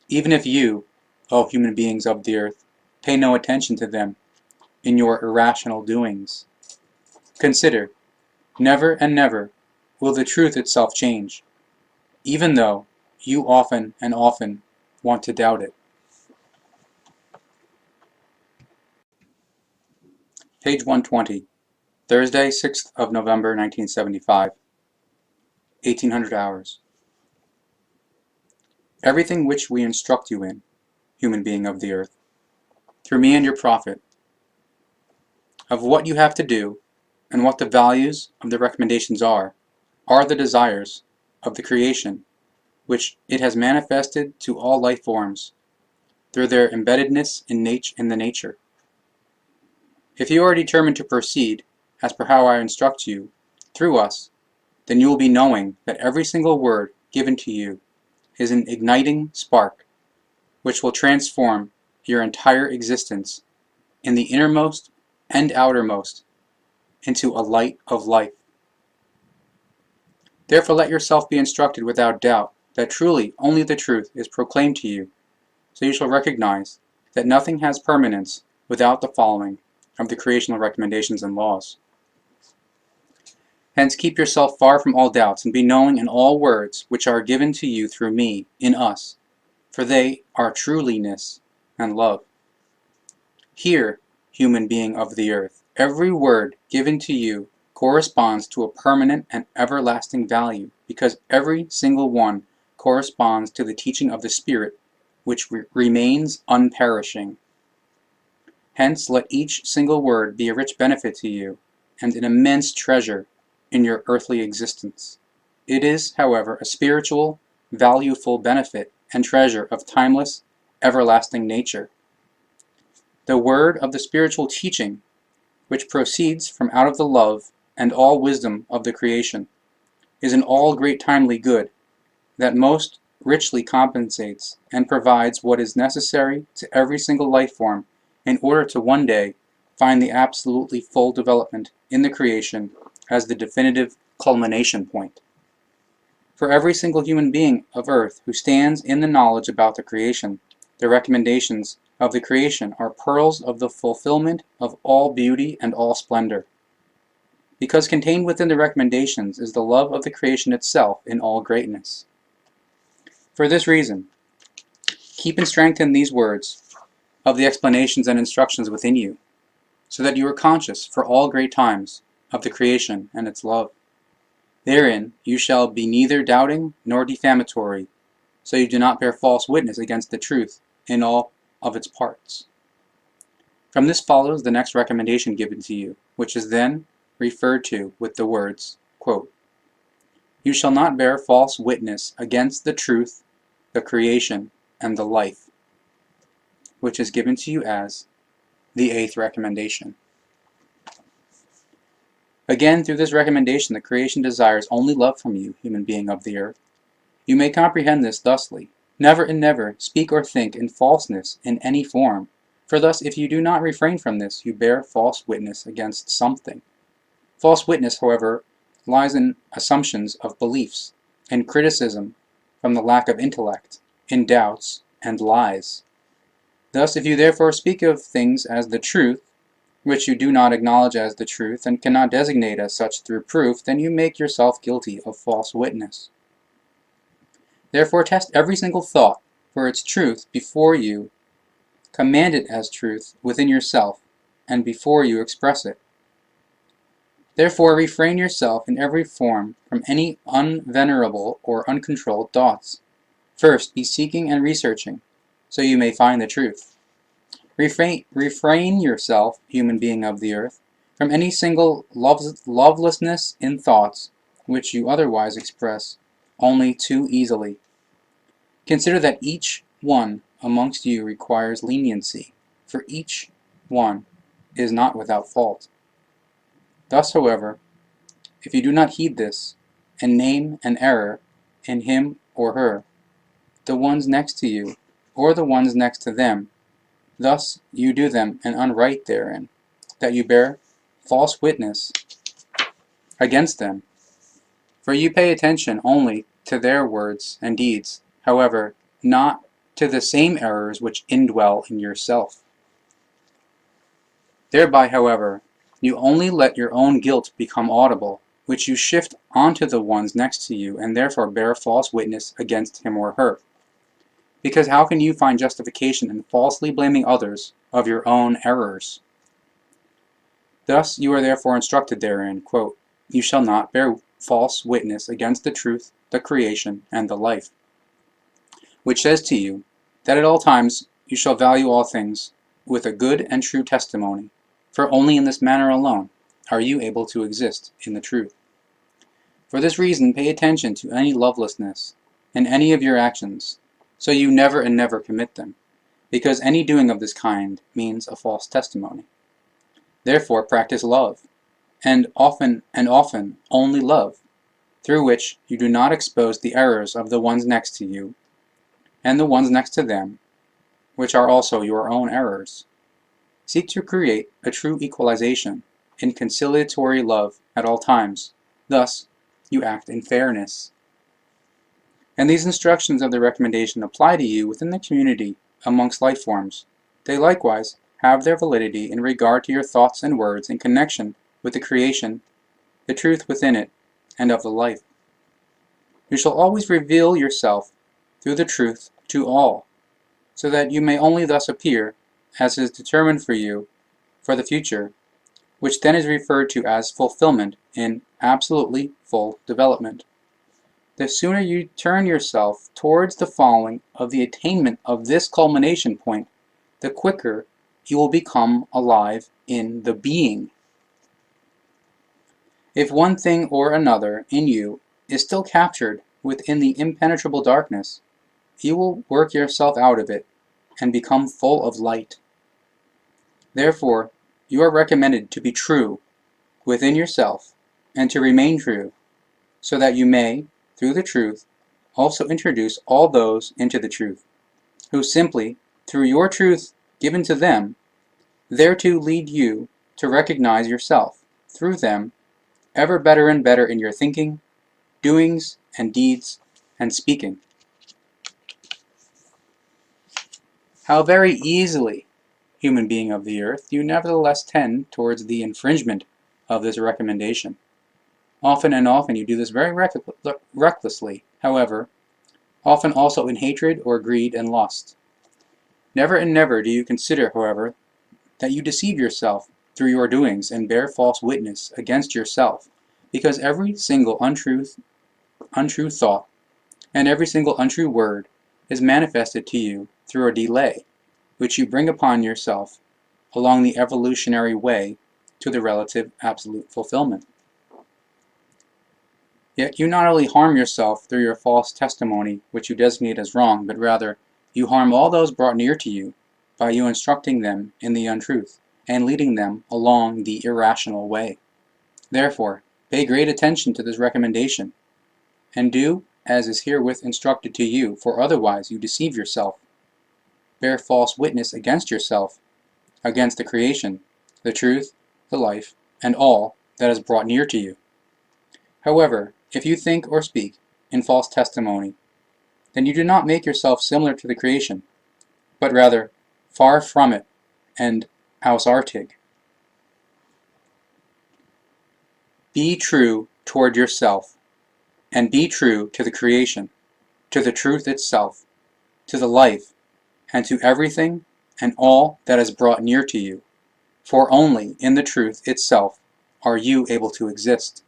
even if you, O human beings of the earth, pay no attention to them in your irrational doings. Consider, never and never will the truth itself change, even though you often and often want to doubt it. Page 120, Thursday, 6th of November, 1975, 1800 hours. Everything which we instruct you in, human being of the earth, through me and your prophet, of what you have to do and what the values of the recommendations are the desires of the creation, which it has manifested to all life forms through their embeddedness in the nature. If you are determined to proceed, as per how I instruct you, through us, then you will be knowing that every single word given to you is an igniting spark, which will transform your entire existence in the innermost and outermost into a light of life. Therefore let yourself be instructed without doubt that truly only the truth is proclaimed to you, so you shall recognize that nothing has permanence without the following of the creational recommendations and laws. Hence keep yourself far from all doubts, and be knowing in all words which are given to you through me, in us, for they are truliness and love. Hear, human being of the earth, every word given to you corresponds to a permanent and everlasting value, because every single one corresponds to the teaching of the Spirit, which remains unperishing. Hence let each single word be a rich benefit to you, and an immense treasure in your earthly existence. It is, however, a spiritual, valueful benefit and treasure of timeless, everlasting nature. The word of the spiritual teaching, which proceeds from out of the love and all wisdom of the creation, is an all great timely good, that most richly compensates and provides what is necessary to every single life form in order to one day find the absolutely full development in the creation as the definitive culmination point. For every single human being of earth who stands in the knowledge about the creation, the recommendations of the creation are pearls of the fulfillment of all beauty and all splendor. Because contained within the recommendations is the love of the creation itself in all greatness. For this reason, keep and strengthen these words of the explanations and instructions within you, so that you are conscious for all great times of the creation and its love. Therein you shall be neither doubting nor defamatory, so you do not bear false witness against the truth in all of its parts. From this follows the next recommendation given to you, which is then referred to with the words, quote, "You shall not bear false witness against the truth, the creation, and the life," which is given to you as the 8th recommendation. Again, through this recommendation, the creation desires only love from you, human being of the earth. You may comprehend this thusly: never and never speak or think in falseness in any form, for thus if you do not refrain from this, you bear false witness against something. False witness, however, lies in assumptions of beliefs, in criticism from the lack of intellect, in doubts and lies. Thus, if you therefore speak of things as the truth, which you do not acknowledge as the truth, and cannot designate as such through proof, then you make yourself guilty of false witness. Therefore test every single thought for its truth before you command it as truth within yourself, and before you express it. Therefore refrain yourself in every form from any unvenerable or uncontrolled thoughts. First be seeking and researching, so you may find the truth. Refrain yourself, human being of the earth, from any single lovelessness in thoughts which you otherwise express only too easily. Consider that each one amongst you requires leniency, for each one is not without fault. Thus, however, if you do not heed this, and name an error in him or her, the ones next to you, or the ones next to them, thus you do them an unright therein, that you bear false witness against them. For you pay attention only to their words and deeds, however, not to the same errors which indwell in yourself. Thereby, however, you only let your own guilt become audible, which you shift onto the ones next to you, and therefore bear false witness against him or her. Because how can you find justification in falsely blaming others of your own errors? Thus you are therefore instructed therein, quote, "You shall not bear false witness against the truth, the creation, and the life," which says to you that at all times you shall value all things with a good and true testimony, for only in this manner alone are you able to exist in the truth. For this reason pay attention to any lovelessness in any of your actions, so you never and never commit them, because any doing of this kind means a false testimony. Therefore practice love, and often only love, through which you do not expose the errors of the ones next to you, and the ones next to them, which are also your own errors. Seek to create a true equalization in conciliatory love at all times. Thus you act in fairness. And these instructions of the recommendation apply to you within the community amongst life forms. They likewise have their validity in regard to your thoughts and words in connection with the creation the truth within it, and of the life. You shall always reveal yourself through the truth to all, so that you may only thus appear, as is determined for you for the future, which then is referred to as fulfillment in absolutely full development. The sooner you turn yourself towards the following of the attainment of this culmination point, the quicker you will become alive in the being. If one thing or another in you is still captured within the impenetrable darkness, you will work yourself out of it and become full of light. Therefore, you are recommended to be true within yourself and to remain true, so that you may, through the truth, also introduce all those into the truth, who simply, through your truth given to them, thereto lead you to recognize yourself, through them, ever better and better in your thinking, doings, and deeds, and speaking. How very easily, human being of the earth, you nevertheless tend towards the infringement of this recommendation. Often and often you do this very recklessly, however, often also in hatred or greed and lust. Never and never do you consider, however, that you deceive yourself through your doings and bear false witness against yourself, because every single untrue thought and every single untrue word is manifested to you through a delay, which you bring upon yourself along the evolutionary way to the relative absolute fulfillment. Yet you not only harm yourself through your false testimony, which you designate as wrong, but rather you harm all those brought near to you by you instructing them in the untruth and leading them along the irrational way. Therefore, pay great attention to this recommendation, and do as is herewith instructed to you, for otherwise you deceive yourself, bear false witness against yourself, against the creation, the truth, the life, and all that is brought near to you. However, if you think or speak in false testimony, then you do not make yourself similar to the creation, but rather far from it and assorted. Be true toward yourself, and be true to the creation, to the truth itself, to the life, and to everything and all that is brought near to you, for only in the truth itself are you able to exist.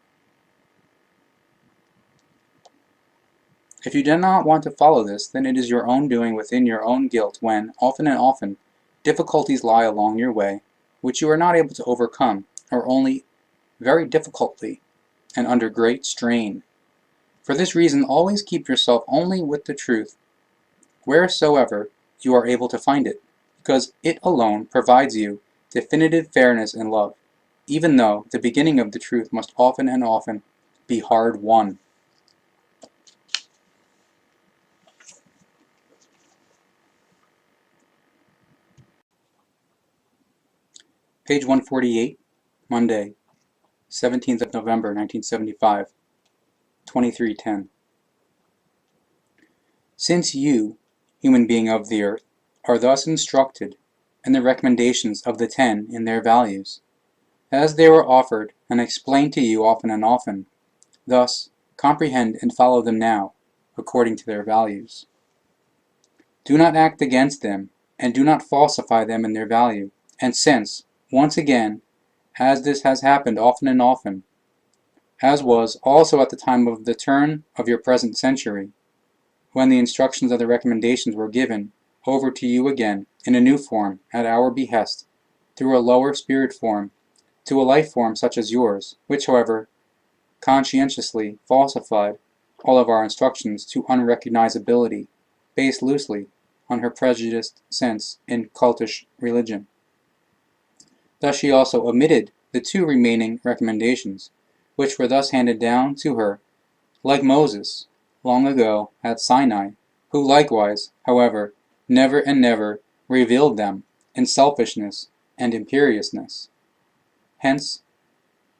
If you do not want to follow this, then it is your own doing within your own guilt when, often and often, difficulties lie along your way, which you are not able to overcome, or only very difficultly and under great strain. For this reason, always keep yourself only with the truth, wheresoever you are able to find it, because it alone provides you definitive fairness and love, even though the beginning of the truth must often and often be hard won. Page 148, Monday, 17th of November, 1975, 23:10. Since you, human being of the earth, are thus instructed in the recommendations of the 10 in their values, as they were offered and explained to you often and often, thus comprehend and follow them now, according to their values. Do not act against them, and do not falsify them in their value, and since, once again, as this has happened often and often, as was also at the time of the turn of your present century, when the instructions of the recommendations were given over to you again in a new form at our behest, through a lower spirit form, to a life form such as yours, which, however, conscientiously falsified all of our instructions to unrecognizability, based loosely on her prejudiced sense in cultish religion. Thus she also omitted the 2 remaining recommendations, which were thus handed down to her, like Moses, long ago at Sinai, who likewise, however, never and never revealed them in selfishness and imperiousness. Hence,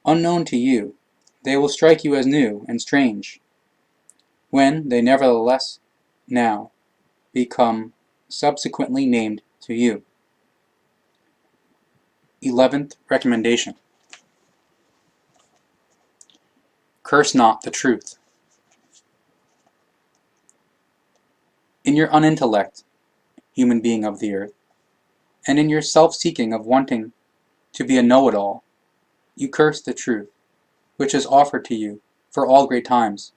unknown to you, they will strike you as new and strange, when they nevertheless now become subsequently named to you. 11th recommendation. Curse not the truth. In your unintellect, human being of the earth, and in your self-seeking of wanting to be a know-it-all, you curse the truth, which is offered to you for all great times,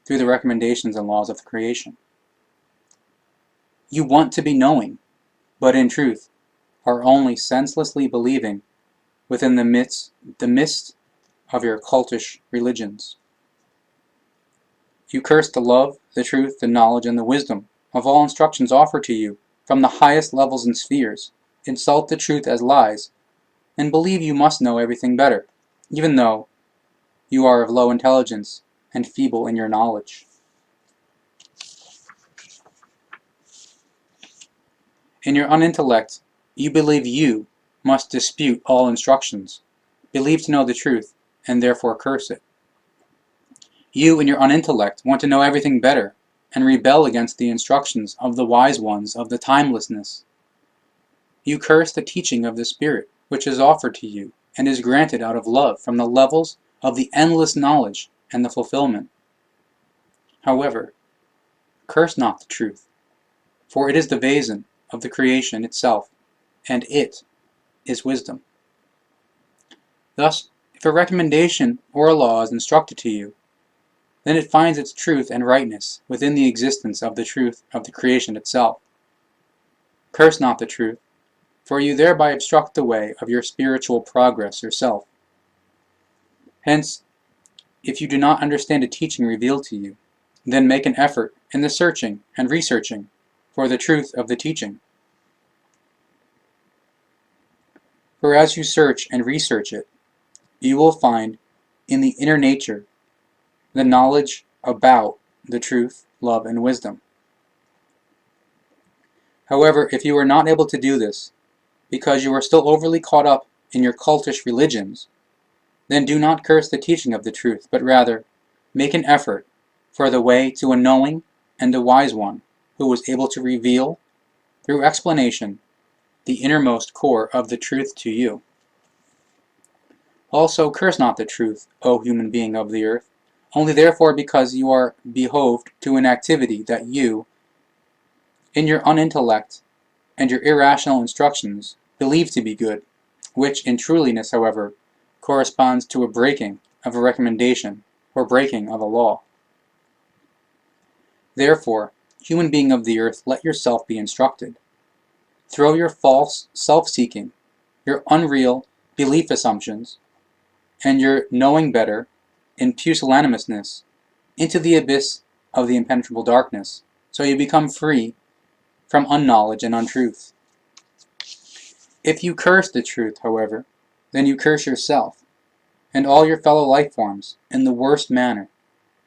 through the recommendations and laws of creation. You want to be knowing, but in truth are only senselessly believing within the mist of your cultish religions. You curse the love, the truth, the knowledge, and the wisdom of all instructions offered to you from the highest levels and spheres, insult the truth as lies, and believe you must know everything better, even though you are of low intelligence and feeble in your knowledge. In your unintellect, you believe you must dispute all instructions, believe to know the truth, and therefore curse it. You, in your unintellect, want to know everything better, and rebel against the instructions of the wise ones of the timelessness. You curse the teaching of the Spirit, which is offered to you, and is granted out of love from the levels of the endless knowledge and the fulfillment. However, curse not the truth, for it is the basin of the creation itself, and it is wisdom. Thus, if a recommendation or a law is instructed to you, then it finds its truth and rightness within the existence of the truth of the creation itself. Curse not the truth, for you thereby obstruct the way of your spiritual progress yourself. Hence, if you do not understand a teaching revealed to you, then make an effort in the searching and researching for the truth of the teaching. For as you search and research it, you will find in the inner nature the knowledge about the truth, love, and wisdom. However, if you are not able to do this, because you are still overly caught up in your cultish religions, then do not curse the teaching of the truth, but rather make an effort for the way to a knowing and a wise one who was able to reveal, through explanation, the innermost core of the truth to you. Also, curse not the truth, O human being of the earth, only therefore because you are behoved to an activity that you, in your unintellect and your irrational instructions, believe to be good, which in truliness, however, corresponds to a breaking of a recommendation or breaking of a law. Therefore, human being of the earth, let yourself be instructed. Throw your false self-seeking, your unreal belief assumptions, and your knowing better in pusillanimousness into the abyss of the impenetrable darkness, so you become free from unknowledge and untruth. If you curse the truth, however, then you curse yourself and all your fellow life forms in the worst manner.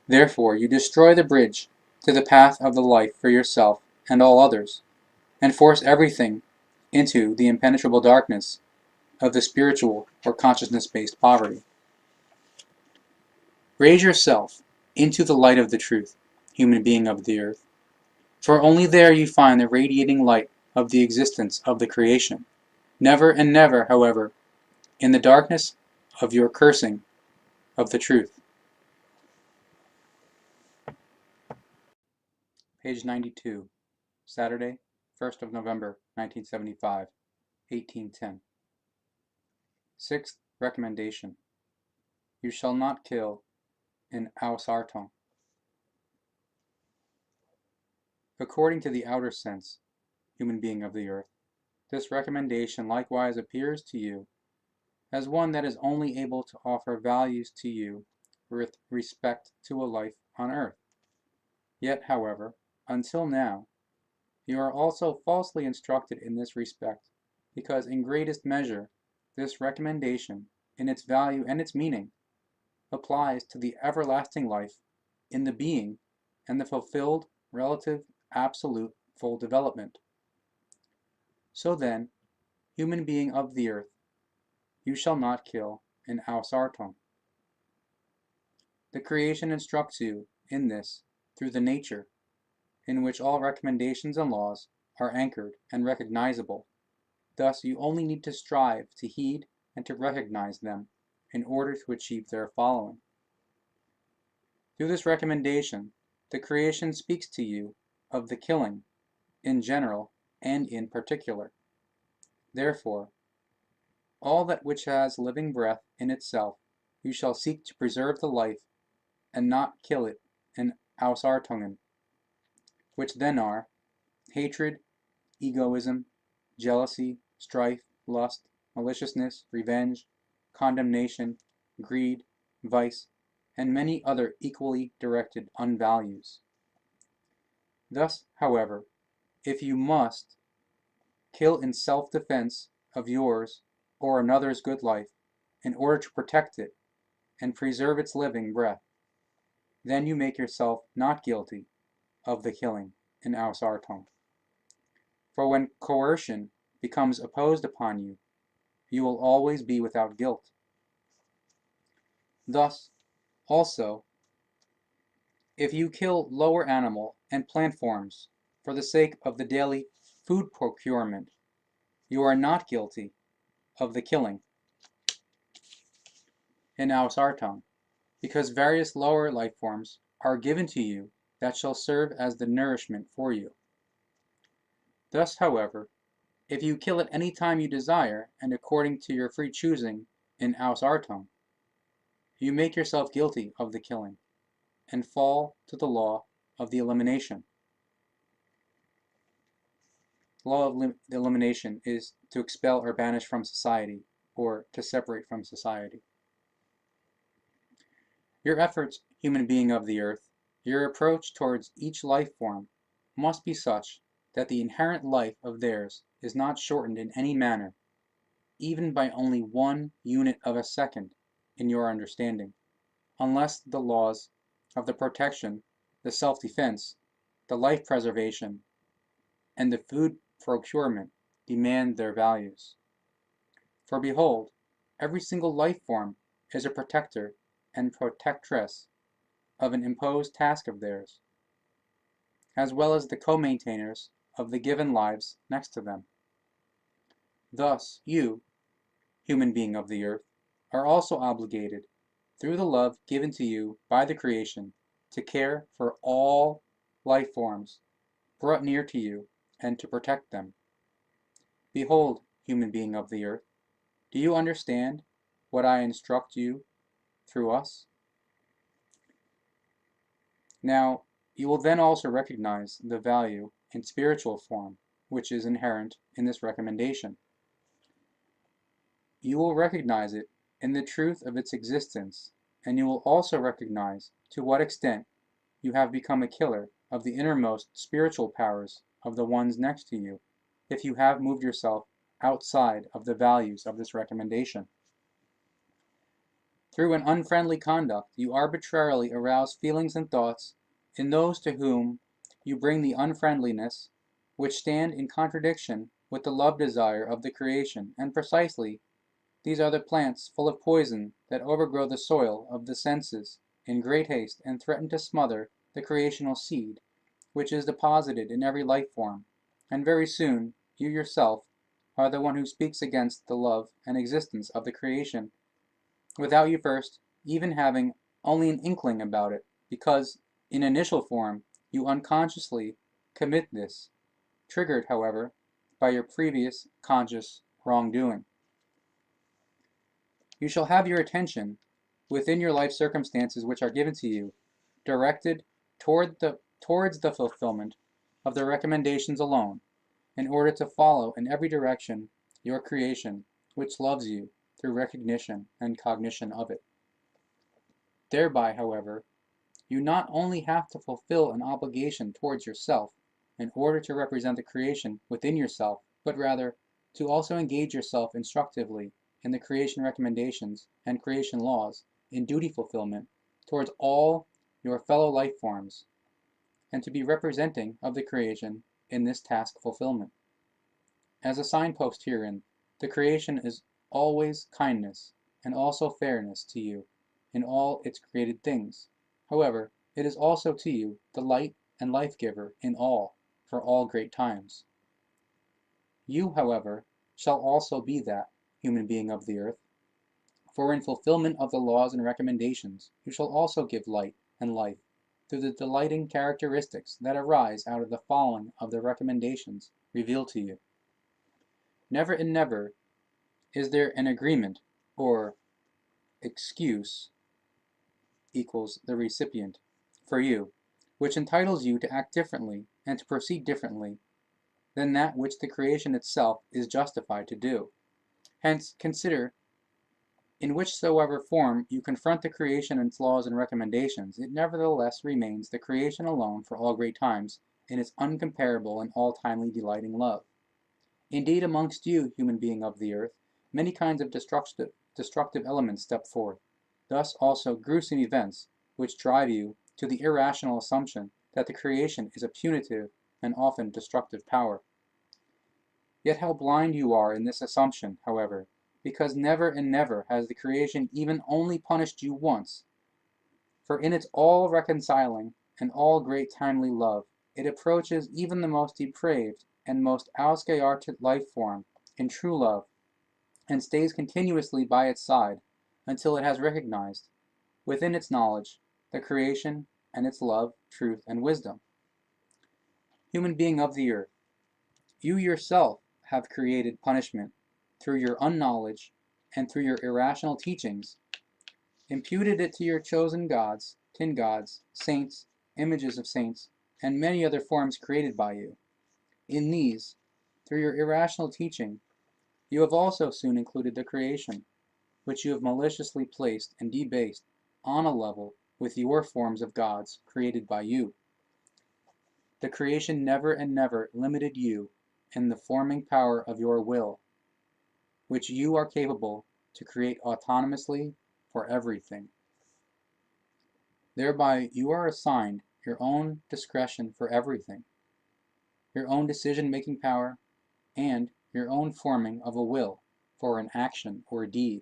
Therefore, you destroy the bridge to the path of the life for yourself and all others, and force everything into the impenetrable darkness of the spiritual or consciousness-based poverty. Raise yourself into the light of the truth, human being of the earth, for only there you find the radiating light of the existence of the creation. Never and never, however, in the darkness of your cursing of the truth. Page 92, Saturday, 1st of November, 1975, 1810. Sixth recommendation. You shall not kill in assorted. According to the outer sense, human being of the earth, this recommendation likewise appears to you as one that is only able to offer values to you with respect to a life on earth. Yet, however, until now, you are also falsely instructed in this respect, because in greatest measure this recommendation, in its value and its meaning, applies to the everlasting life in the being and the fulfilled, relative, absolute, full development. So then, human being of the earth, you shall not kill in assorted. The creation instructs you in this through the nature, in which all recommendations and laws are anchored and recognizable. Thus, you only need to strive to heed and to recognize them in order to achieve their following. Through this recommendation, the creation speaks to you of the killing, in general and in particular. Therefore, all that which has living breath in itself, you shall seek to preserve the life, and not kill it in Ausartungen, which then are hatred, egoism, jealousy, strife, lust, maliciousness, revenge, condemnation, greed, vice, and many other equally directed unvalues. Thus, however, if you must kill in self-defense of yours or another's good life in order to protect it and preserve its living breath, then you make yourself not guilty of the killing in Ausartung. For when coercion becomes imposed upon you, you will always be without guilt. Thus, also, if you kill lower animal and plant forms for the sake of the daily food procurement, you are not guilty of the killing in Ausartung, because various lower life forms are given to you that shall serve as the nourishment for you. Thus, however, if you kill at any time you desire and according to your free choosing in Ausartung, you make yourself guilty of the killing and fall to the law of the elimination. The law of elimination is to expel or banish from society, or to separate from society. Your efforts, human being of the earth, your approach towards each life form must be such that the inherent life of theirs is not shortened in any manner, even by only 1 unit of a second in your understanding, unless the laws of the protection, the self-defense, the life preservation, and the food procurement demand their values. For behold, every single life form is a protector and protectress of an imposed task of theirs, as well as the co-maintainers of the given lives next to them. Thus, you, human being of the earth, are also obligated, through the love given to you by the creation, to care for all life forms brought near to you and to protect them. Behold, human being of the earth, do you understand what I instruct you through us? Now, you will then also recognize the value in spiritual form which is inherent in this recommendation. You will recognize it in the truth of its existence, and you will also recognize to what extent you have become a killer of the innermost spiritual powers of the ones next to you, if you have moved yourself outside of the values of this recommendation. Through an unfriendly conduct, you arbitrarily arouse feelings and thoughts in those to whom you bring the unfriendliness, which stand in contradiction with the love desire of the creation, and precisely these are the plants full of poison that overgrow the soil of the senses in great haste and threaten to smother the creational seed, which is deposited in every life form, and very soon you yourself are the one who speaks against the love and existence of the creation, without you first even having only an inkling about it, because in initial form you unconsciously commit this, triggered, however, by your previous conscious wrongdoing. You shall have your attention, within your life circumstances which are given to you, directed towards the fulfillment of the recommendations alone, in order to follow in every direction your creation, which loves you through recognition and cognition of it. Thereby, however, you not only have to fulfill an obligation towards yourself in order to represent the creation within yourself, but rather to also engage yourself instructively in the creation recommendations and creation laws in duty fulfillment towards all your fellow life forms, and to be representing of the creation in this task fulfillment. As a signpost herein, the creation is always kindness and also fairness to you in all its created things. However, it is also to you the light and life giver in all, for all great times. You, however, shall also be that, human being of the earth, for in fulfillment of the laws and recommendations you shall also give light and life through the delighting characteristics that arise out of the following of the recommendations revealed to you. Never and never is there an agreement or excuse equals the recipient for you, which entitles you to act differently and to proceed differently than that which the creation itself is justified to do. Hence, consider, in whichsoever form you confront the creation and its laws and recommendations, it nevertheless remains the creation alone for all great times, in its uncomparable and all-timely delighting love. Indeed, amongst you, human being of the earth, many kinds of destructive elements step forth. Thus also gruesome events, which drive you to the irrational assumption that the creation is a punitive and often destructive power. Yet how blind you are in this assumption, however, because never and never has the creation even only punished you once. For in its all-reconciling and all-great timely love, it approaches even the most depraved and most assorted life form in true love, and stays continuously by its side until it has recognized, within its knowledge, the creation and its love, truth, and wisdom. Human being of the earth, you yourself have created punishment through your unknowledge and through your irrational teachings, imputed it to your chosen gods, tin gods, saints, images of saints, and many other forms created by you. In these, through your irrational teaching, you have also soon included the creation, which you have maliciously placed and debased on a level with your forms of gods created by you. The creation never and never limited you in the forming power of your will, which you are capable to create autonomously for everything. Thereby you are assigned your own discretion for everything, your own decision-making power, and your own forming of a will for an action or deed.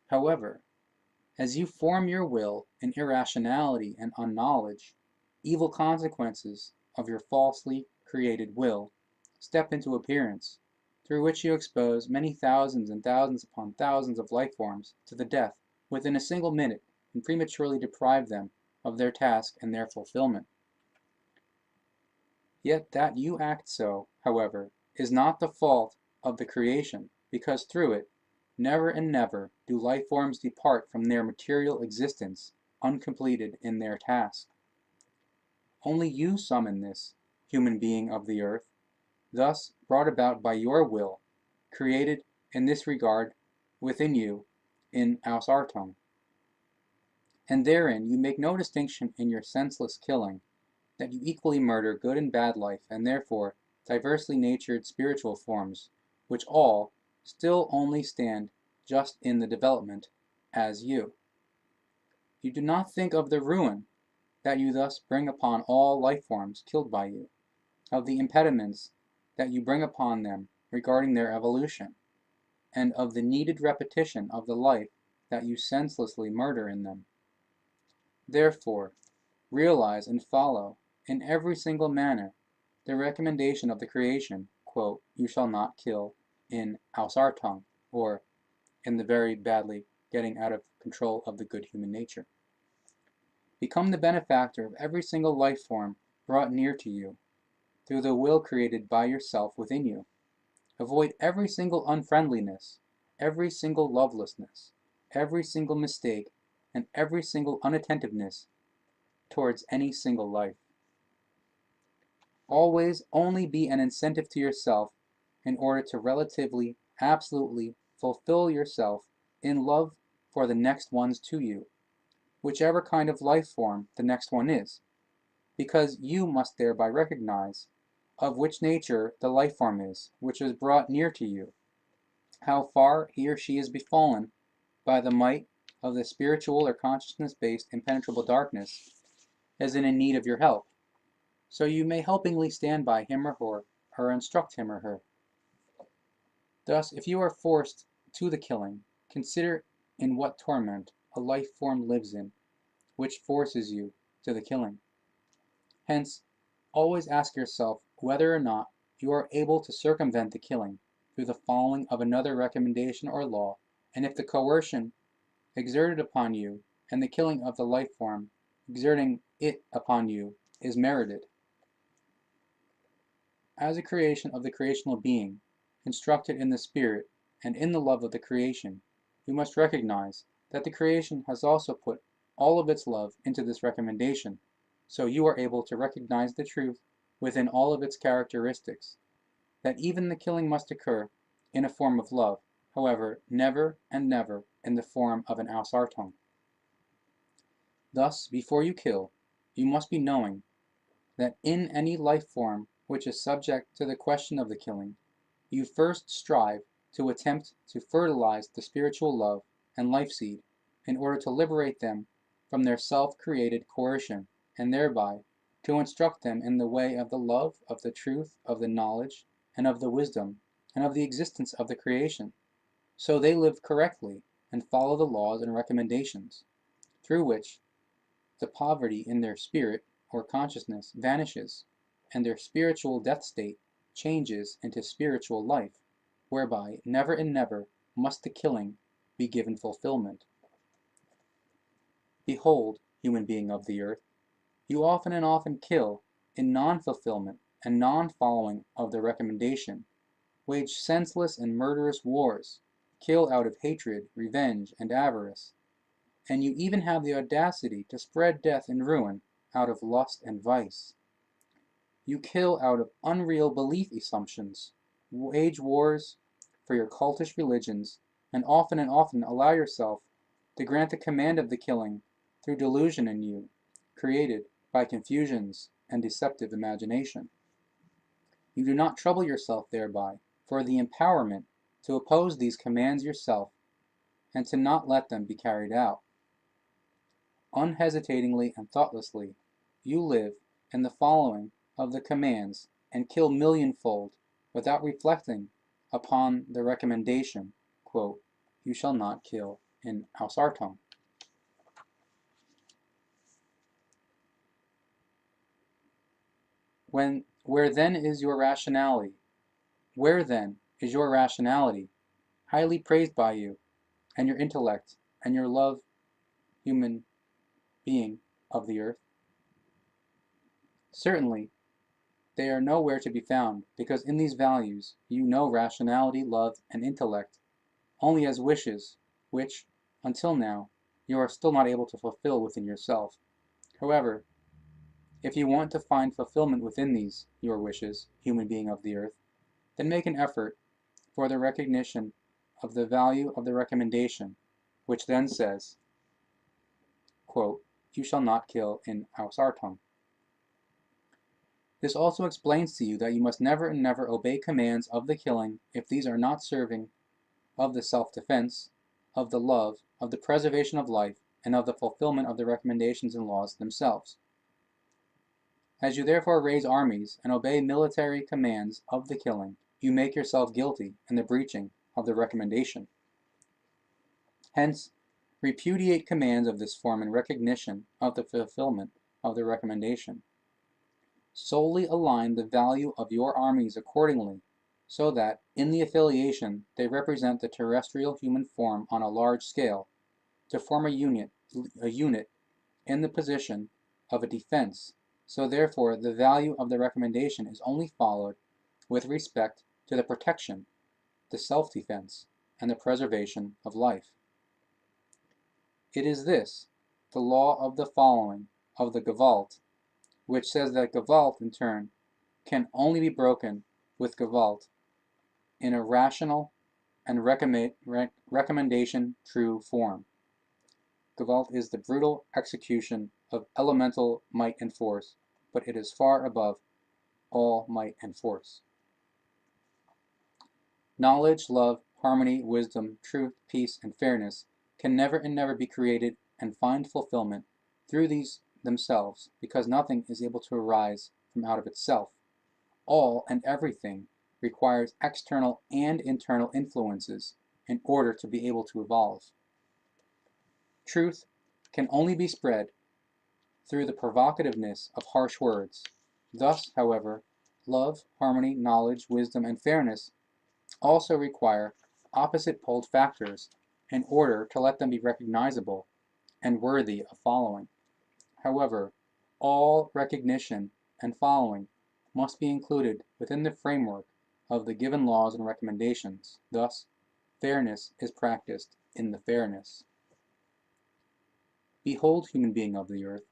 However, as you form your will in irrationality and unknowledge, evil consequences of your falsely created will step into appearance, through which you expose many thousands and thousands upon thousands of life forms to the death within a single minute, and prematurely deprive them of their task and their fulfillment. Yet that you act so, however, is not the fault of the creation, because through it, never and never do life forms depart from their material existence uncompleted in their task. Only you summon this, human being of the earth, thus brought about by your will, created in this regard within you in assorted. And therein you make no distinction in your senseless killing, that you equally murder good and bad life, and therefore diversely natured spiritual forms, which all still only stand just in the development as you. You do not think of the ruin that you thus bring upon all life forms killed by you, of the impediments that you bring upon them regarding their evolution, and of the needed repetition of the life that you senselessly murder in them. Therefore, realize and follow in every single manner the recommendation of the creation, quote, "You shall not kill," in assorted, or in the very badly getting out of control of the good human nature. Become the benefactor of every single life form brought near to you, through the will created by yourself within you. Avoid every single unfriendliness, every single lovelessness, every single mistake, and every single unattentiveness towards any single life. Always only be an incentive to yourself in order to relatively, absolutely fulfill yourself in love for the next ones to you, whichever kind of life form the next one is, because you must thereby recognize of which nature the life form is, which is brought near to you, how far he or she is befallen by the might of the spiritual or consciousness-based impenetrable darkness, as in need of your help, so you may helpingly stand by him or her, or instruct him or her. Thus, if you are forced to the killing, consider in what torment a life form lives in, which forces you to the killing. Hence, always ask yourself whether or not you are able to circumvent the killing through the following of another recommendation or law, and if the coercion exerted upon you and the killing of the life form exerting it upon you is merited. As a creation of the creational being, instructed in the spirit and in the love of the creation, you must recognize that the creation has also put all of its love into this recommendation, so you are able to recognize the truth within all of its characteristics, that even the killing must occur in a form of love, however, never and never in the form of an assorted. Thus, before you kill, you must be knowing that in any life form which is subject to the question of the killing, you first strive to attempt to fertilize the spiritual love and life seed in order to liberate them from their self-created coercion, and thereby to instruct them in the way of the love, of the truth, of the knowledge, and of the wisdom, and of the existence of the creation, so they live correctly and follow the laws and recommendations, through which the poverty in their spirit or consciousness vanishes, and their spiritual death state changes into spiritual life, whereby never and never must the killing be given fulfillment. Behold, human being of the earth, you often and often kill in non-fulfillment and non-following of the recommendation, wage senseless and murderous wars, kill out of hatred, revenge, and avarice, and you even have the audacity to spread death and ruin out of lust and vice. You kill out of unreal belief assumptions, wage wars for your cultish religions, and often allow yourself to grant the command of the killing through delusion in you, created by confusions and deceptive imagination. You do not trouble yourself thereby for the empowerment to oppose these commands yourself and to not let them be carried out. Unhesitatingly and thoughtlessly, you live in the following of the commands and kill millionfold without reflecting upon the recommendation, quote, "You shall not kill," in assorted. Where then is your rationality? Where then is your rationality, highly praised by you, and your intellect, and your love, human being of the earth? Certainly, they are nowhere to be found, because in these values you know rationality, love, and intellect only as wishes, which, until now, you are still not able to fulfill within yourself. However, if you want to find fulfillment within these, your wishes, human being of the earth, then make an effort for the recognition of the value of the recommendation, which then says, quote, "You shall not kill," in assorted. This also explains to you that you must never and never obey commands of the killing if these are not serving of the self-defense, of the love, of the preservation of life, and of the fulfillment of the recommendations and laws themselves. As you therefore raise armies and obey military commands of the killing, you make yourself guilty in the breaching of the recommendation. Hence, repudiate commands of this form in recognition of the fulfillment of the recommendation. Solely align the value of your armies accordingly, so that, in the affiliation, they represent the terrestrial human form on a large scale, to form a unit in the position of a defense. So therefore, the value of the recommendation is only followed with respect to the protection, the self-defense, and the preservation of life. It is this, the law of the following, of the Gewalt, which says that Gewalt, in turn, can only be broken with Gewalt in a rational and recommendation true form. Gewalt is the brutal execution of elemental might and force, but it is far above all might and force. Knowledge, love, harmony, wisdom, truth, peace, and fairness can never and never be created and find fulfillment through these themselves, because nothing is able to arise from out of itself. All and everything requires external and internal influences in order to be able to evolve. Truth can only be spread through the provocativeness of harsh words. Thus, however, love, harmony, knowledge, wisdom, and fairness also require opposite-poled factors in order to let them be recognizable and worthy of following. However, all recognition and following must be included within the framework of the given laws and recommendations. Thus, fairness is practiced in the fairness. Behold, human being of the earth,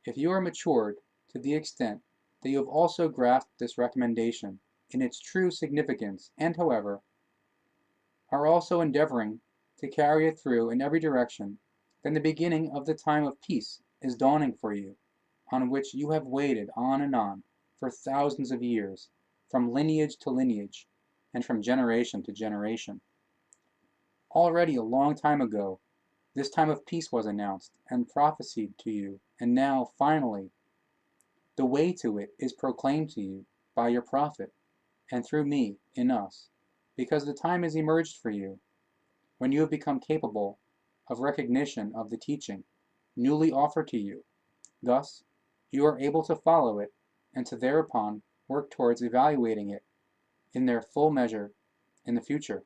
if you are matured to the extent that you have also grasped this recommendation in its true significance, and however, are also endeavoring to carry it through in every direction, then the beginning of the time of peace is dawning for you, on which you have waited on and on for thousands of years, from lineage to lineage, and from generation to generation. Already a long time ago, this time of peace was announced and prophesied to you, and now, finally, the way to it is proclaimed to you by your prophet, and through me in us, because the time has emerged for you, when you have become capable of recognition of the teaching newly offered to you. Thus, you are able to follow it, and to thereupon work towards evaluating it in their full measure in the future.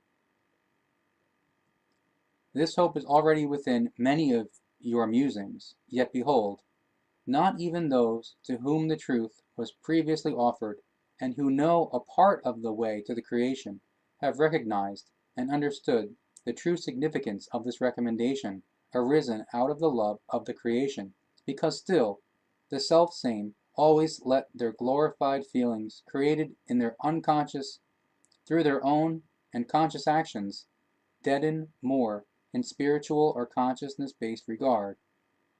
This hope is already within many of your musings, yet behold, not even those to whom the truth was previously offered, and who know a part of the way to the creation, have recognized and understood the true significance of this recommendation arisen out of the love of the creation, because still the self-same always let their glorified feelings created in their unconscious through their own and conscious actions deaden more in spiritual or consciousness-based regard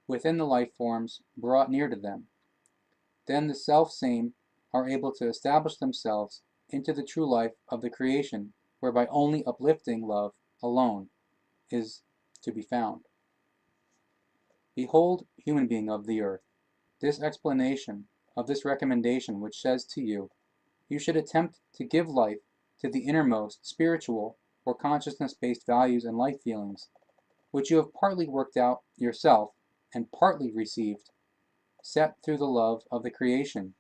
within the life forms brought near to them. Then the self-same are able to establish themselves into the true life of the creation, whereby only uplifting love alone is to be found. Behold, human being of the earth, this explanation of this recommendation which says to you, you should attempt to give life to the innermost spiritual or consciousness-based values and life feelings, which you have partly worked out yourself and partly received, set through the love of the creation,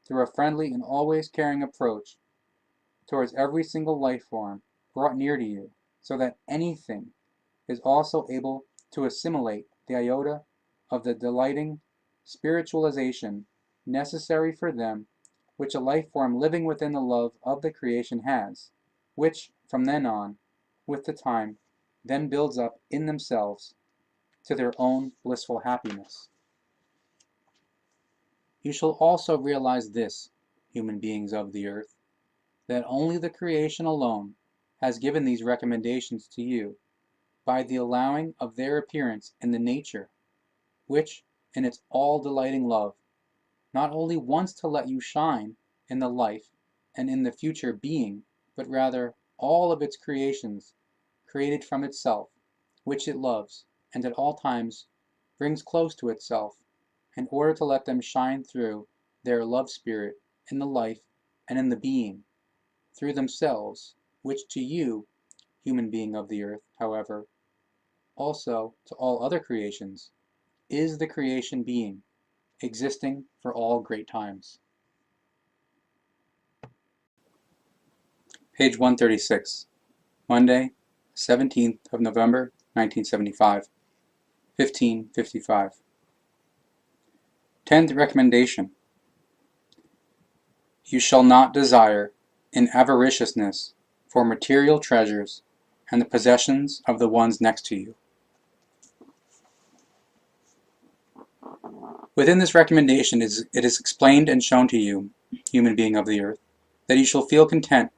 through a friendly and always caring approach towards every single life form brought near to you, so that anything is also able to assimilate the iota of the delighting spiritualization necessary for them, which a life form living within the love of the creation has, which from then on, with the time, then builds up in themselves to their own blissful happiness. You shall also realize this, human beings of the earth, that only the creation alone has given these recommendations to you by the allowing of their appearance in the nature, which, in its all-delighting love, not only wants to let you shine in the life and in the future being, but rather all of its creations created from itself, which it loves, and at all times brings close to itself, in order to let them shine through their love spirit in the life and in the being, through themselves, which to you, human being of the earth, however, also to all other creations, is the creation being, existing for all great times. Page 136, Monday, 17th of November, 1975, 15:55. 10th recommendation. You shall not desire in avariciousness for material treasures and the possessions of the ones next to you. Within this recommendation it is explained and shown to you, human being of the earth, that you shall feel content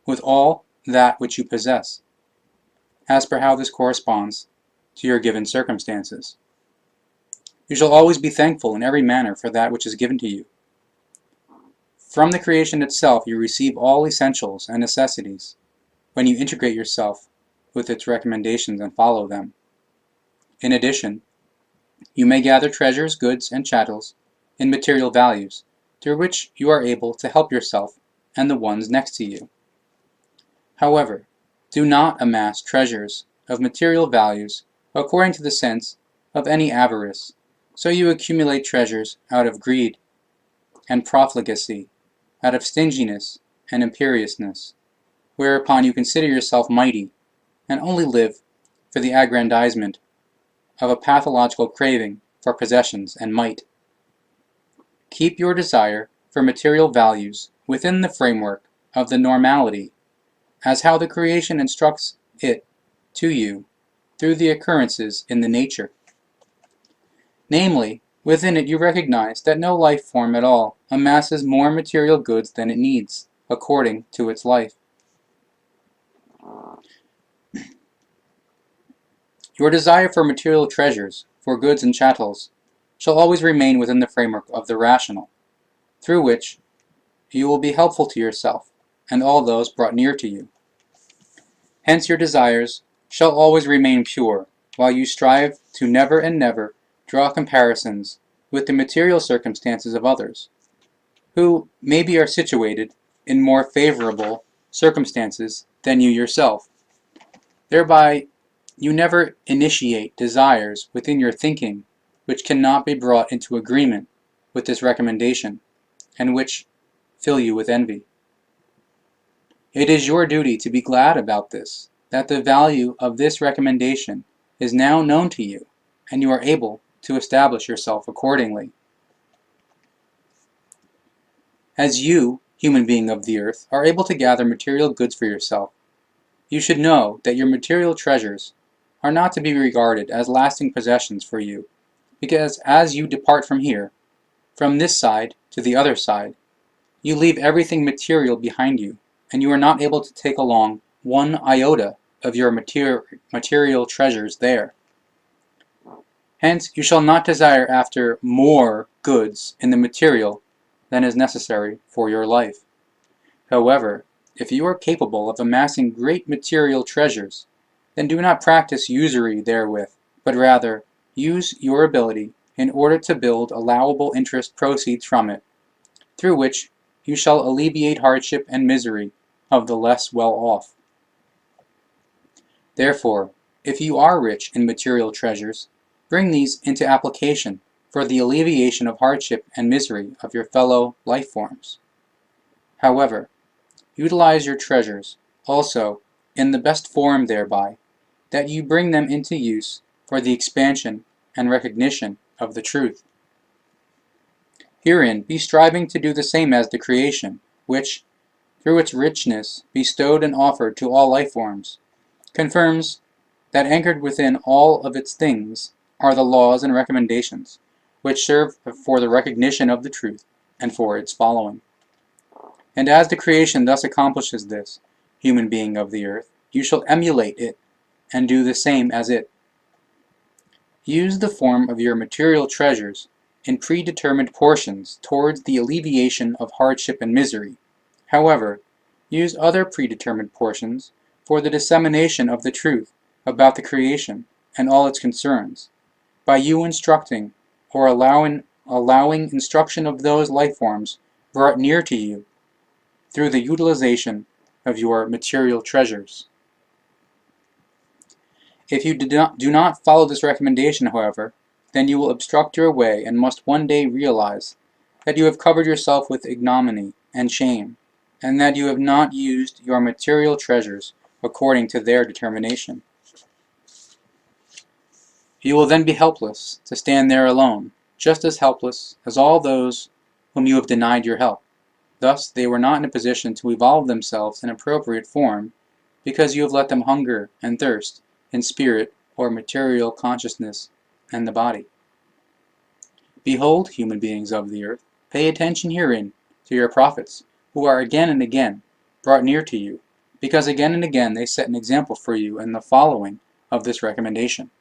with all that which you possess, as per how this corresponds to your given circumstances. You shall always be thankful in every manner for that which is given to you. From the creation itself you receive all essentials and necessities when you integrate yourself with its recommendations and follow them. In addition, you may gather treasures, goods, and chattels in material values, through which you are able to help yourself and the ones next to you. However, do not amass treasures of material values according to the sense of any avarice, so you accumulate treasures out of greed and profligacy, out of stinginess and imperiousness, whereupon you consider yourself mighty, and only live for the aggrandizement of a pathological craving for possessions and might. Keep your desire for material values within the framework of the normality as how the creation instructs it to you through the occurrences in the nature. Namely, within it you recognize that no life form at all amasses more material goods than it needs, according to its life. Your desire for material treasures, for goods and chattels, shall always remain within the framework of the rational, through which you will be helpful to yourself and all those brought near to you. Hence your desires shall always remain pure, while you strive to never and never draw comparisons with the material circumstances of others, who maybe are situated in more favorable circumstances than you yourself. Thereby you never initiate desires within your thinking which cannot be brought into agreement with this recommendation, and which fill you with envy. It is your duty to be glad about this, that the value of this recommendation is now known to you, and you are able to establish yourself accordingly. As you, human being of the earth, are able to gather material goods for yourself, you should know that your material treasures are not to be regarded as lasting possessions for you, because as you depart from here, from this side to the other side, you leave everything material behind you, and you are not able to take along one iota of your material treasures there. Hence, you shall not desire after more goods in the material than is necessary for your life. However, if you are capable of amassing great material treasures, then do not practice usury therewith, but rather use your ability in order to build allowable interest proceeds from it, through which you shall alleviate hardship and misery of the less well-off. Therefore, if you are rich in material treasures, bring these into application for the alleviation of hardship and misery of your fellow life forms. However, utilize your treasures also in the best form thereby, that you bring them into use for the expansion and recognition of the truth. Herein be striving to do the same as the creation, which, through its richness bestowed and offered to all life forms, confirms that anchored within all of its things are the laws and recommendations, which serve for the recognition of the truth and for its following. And as the creation thus accomplishes this, human being of the earth, you shall emulate it and do the same as it. Use the form of your material treasures in predetermined portions towards the alleviation of hardship and misery. However, use other predetermined portions for the dissemination of the truth about the creation and all its concerns, by you instructing or allowing instruction of those life forms brought near to you through the utilization of your material treasures. If you do not follow this recommendation, however, then you will obstruct your way and must one day realize that you have covered yourself with ignominy and shame, and that you have not used your material treasures according to their determination. You will then be helpless to stand there alone, just as helpless as all those whom you have denied your help. Thus they were not in a position to evolve themselves in appropriate form, because you have let them hunger and thirst in spirit or material consciousness and the body. Behold, human beings of the earth, pay attention herein to your prophets, who are again and again brought near to you, because again and again they set an example for you in the following of this recommendation.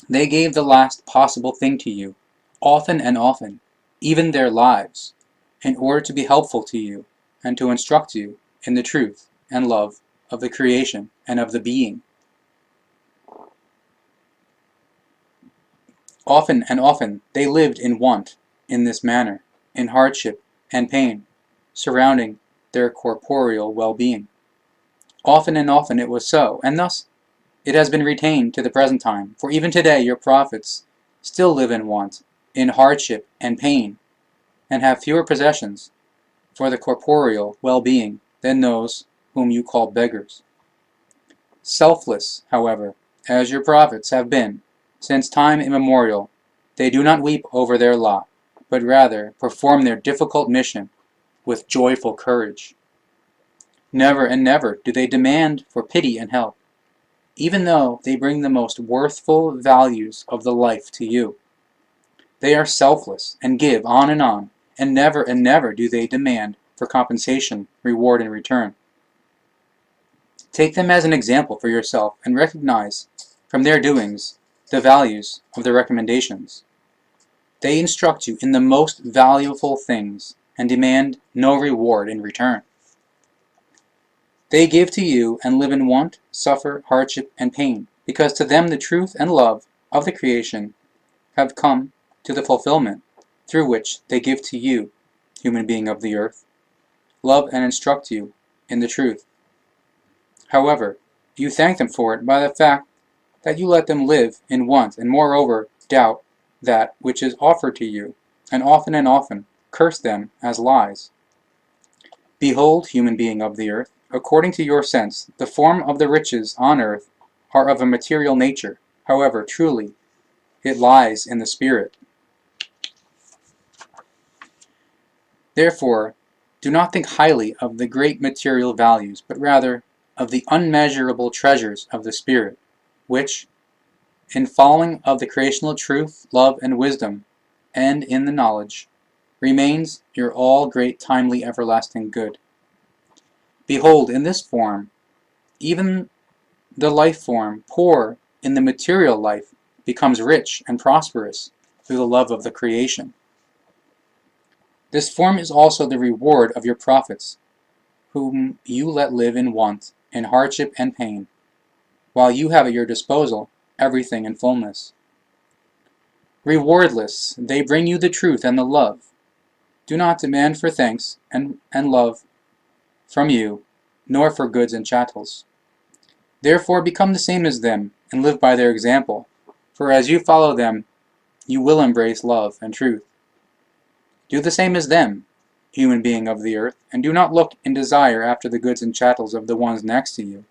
They gave the last possible thing to you, often and often, even their lives, in order to be helpful to you and to instruct you in the truth and love of the creation and of the being. Often and often they lived in want, in this manner, in hardship and pain, surrounding their corporeal well-being. Often and often it was so, and thus it has been retained to the present time, for even today your prophets still live in want, in hardship and pain, and have fewer possessions for the corporeal well-being than those whom you call beggars. Selfless, however, as your prophets have been, Since time immemorial, they do not weep over their lot, but rather perform their difficult mission with joyful courage. Never and never do they demand for pity and help, even though they bring the most worthful values of the life to you. They are selfless and give on, and never do they demand for compensation, reward in return. Take them as an example for yourself and recognize from their doings the values of the recommendations. They instruct you in the most valuable things and demand no reward in return. They give to you and live in want, suffer, hardship, and pain, because to them the truth and love of the creation have come to the fulfillment, through which they give to you, human being of the earth, love and instruct you in the truth. However, you thank them for it by the fact that you let them live in want, and moreover doubt that which is offered to you, and often curse them as lies. Behold, human being of the earth, according to your sense, the form of the riches on earth are of a material nature. However, truly, it lies in the spirit. Therefore, do not think highly of the great material values, but rather of the unmeasurable treasures of the spirit, which, in following of the creational truth, love, and wisdom, and in the knowledge, remains your all great timely everlasting good. Behold, in this form, even the life form, poor in the material life, becomes rich and prosperous through the love of the creation. This form is also the reward of your prophets, whom you let live in want, in hardship and pain, while you have at your disposal everything in fullness. Rewardless, they bring you the truth and the love. Do not demand for thanks and love from you, nor for goods and chattels. Therefore become the same as them, and live by their example, for as you follow them, you will embrace love and truth. Do the same as them, human being of the earth, and do not look in desire after the goods and chattels of the ones next to you,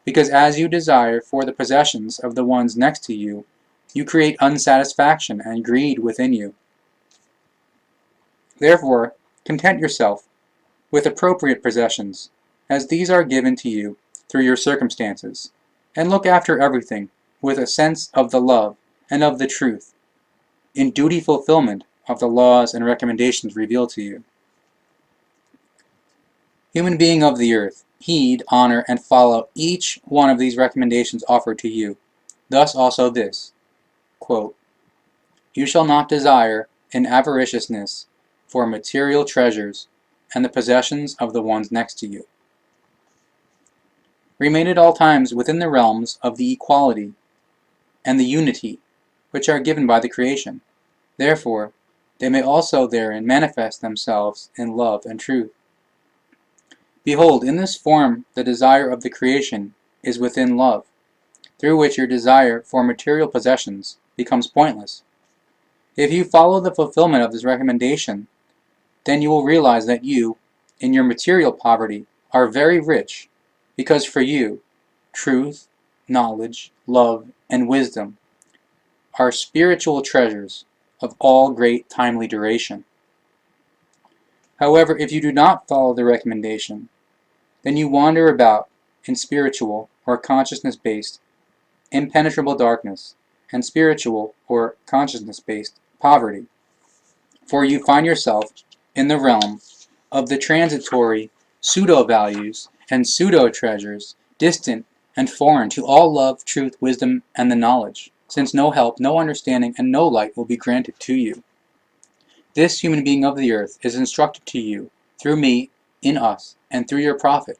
because as you desire for the possessions of the ones next to you, you create unsatisfaction and greed within you. Therefore, content yourself with appropriate possessions, as these are given to you through your circumstances, and look after everything with a sense of the love and of the truth, in duty fulfillment of the laws and recommendations revealed to you. Human being of the earth, heed, honor, and follow each one of these recommendations offered to you. Thus also this, quote, you shall not desire in avariciousness for material treasures and the possessions of the ones next to you. Remain at all times within the realms of the equality and the unity which are given by the creation. Therefore, they may also therein manifest themselves in love and truth. Behold, in this form the desire of the creation is within love, through which your desire for material possessions becomes pointless. If you follow the fulfillment of this recommendation, then you will realize that you, in your material poverty, are very rich, because for you, truth, knowledge, love, and wisdom are spiritual treasures of all great timely duration. However, if you do not follow the recommendation, then you wander about in spiritual or consciousness-based impenetrable darkness and spiritual or consciousness-based poverty, for you find yourself in the realm of the transitory pseudo-values and pseudo-treasures, distant and foreign to all love, truth, wisdom, and the knowledge, since no help, no understanding, and no light will be granted to you. This human being of the earth is instructed to you, through me, in us, and through your prophet.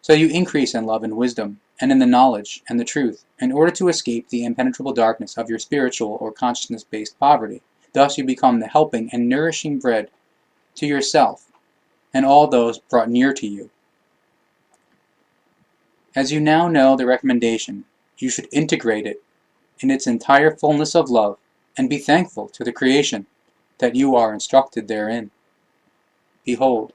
So you increase in love and wisdom, and in the knowledge and the truth, in order to escape the impenetrable darkness of your spiritual or consciousness-based poverty. Thus you become the helping and nourishing bread to yourself and all those brought near to you. As you now know the recommendation, you should integrate it in its entire fullness of love, and be thankful to the creation that you are instructed therein. Behold,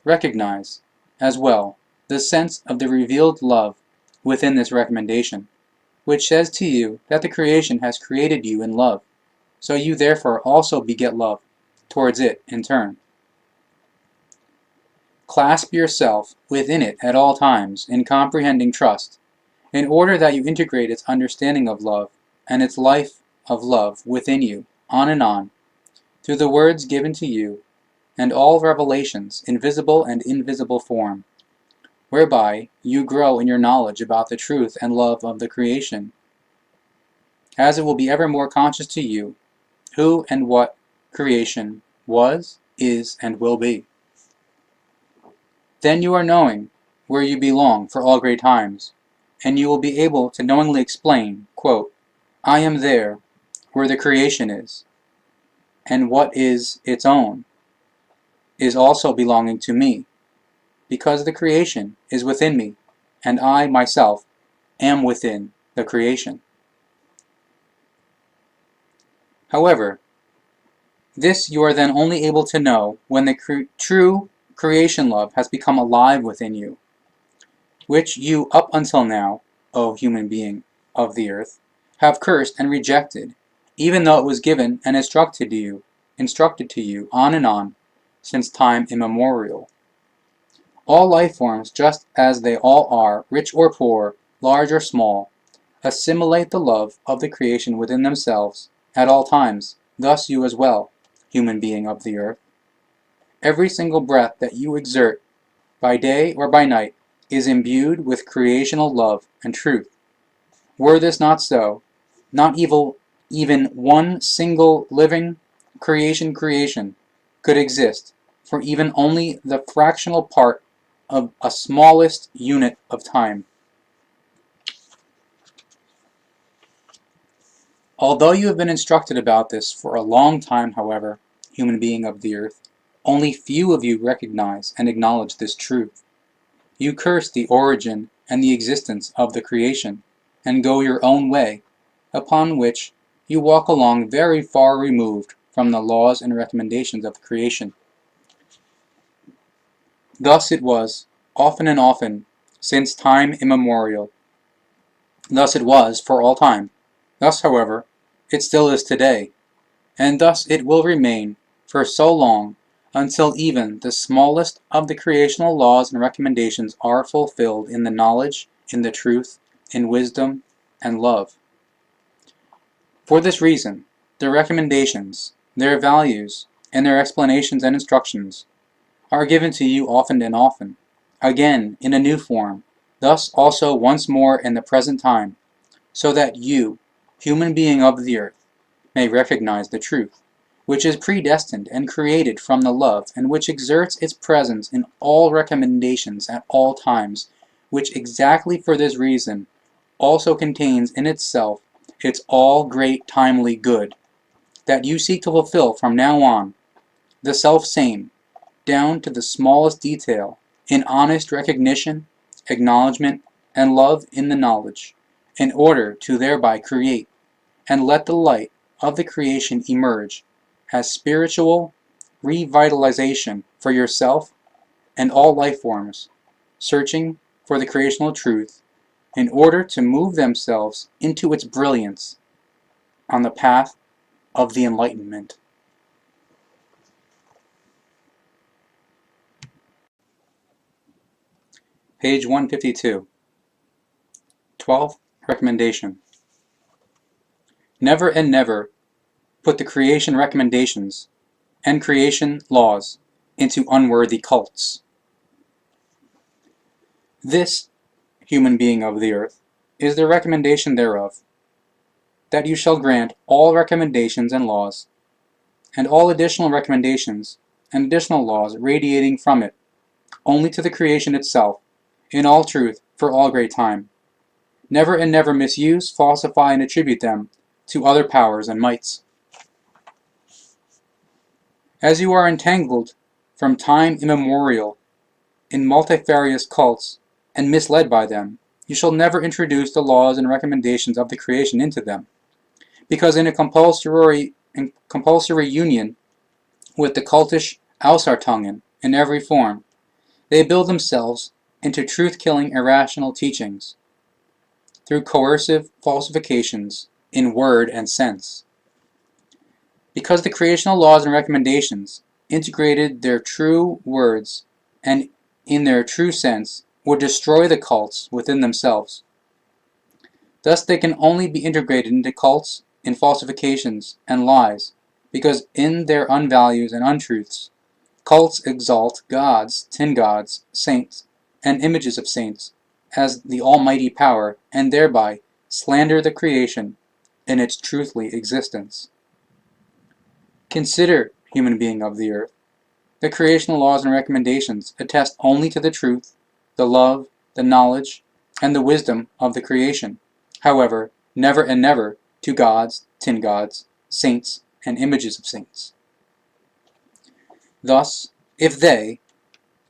recognize, as well, the sense of the revealed love within this recommendation, which says to you that the creation has created you in love, so you therefore also beget love towards it in turn. Clasp yourself within it at all times in comprehending trust, in order that you integrate its understanding of love and its life of love within you, on, through the words given to you, and all revelations in visible and invisible form, whereby you grow in your knowledge about the truth and love of the creation, as it will be ever more conscious to you who and what creation was, is, and will be. Then you are knowing where you belong for all great times, and you will be able to knowingly explain, quote, I am there where the creation is, and what is its own is also belonging to me, because the creation is within me, and I myself am within the creation. However, this you are then only able to know when the true creation love has become alive within you, which you up until now, O human being of the earth, have cursed and rejected, even though it was given and instructed to you on, since time immemorial. All life forms, just as they all are, rich or poor, large or small, assimilate the love of the creation within themselves at all times, thus you as well, human being of the earth. Every single breath that you exert, by day or by night, is imbued with creational love and truth. Were this not so, not even one single living creation could exist for even only the fractional part of a smallest unit of time. Although you have been instructed about this for a long time, however, human being of the earth, only few of you recognize and acknowledge this truth. You curse the origin and the existence of the creation, and go your own way, upon which you walk along very far removed from the laws and recommendations of the creation. Thus it was, often and often, since time immemorial. Thus it was for all time. Thus, however, it still is today, and thus it will remain for so long until even the smallest of the creational laws and recommendations are fulfilled in the knowledge, in the truth, in wisdom, and love. For this reason, their recommendations, their values, and their explanations and instructions are given to you often and often, again in a new form, thus also once more in the present time, so that you, human being of the earth, may recognize the truth, which is predestined and created from the love, and which exerts its presence in all recommendations at all times, which exactly for this reason also contains in itself its all great timely good, that you seek to fulfill from now on, the self-same, down to the smallest detail, in honest recognition, acknowledgement, and love in the knowledge, in order to thereby create, and let the light of the creation emerge as spiritual revitalization for yourself and all life forms, searching for the creational truth in order to move themselves into its brilliance on the path of the enlightenment. Page 152. 12th recommendation. Never and never put the creation recommendations and creation laws into unworthy cults. This, human being of the earth, is the recommendation thereof, that you shall grant all recommendations and laws, and all additional recommendations and additional laws radiating from it, only to the creation itself, in all truth, for all great time. Never and never misuse, falsify, and attribute them to other powers and mights. As you are entangled from time immemorial in multifarious cults and misled by them, you shall never introduce the laws and recommendations of the creation into them, because in a compulsory union with the cultish Ausartungen in every form, they build themselves into truth-killing irrational teachings. through coercive falsifications in word and sense. Because the creational laws and recommendations integrated their true words and in their true sense would destroy the cults within themselves. Thus they can only be integrated into cults in falsifications and lies, because in their unvalues and untruths, cults exalt gods, tin gods, saints, and images of saints as the almighty power, and thereby slander the creation in its truthly existence. Consider, human being of the earth, the creational laws and recommendations attest only to the truth, the love, the knowledge, and the wisdom of the creation. However, never and never to gods, tin gods, saints, and images of saints. Thus, if they,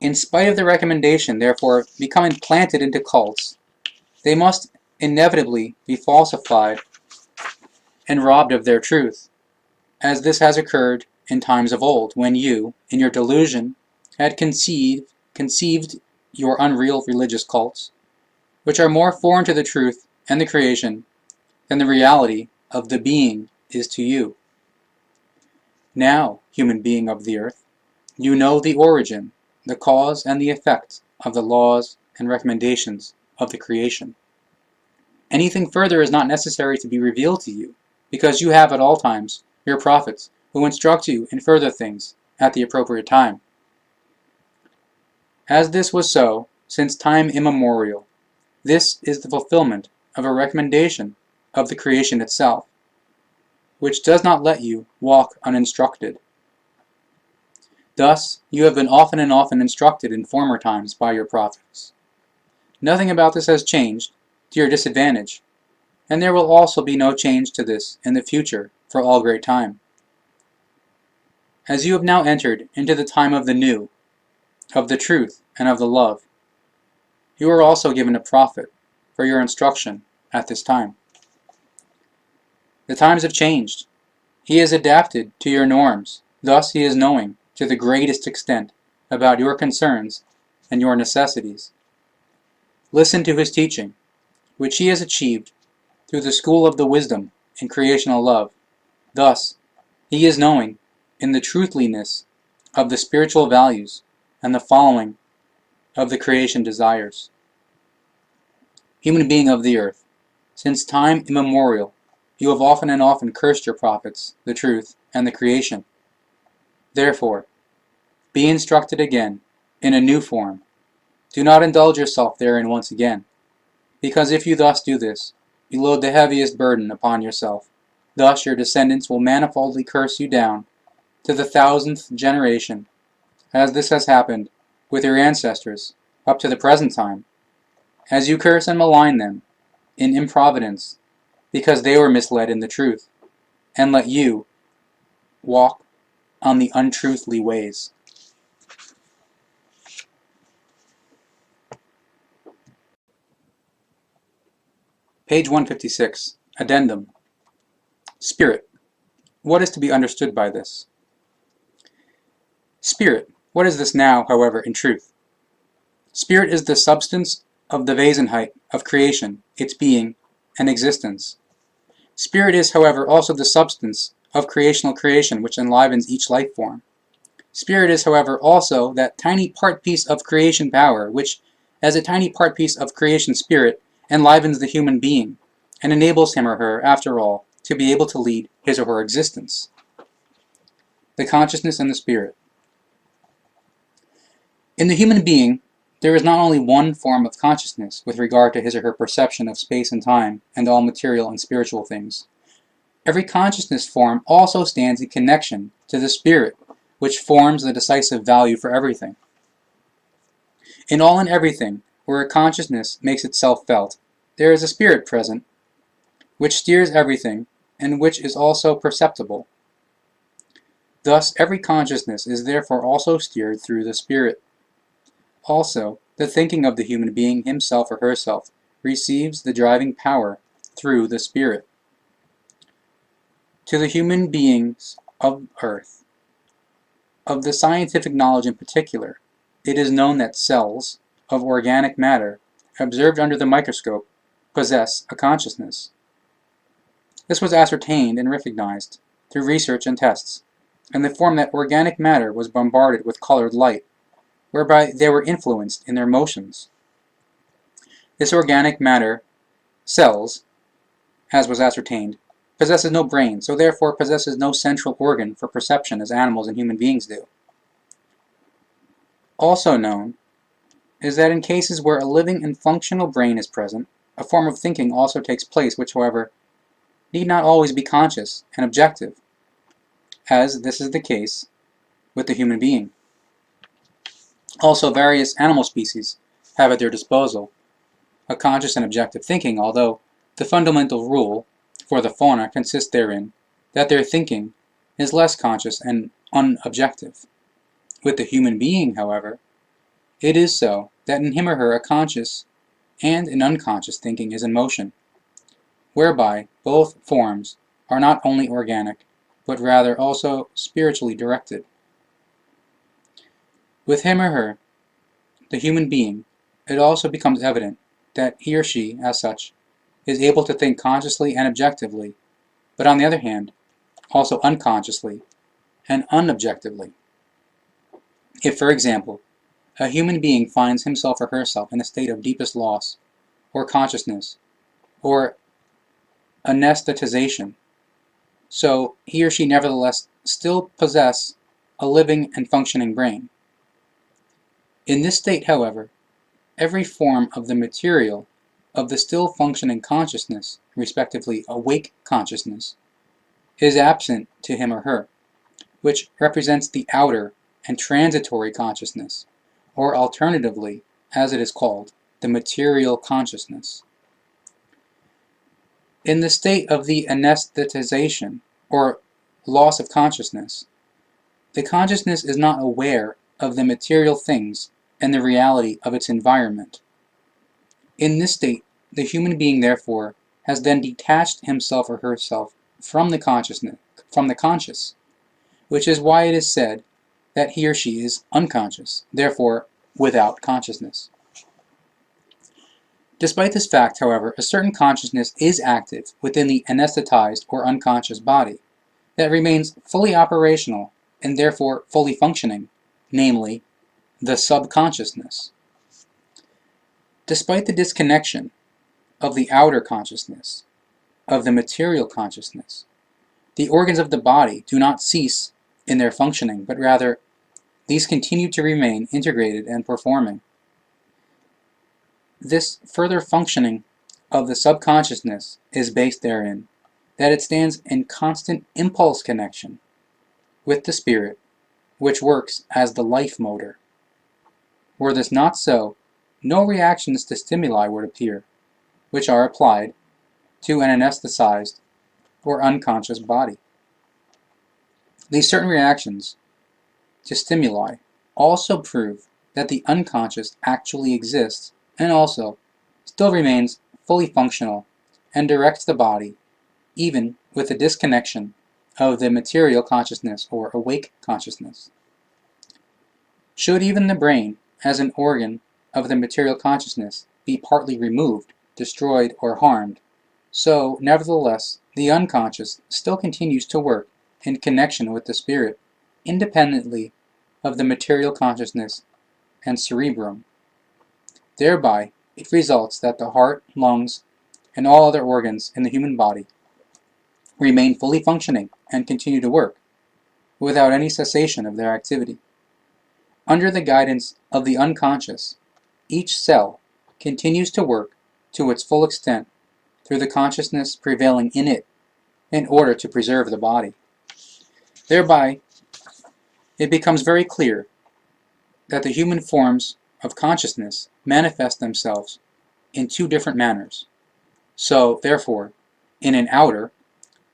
in spite of the recommendation, therefore, become implanted into cults, they must inevitably be falsified and robbed of their truth, as this has occurred in times of old, when you, in your delusion, had conceived your unreal religious cults, which are more foreign to the truth and the creation than the reality of the being is to you. Now, human being of the earth, you know the origin, the cause, and the effect of the laws and recommendations of the creation. Anything further is not necessary to be revealed to you, because you have at all times your prophets who instruct you in further things at the appropriate time. As this was so since time immemorial, this is the fulfillment of a recommendation of the creation itself, which does not let you walk uninstructed. Thus, you have been often and often instructed in former times by your prophets. Nothing about this has changed to your disadvantage, and there will also be no change to this in the future for all great time. As you have now entered into the time of the new, of the truth, and of the love, you are also given a prophet for your instruction at this time. The times have changed. He is adapted to your norms. Thus he is knowing to the greatest extent about your concerns and your necessities. Listen to his teaching, which he has achieved through the school of the wisdom and creational love. Thus, he is knowing in the truthliness of the spiritual values and the following of the creation desires. Human being of the earth, since time immemorial, you have often and often cursed your prophets, the truth, and the creation. Therefore, be instructed again in a new form. Do not indulge yourself therein once again, because if you thus do this, you load the heaviest burden upon yourself. Thus your descendants will manifoldly curse you down to the 1000th generation, as this has happened with your ancestors up to the present time, as you curse and malign them in improvidence, because they were misled in the truth, and let you walk on the untruthly ways. Page 156. Addendum. Spirit. What is to be understood by this? Spirit. What is this now, however, in truth? Spirit is the substance of the Wesenheit of creation, its being and existence. Spirit is, however, also the substance of creational creation which enlivens each life form. Spirit is, however, also that tiny part piece of creation power which, as a tiny part piece of creation spirit, enlivens the human being, and enables him or her, after all, to be able to lead his or her existence. The consciousness and the spirit. In the human being, there is not only one form of consciousness with regard to his or her perception of space and time and all material and spiritual things. Every consciousness form also stands in connection to the spirit, which forms the decisive value for everything. In all and everything, where a consciousness makes itself felt, there is a spirit present, which steers everything, and which is also perceptible. Thus, every consciousness is therefore also steered through the spirit. Also, the thinking of the human being himself or herself receives the driving power through the spirit. To the human beings of earth, of the scientific knowledge in particular, it is known that cells of organic matter, observed under the microscope, possess a consciousness. This was ascertained and recognized through research and tests, in the form that organic matter was bombarded with colored light, whereby they were influenced in their motions. This organic matter, cells, as was ascertained, possesses no brain, so therefore possesses no central organ for perception as animals and human beings do. Also known is that in cases where a living and functional brain is present, a form of thinking also takes place which, however, need not always be conscious and objective, as this is the case with the human being. Also, various animal species have at their disposal a conscious and objective thinking, although the fundamental rule for the fauna consists therein that their thinking is less conscious and unobjective. With the human being, however, it is so that in him or her a conscious and an unconscious thinking is in motion, whereby both forms are not only organic, but rather also spiritually directed. With him or her, the human being, it also becomes evident that he or she, as such, is able to think consciously and objectively, but on the other hand, also unconsciously and unobjectively. If, for example, a human being finds himself or herself in a state of deepest loss, or consciousness, or anesthetization, so he or she nevertheless still possess a living and functioning brain. In this state, however, every form of the material of the still functioning consciousness, respectively awake consciousness, is absent to him or her, which represents the outer and transitory consciousness, or alternatively, as it is called, the material consciousness. In the state of the anesthetization, or loss of consciousness, the consciousness is not aware of the material things and the reality of its environment. In this state, the human being therefore has then detached himself or herself from the conscious, which is why it is said that he or she is unconscious, therefore without consciousness. Despite this fact, however, a certain consciousness is active within the anesthetized or unconscious body that remains fully operational and therefore fully functioning, namely, the subconsciousness. Despite the disconnection of the outer consciousness, of the material consciousness, the organs of the body do not cease in their functioning, but rather these continue to remain integrated and performing. This further functioning of the subconsciousness is based therein that it stands in constant impulse connection with the spirit, which works as the life motor. Were this not so, no reactions to stimuli would appear, which are applied to an anesthetized or unconscious body. These certain reactions to stimuli also prove that the unconscious actually exists and also still remains fully functional and directs the body, even with the disconnection of the material consciousness or awake consciousness. Should even the brain, as an organ of the material consciousness, be partly removed, destroyed, or harmed, so, nevertheless, the unconscious still continues to work in connection with the spirit, independently of the material consciousness and cerebrum. Thereby, it results that the heart, lungs, and all other organs in the human body remain fully functioning and continue to work, without any cessation of their activity. Under the guidance of the unconscious, each cell continues to work to its full extent through the consciousness prevailing in it in order to preserve the body. Thereby, it becomes very clear that the human forms of consciousness manifest themselves in two different manners. So, therefore, in an outer,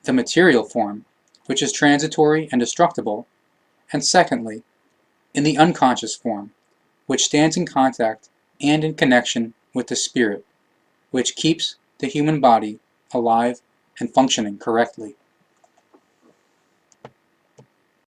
the material form, which is transitory and destructible, and secondly, in the unconscious form, which stands in contact and in connection with the spirit, which keeps the human body alive and functioning correctly.